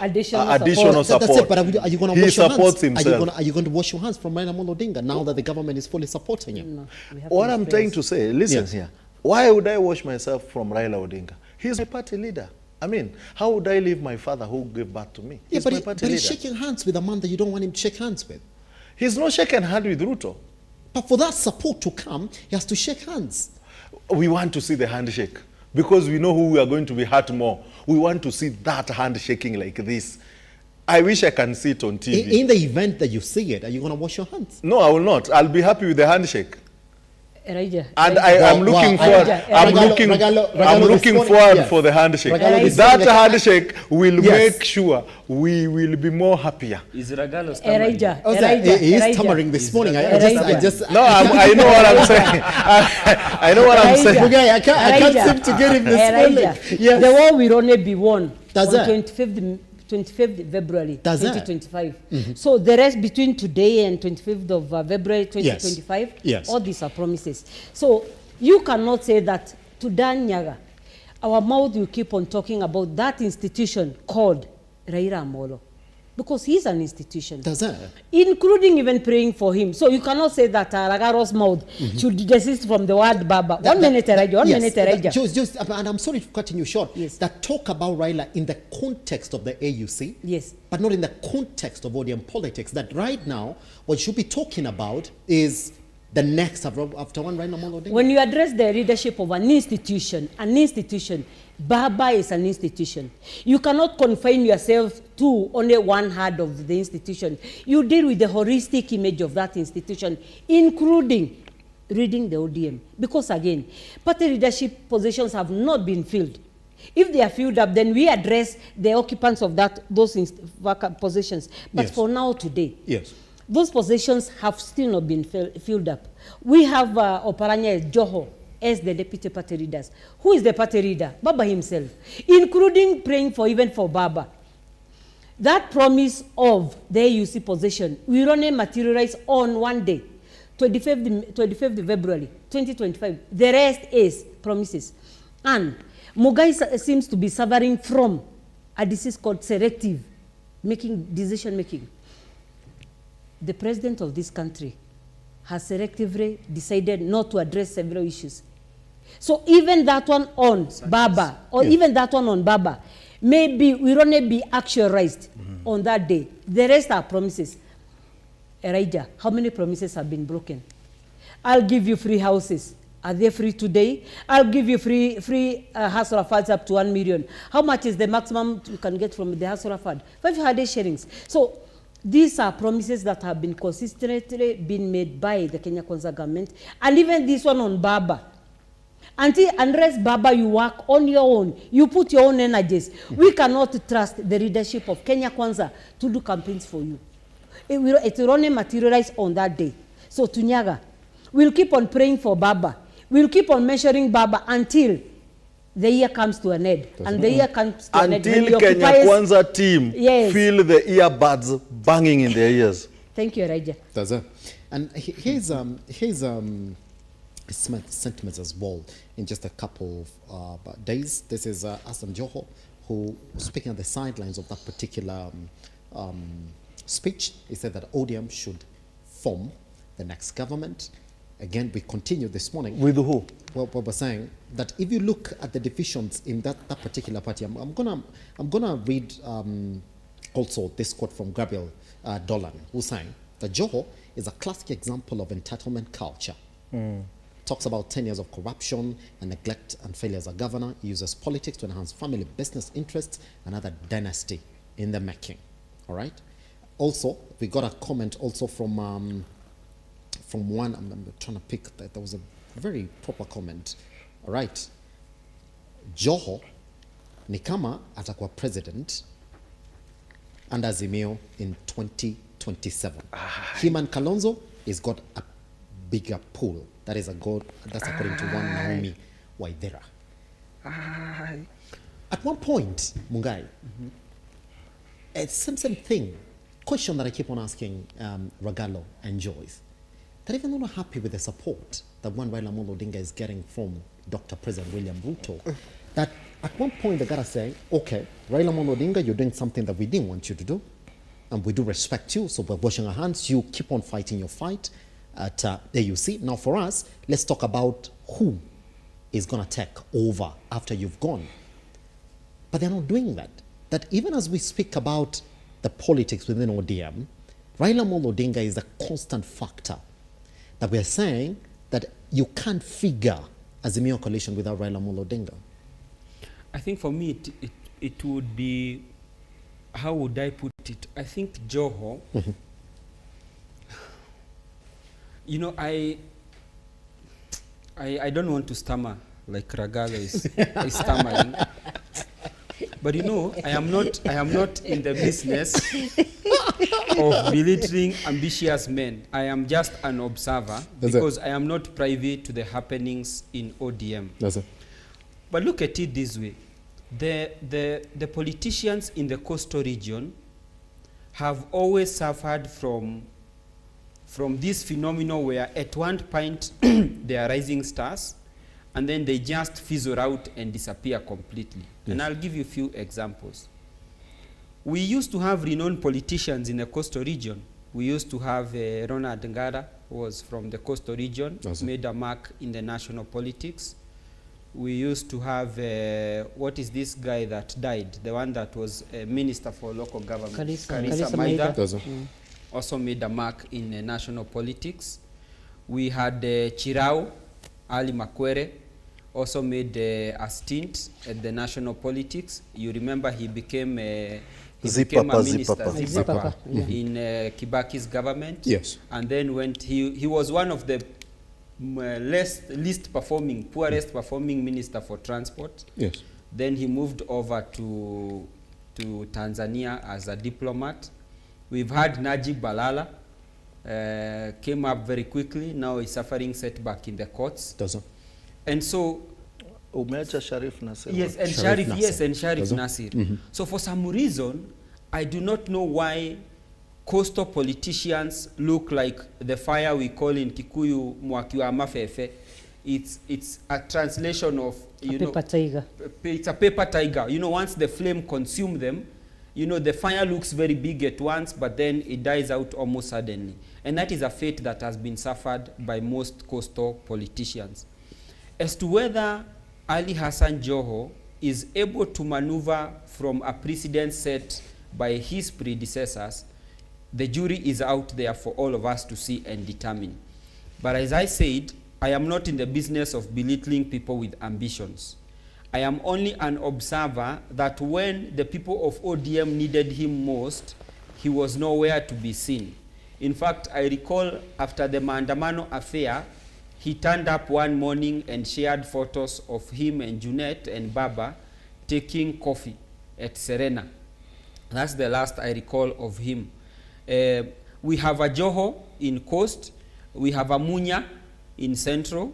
additional support. That's it, but are you going to wash your hands? He supports himself. Are you going to wash your hands from Raila Amolo Odinga now that the government is fully supporting him? No, what I'm trying to say, listen here. Why would I wash myself from Raila Odinga? He's my party leader. I mean, how would I leave my father who gave birth to me? He's my party leader. He's shaking hands with a man that you don't want him to shake hands with. He's not shaking hands with Ruto. But for that support to come, he has to shake hands. We want to see the handshake because we know who we are going to be hurt more. We want to see that handshaking like this. I wish I can see it on TV. In the event that you see it, are you going to wash your hands? No, I will not. I'll be happy with the handshake. And I'm looking forward for the handshake. That handshake will make sure we will be more happier. Is Ragalo He is stammering this morning. No, I know what I'm saying. I know what I'm saying. I can't seem to get him this morning. The war will only be won on that? 25th February 2025. So the rest between today and 25th of February 2025, all these are promises. So you cannot say that to Dan Nyaga, our mouth will keep on talking about that institution called Raila Amolo. Because he's an institution. Does that? Including even praying for him. So you cannot say that Ragaro's mouth should desist from the word Baba. 1 minute, Elijah. And I'm sorry for cutting you short. That talk about Raila in the context of the AUC, but not in the context of ODM politics. That right now, what you should be talking about is the next after one Raila Amolo Odinga. When you address the leadership of an institution, Baba is an institution. You cannot confine yourself to only one hand of the institution. You deal with the holistic image of that institution, including reading the ODM. Because again, party leadership positions have not been filled. If they are filled up, then we address the occupants of those positions. But for now, today, those positions have still not been filled up. We have Oparanya Joho as the deputy party leaders. Who is the party leader? Baba himself, including praying even for Baba. That promise of the AUC position will only materialize on one day, 25th February 2025. The rest is promises. And Mugai seems to be suffering from a disease called selective decision making. The president of this country has selectively decided not to address several issues. So even that one on Baba, or even that one on Baba, maybe will only be actualized on that day. The rest are promises. Elijah, how many promises have been broken? I'll give you free houses. Are they free today? I'll give you free hustler funds up to 1 million. How much is the maximum you can get from the hustler fund? 500 shillings. So these are promises that have been consistently been made by the Kenya Kwanza government, and even this one on Baba. Unless Baba, you work on your own, you put your own energies. We cannot trust the leadership of Kenya Kwanza to do campaigns for you. It will only materialize on that day. So Tunyaga, we'll keep on praying for Baba. We'll keep on measuring Baba until the year comes to an end. And the year comes to an end. Until Kenya Kwanza team feel the earbuds banging in their ears. Thank you, Raja. That's it. And here's sentiments as well in just a couple of days. This is Hassan Joho, who was speaking at the sidelines of that particular speech. He said that ODM should form the next government. Again, we continue this morning. With who? Well, we're saying that if you look at the divisions in that particular party, I'm gonna read also this quote from Gabriel Dolan, who's saying that Joho is a classic example of entitlement culture. Talks about 10 years of corruption and neglect and failure as a governor. He uses politics to enhance family business interests, another dynasty in the making. All right. Also, we got a comment also from one. I'm trying to pick that. There was a very proper comment. All right. Joho ni kama atakuwa president and azimio in 2027. Him and Kalonzo is got a bigger pool. That is that's according to one Naomi Waithera. At one point, Mungai, it's the same thing. Question that I keep on asking Ragalo and Joyce. That even though not happy with the support that one Raila Odinga is getting from Dr. President William Ruto, that at one point they gotta say, okay, Raila Odinga, you're doing something that we didn't want you to do, and we do respect you, so we're washing our hands. You keep on fighting your fight at AUC. Now for us, let's talk about who is gonna take over after you've gone. But they're not doing that. That even as we speak about the politics within ODM, Raila Odinga is a constant factor. That we are saying that you can't figure Azimio coalition without Raila Odinga. I think for me, it would be, how would I put it? I think Joho, you know, I don't want to stammer like Ragalo is stammering. But you know, I am not in the business of belittling ambitious men. I am just an observer. Because I am not privy to the happenings in ODM. That's it. But look at it this way. The politicians in the coastal region have always suffered from this phenomenon where at one point they are rising stars and then they just fizzle out and disappear completely. Yes. And I'll give you a few examples. We used to have renowned politicians in the coastal region. We used to have Ronald Ngara, who was from the coastal region, made a mark in the national politics. We used to have, what is this guy that died? The one that was a minister for local government. Karisa Maida. Also made a mark in national politics. We had Chirau, Ali Makwere, also made a stint at the national politics. You remember he became a minister in Kibaki's government. Yes. And then he was one of the poorest performing minister for transport. Yes. Then he moved over to Tanzania as a diplomat. We've had Najib Balala, came up very quickly. Now he's suffering setback in the courts. And so, Sharif Nasir. Yes, and Sharif Nasir. So for some reason, I do not know why coastal politicians look like the fire we call in Kikuyu Mwakiwa Mafefe. It's a translation of, paper tiger. It's a paper tiger. You know, once the flame consumes them, you know, the fire looks very big at once, but then it dies out almost suddenly. And that is a fate that has been suffered by most coastal politicians. As to whether Ali Hassan Joho is able to maneuver from a precedent set by his predecessors, the jury is out there for all of us to see and determine. But as I said, I am not in the business of belittling people with ambitions. I am only an observer that when the people of ODM needed him most, he was nowhere to be seen. In fact, I recall after the Maandamano affair, he turned up one morning and shared photos of him and Junet and Baba taking coffee at Serena. That's the last I recall of him. We have a Joho in Coast. We have a Munya in Central,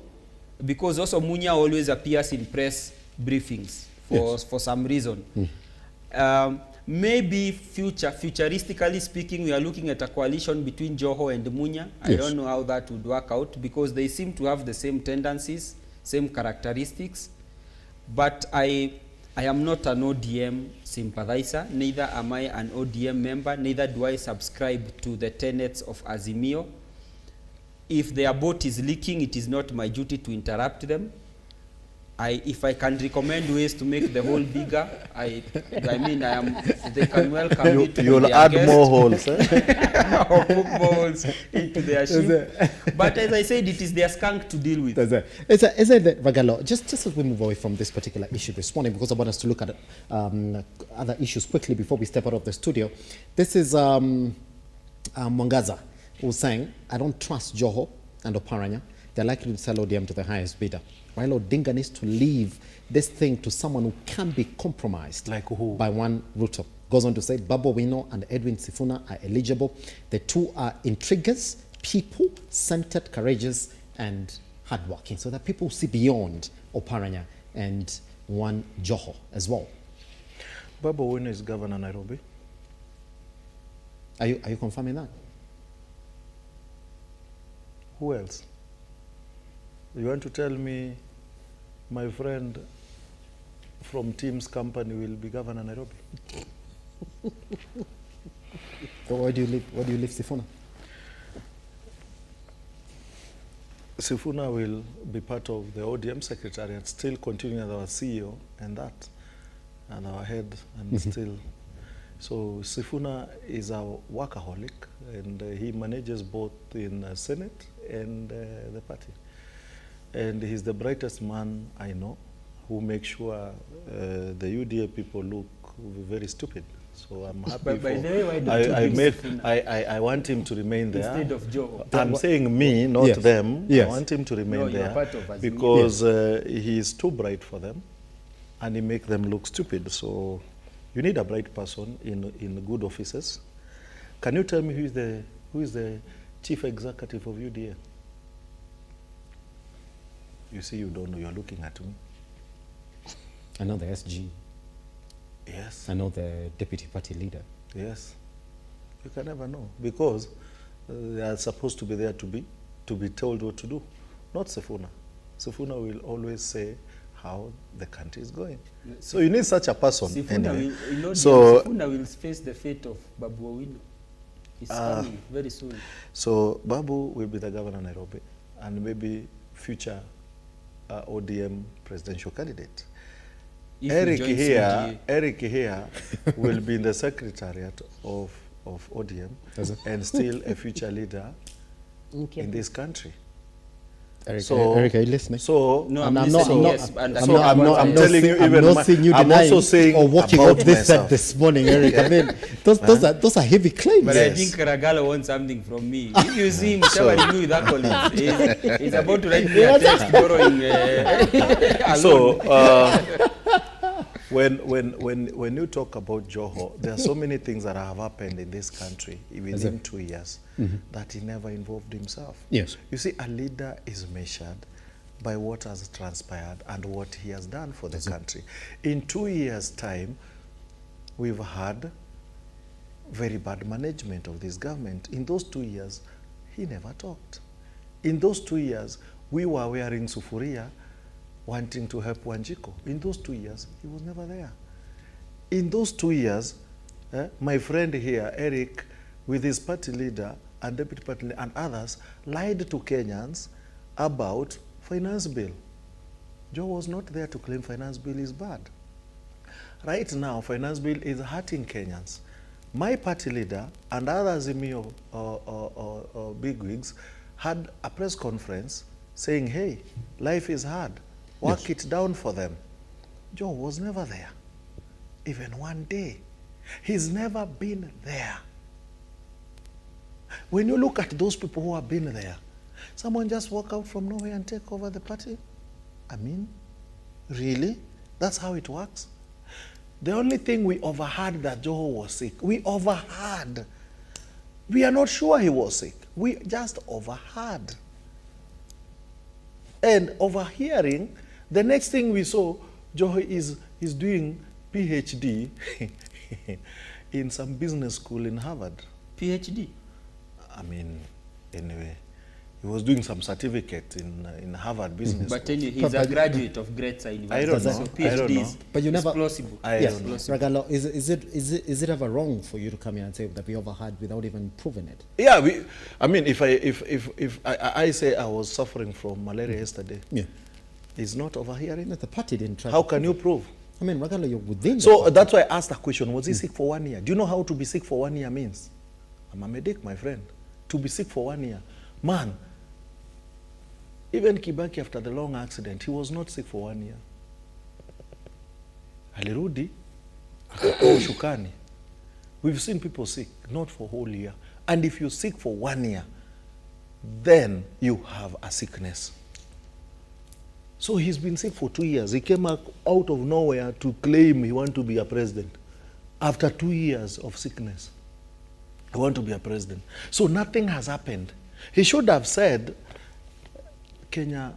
because also Munya always appears in press briefings for some reason. Maybe futuristically speaking, we are looking at a coalition between Joho and Munya. I don't know how that would work out, because they seem to have the same tendencies, same characteristics. But I am not an ODM sympathizer, neither am I an ODM member, neither do I subscribe to the tenets of Azimio. If their boat is leaking, it is not my duty to interrupt them. If I can recommend ways to make the hole bigger, they can welcome me to You'll add more holes, eh? Or put more holes into their ship. But as I said, it is their skunk to deal with. Is it Ragalo, just as we move away from this particular issue this morning, because I want us to look at other issues quickly before we step out of the studio. This is Mwangaza, who's saying, I don't trust Joho and Oparanya. They're likely to sell ODM to the highest bidder. Raila Odinga needs to leave this thing to someone who can be compromised. Like who? By one RUTO. Goes on to say, Babu Owino and Edwin Sifuna are eligible. The two are intriguers, people-centered, courageous, and hardworking. So that people see beyond Oparanya and one Joho as well. Babu Owino is Governor Nairobi. Are you confirming that? Who else? You want to tell me my friend from Tim's company will be Governor Nairobi? So where do you live Sifuna? Sifuna will be part of the ODM secretariat, still continuing as our CEO and our head, and still. So Sifuna is a workaholic, and he manages both in Senate and the party. And he's the brightest man I know, who makes sure the UDA people look very stupid. So I'm happy. But by the way, why don't I want him to remain there. Instead of Joe. I'm saying me, not them. Yes. I want him to remain you're there part of Azimio. because he is too bright for them, and he makes them look stupid. So you need a bright person in good offices. Can you tell me who is the chief executive of UDA? You see, you don't know. You're looking at me. I know the SG. Yes. I know the deputy party leader. Yes. You can never know, because they are supposed to be there to be told what to do, not Sifuna. Sifuna will always say how the country is going. So you need such a person. Sifuna anyway. Sifuna will face the fate of Babu Owino. It's coming very soon. So Babu will be the governor of Nairobi, and maybe future ODM presidential candidate. Eric here will be in the secretariat of ODM and still a future leader in this country. Eric, are you listening? So no, I'm telling you, even I'm also saying or walking out this set this morning, Eric. I mean, those are heavy claims. But I think Ragala wants something from me. If you see him showering me with accolades, he's about to write me a text borrowing. When you talk about Joho, there are so many things that have happened in this country within 2 years that he never involved himself. Yes. You see, a leader is measured by what has transpired and what he has done for the country. In 2 years' time, we've had very bad management of this government. In those 2 years, he never talked. In those 2 years, we were wearing sufuria, wanting to help Wanjiko. In those 2 years, he was never there. In those 2 years, my friend here, Eric, with his party leader and deputy party leader and others, lied to Kenyans about finance bill. Joe was not there to claim finance bill is bad. Right now, finance bill is hurting Kenyans. My party leader and other azimio bigwigs had a press conference saying, hey, life is hard, work it down for them. Joe was never there, even one day. He's never been there. When you look at those people who have been there, someone just walk out from nowhere and take over the party? I mean, really? That's how it works? The only thing we overheard that Joho was sick, we overheard. We are not sure he was sick. We just overheard. And overhearing, the next thing we saw, Joho is doing PhD in some business school in Harvard. PhD? I mean, anyway, he was doing some certificate in Harvard Business But School. tell you, he's a graduate of Gretza University. I don't know. So PhD is But you never plausible. Yes, Plausible. Ragalo, is it ever wrong for you to come here and say that we overheard without even proving it? Yeah, I mean, if I say I was suffering from malaria yesterday, it's not overhearing. The party didn't try. How can you prove? I mean, Ragalo, you're within. So that's why I asked the question: was he sick for 1 year? Do you know how to be sick for 1 year means? I'm a medic, my friend. To be sick for 1 year, man. Even Kibaki, after the long accident, he was not sick for 1 year. Alirudi, akapewa ushukani. We've seen people sick, not for a whole year. And if you're sick for 1 year, then you have a sickness. So he's been sick for 2 years. He came out of nowhere to claim he wants to be a president. After 2 years of sickness, he wants to be a president. So nothing has happened. He should have said, Kenya,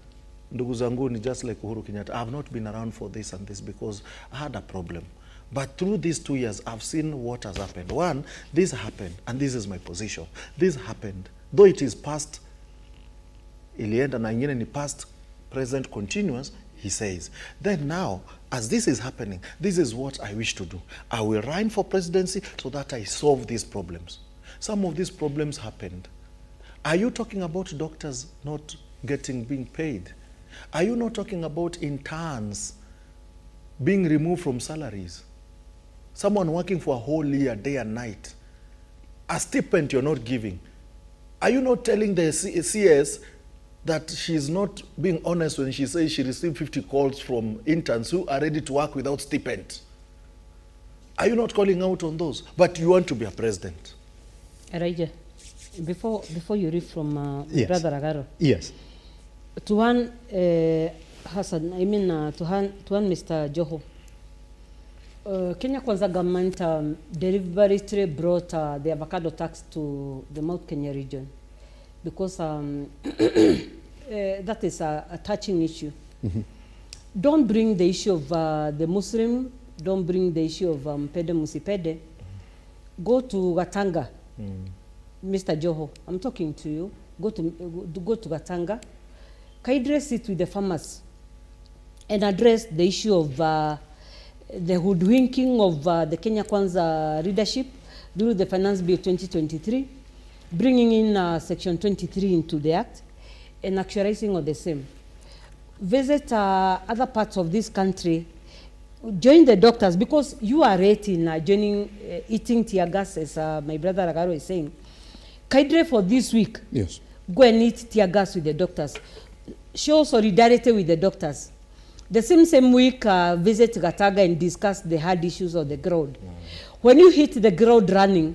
ndugu zangu ni just like Uhuru Kenyatta, I have not been around for this and this because I had a problem. But through these 2 years, I've seen what has happened. One, this happened, and this is my position. This happened. Though it is past, ilienda na ingine ni past, present, continuous, he says. Then now, as this is happening, this is what I wish to do. I will run for presidency so that I solve these problems. Some of these problems happened. Are you talking about doctors not being paid? Are you not talking about interns being removed from salaries? Someone working for a whole year, day and night. A stipend you're not giving. Are you not telling the CS that she's not being honest when she says she received 50 calls from interns who are ready to work without stipend? Are you not calling out on those? But you want to be a president. Elijah, before you read from Yes. Brother Agaro. Yes. To one Hassan, I mean to one Mr. Joho. Kenya Kwanza government deliberately brought the avocado tax to the Mount Kenya region because that is a touching issue. Don't bring the issue of the Muslim, don't bring the issue of Pede Musipede. Go to Gatanga, Mr. Joho, I'm talking to you. Go to Gatanga, address it with the farmers and address the issue of the hoodwinking of the Kenya Kwanza leadership during the Finance Bill 2023, bringing in Section 23 into the Act and actualizing of the same. Visit other parts of this country, join the doctors, because you are rating joining eating tear gas, as my brother Ragaro is saying. Kaidre for this week, yes, go and eat tear gas with the doctors. Show solidarity with the doctors. The same week, visit Gataga and discuss the hard issues of the ground. When you hit the ground running,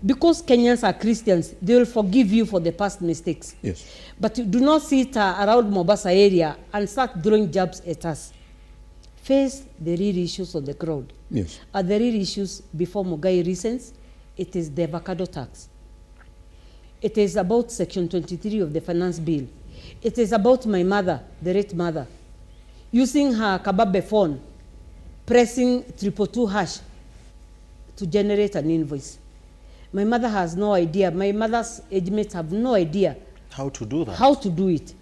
because Kenyans are Christians, they will forgive you for the past mistakes. Yes. But you do not sit around Mombasa area and start throwing jabs at us. Face the real issues of the ground. Yes. Are the real issues before Mugai reasons? It is the avocado tax. It is about Section 23 of the Finance Bill. It is about my mother, the late mother, using her Kababe phone, pressing 222# to generate an invoice. My mother has no idea. My mother's age mates have no idea how to do that. How to do it.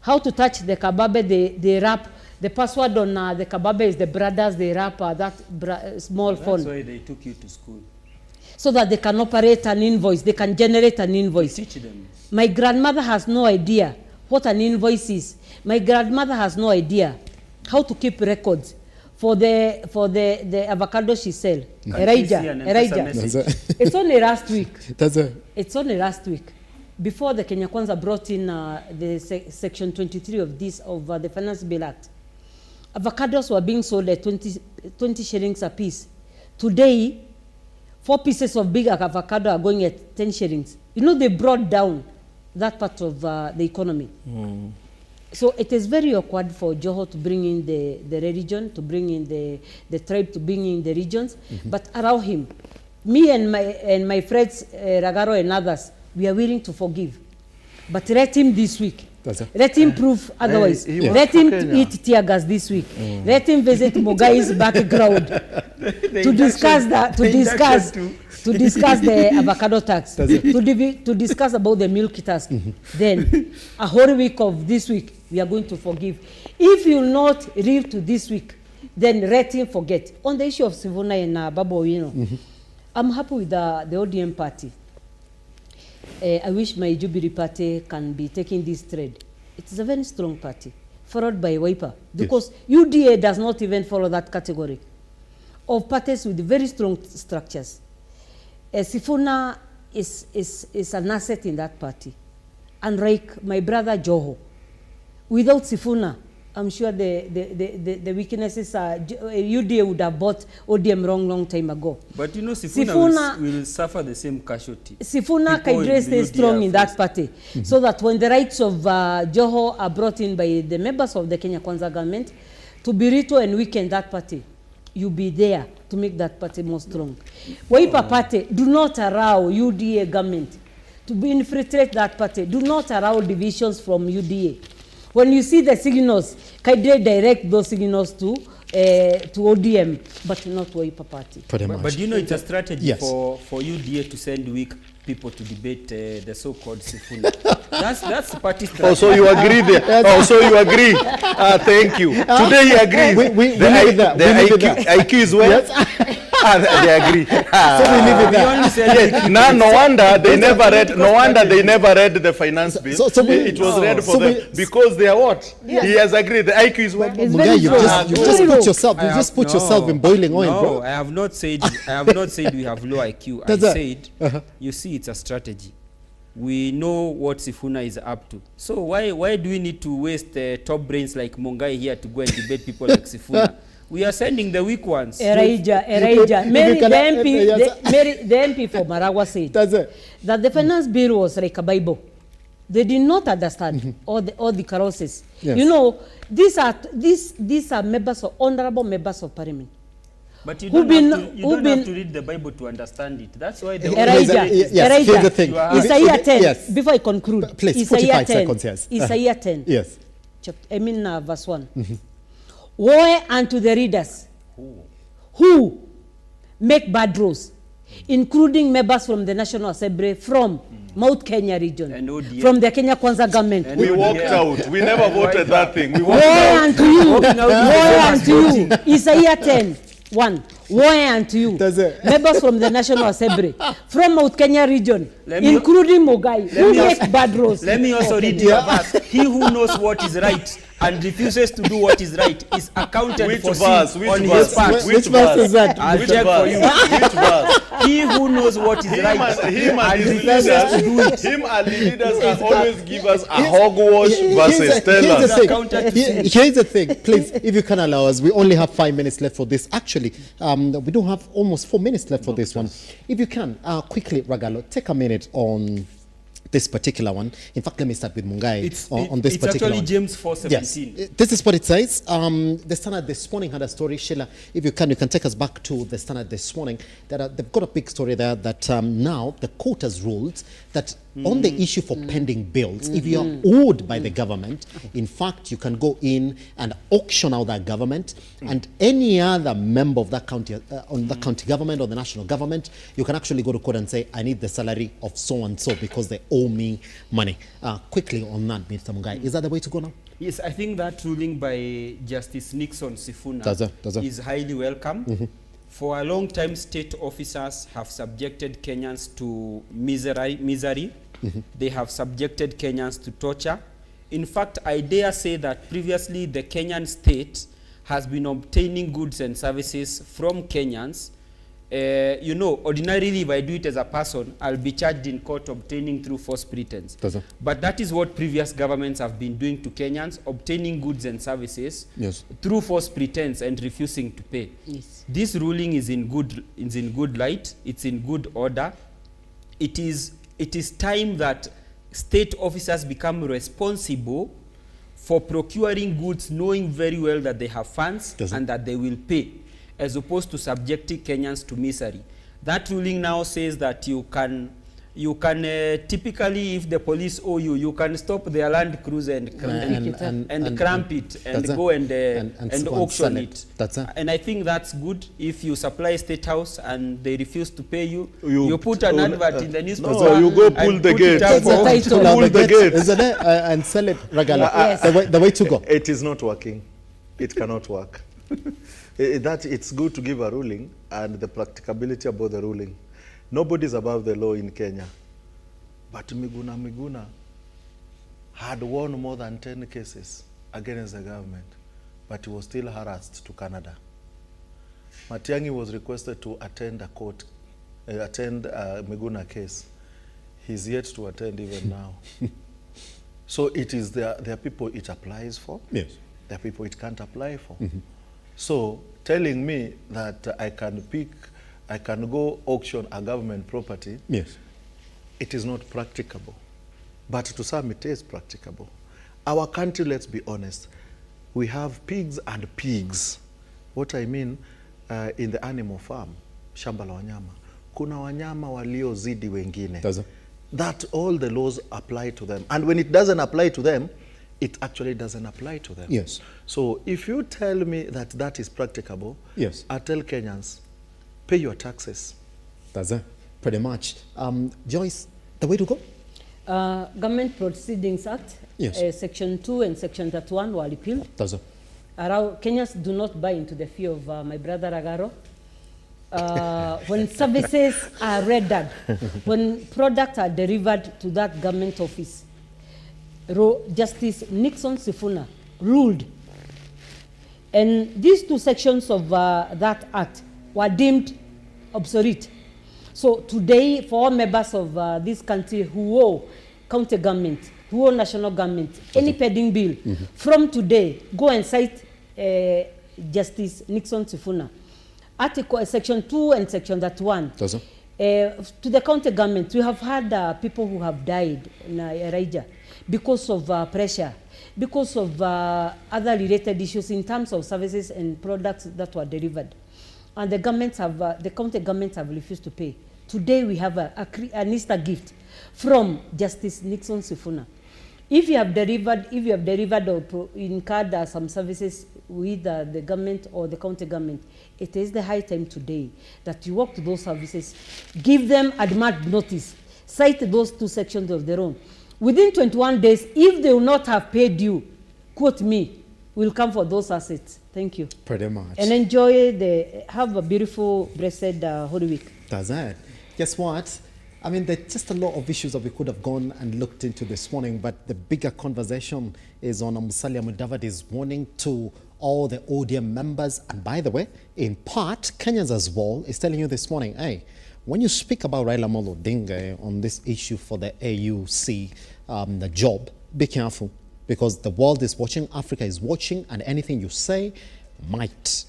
How to touch the Kababe, they wrap. The password on the Kababe is the brothers, they wrap that small phone. That's why they took you to school. So that they can operate an invoice, they can generate an invoice. Teach them. My grandmother has no idea what an invoice is. My grandmother has no idea how to keep records for the avocado she sell. Elijah. It's only last week. That's it. It's only last week. Before the Kenya Kwanza brought in the section 23 of the Finance Bill Act, avocados were being sold at 20 shillings a piece. Today, 4 pieces of big avocado are going at 10 shillings. You know, they brought down that part of the economy. So it is very awkward for Joho to bring in the religion, to bring in the tribe, to bring in the regions, but allow him. Me and my friends, Ragaro and others, we are willing to forgive. But let him this week. Let him prove otherwise. Let him eat tear gas this week. Let him visit Mogai's background to discuss the avocado tax, to discuss about the milk tax. Then a whole week of this week, we are going to forgive. If you will not live to this week, then let him forget. On the issue of Sivuna and Babu Owino, I'm happy with the ODM party. I wish my Jubilee party can be taking this thread. It is a very strong party, followed by Wiper, because UDA does not even follow that category of parties with very strong structures. Sifuna is an asset in that party. Unlike my brother Joho, without Sifuna, I'm sure the weaknesses are, UDA would have bought ODM long time ago. But you know, Sifuna will suffer the same casualty. Sifuna can stay strong in that party, so that when the rights of Joho are brought in by the members of the Kenya Kwanza government to be RUTO and weaken that party, you be there to make that party more strong. Wiper party, do not allow UDA government to infiltrate that party. Do not allow divisions from UDA. When you see the signals, can they direct those signals to ODM, but not Wiper party. But you know, it's a strategy for UDA to send weak people to debate the so-called Sifuna. That's the party strategy. Oh, so you agree there? Oh, so you agree? Thank you. Today he agrees. The IQ is well. Yes. They agree. So we leave it there. No wonder they never read. No wonder they never read the finance bill. It was read for them because they are what? He has agreed. The IQ is well. Mugai, you just put yourself in boiling oil, bro. No, I have not said we have low IQ. I said you see, it's a strategy. We know what Sifuna is up to. So why do we need to waste top brains like Mungai here to go and debate people like Sifuna? We are sending the weak ones. Elijah. The MP for Maragua said that the finance bill was like a Bible. They did not understand all the clauses. Yes. You know, these are members of honorable members of parliament. But you don't have to read the Bible to understand it. That's why the here's the thing. Isaiah 10. Yes. Before I conclude, please, 45 seconds. Yes. Isaiah 10. Yes. Verse 1. Woe unto the readers who make bad rules, including members from the National Assembly from Mount Kenya region, from the Kenya Kwanza government. We walked out. We never voted that thing. We walked out. Unto you. Woe unto you. Isaiah 10. 1. Woe unto you. Members from the National Assembly from Mount Kenya region, including Mogai, who make bad rules. Let me also read your verse. He who knows what is right and refuses to do what is right is accounted for sin on his part. Which verse is that? I'll check for you. Which verse? He who knows what is right and refuses to do it. Him and the leaders can always give us a hogwash versus tell us. Here's the thing, please, if you can allow us, we only have 5 minutes left for this. Actually, we don't have almost 4 minutes left for this one. If you can, quickly, Ragalo, take a minute on this particular one. In fact, let me start with Mungai on this particular one. It's actually James 4:17. Yes. This is what it says. The Standard this morning had a story. Sheila, if you can take us back to the Standard this morning. That they've got a big story there that now the court has ruled that on the issue for pending bills, if you are owed by the government, in fact, you can go in and auction out that government and any other member of that county, on the county government or the national government, you can actually go to court and say, I need the salary of so-and-so because they owe me money. Quickly on that, Mr. Mungai, is that the way to go now? Yes, I think that ruling by Justice Nixon Sifuna is highly welcome. For a long time, state officers have subjected Kenyans to misery. They have subjected Kenyans to torture. In fact, I dare say that previously the Kenyan state has been obtaining goods and services from Kenyans. You know, ordinarily if I do it as a person, I'll be charged in court obtaining through false pretense. But that is what previous governments have been doing to Kenyans, obtaining goods and services through false pretense and refusing to pay. Yes. This ruling is in good light. It's in good order. It is time that state officers become responsible for procuring goods, knowing very well that they have funds and that they will pay, as opposed to subjecting Kenyans to misery. That ruling now says that you can typically, if the police owe you, you can stop their Land Cruiser and cramp it and go and auction it. And I think that's good. If you supply State House and they refuse to pay you, you put an advert in the newspaper. No, you go pull the gate. Pull the gate. Isn't it? And sell it, Ragala. Yes. The way to go. It is not working. It cannot work. It's good to give a ruling and the practicability about the ruling. Nobody's above the law in Kenya. But Miguna had won more than 10 cases against the government, but he was still harassed to Canada. Matiang'i was requested to attend a Miguna case. He's yet to attend even now. So it is there are people it applies for. Yes. There are people it can't apply for. So telling me that I can go auction a government property, yes, it is not practicable. But to some it is practicable. Our country, let's be honest, we have pigs and pigs. What I mean, in the animal farm, shamba la wanyama, kuna wanyama waliozidi wengine. That all the laws apply to them. And when it doesn't apply to them, it actually doesn't apply to them. Yes. So if you tell me that that is practicable, yes, I tell Kenyans, pay your taxes. That's it, pretty much. Joyce, the way to go? Government Proceedings Act, yes, Section 2 and Section 31 were repealed. That's it. Kenyans do not buy into the fear of my brother Agaro. When services are rendered, when products are delivered to that government office, Justice Nixon Sifuna ruled. And these two sections of that act were deemed obsolete. So today, for all members of this country who owe county government, who owe national government, any pending bill, from today, go and cite Justice Nixon Sifuna. Article Section 2 and Section 31. To the county government, we have had people who have died in Raija because of pressure, because of other related issues in terms of services and products that were delivered. And the governments have, the county governments have refused to pay. Today we have an Easter gift from Justice Nixon Sifuna. If you have delivered or incurred some services with the government or the county government, it is the high time today that you work to those services, give them advance notice, cite those two sections of their own. Within 21 days, if they will not have paid you, quote me, we'll come for those assets. Thank you. Pretty much. And have a beautiful, blessed Holy Week. That's it. Guess what? I mean, there's just a lot of issues that we could have gone and looked into this morning, but the bigger conversation is on Musalia Mudavadi's warning to all the ODM members. And by the way, in part, Kenyans as well is telling you this morning, hey, when you speak about Raila Odinga on this issue for the AUC, the job, be careful, because the world is watching, Africa is watching, and anything you say might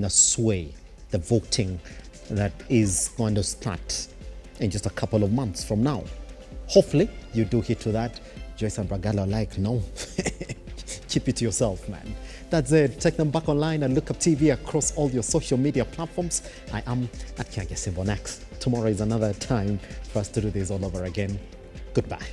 sway the voting that is going to start in just a couple of months from now. Hopefully, you do hit to that. Joyce and Bragala are like, no, keep it to yourself, man. That's it. Take them back online and Lookuptv across all your social media platforms. I am at Kiage Simbonex. Tomorrow is another time for us to do this all over again. Goodbye.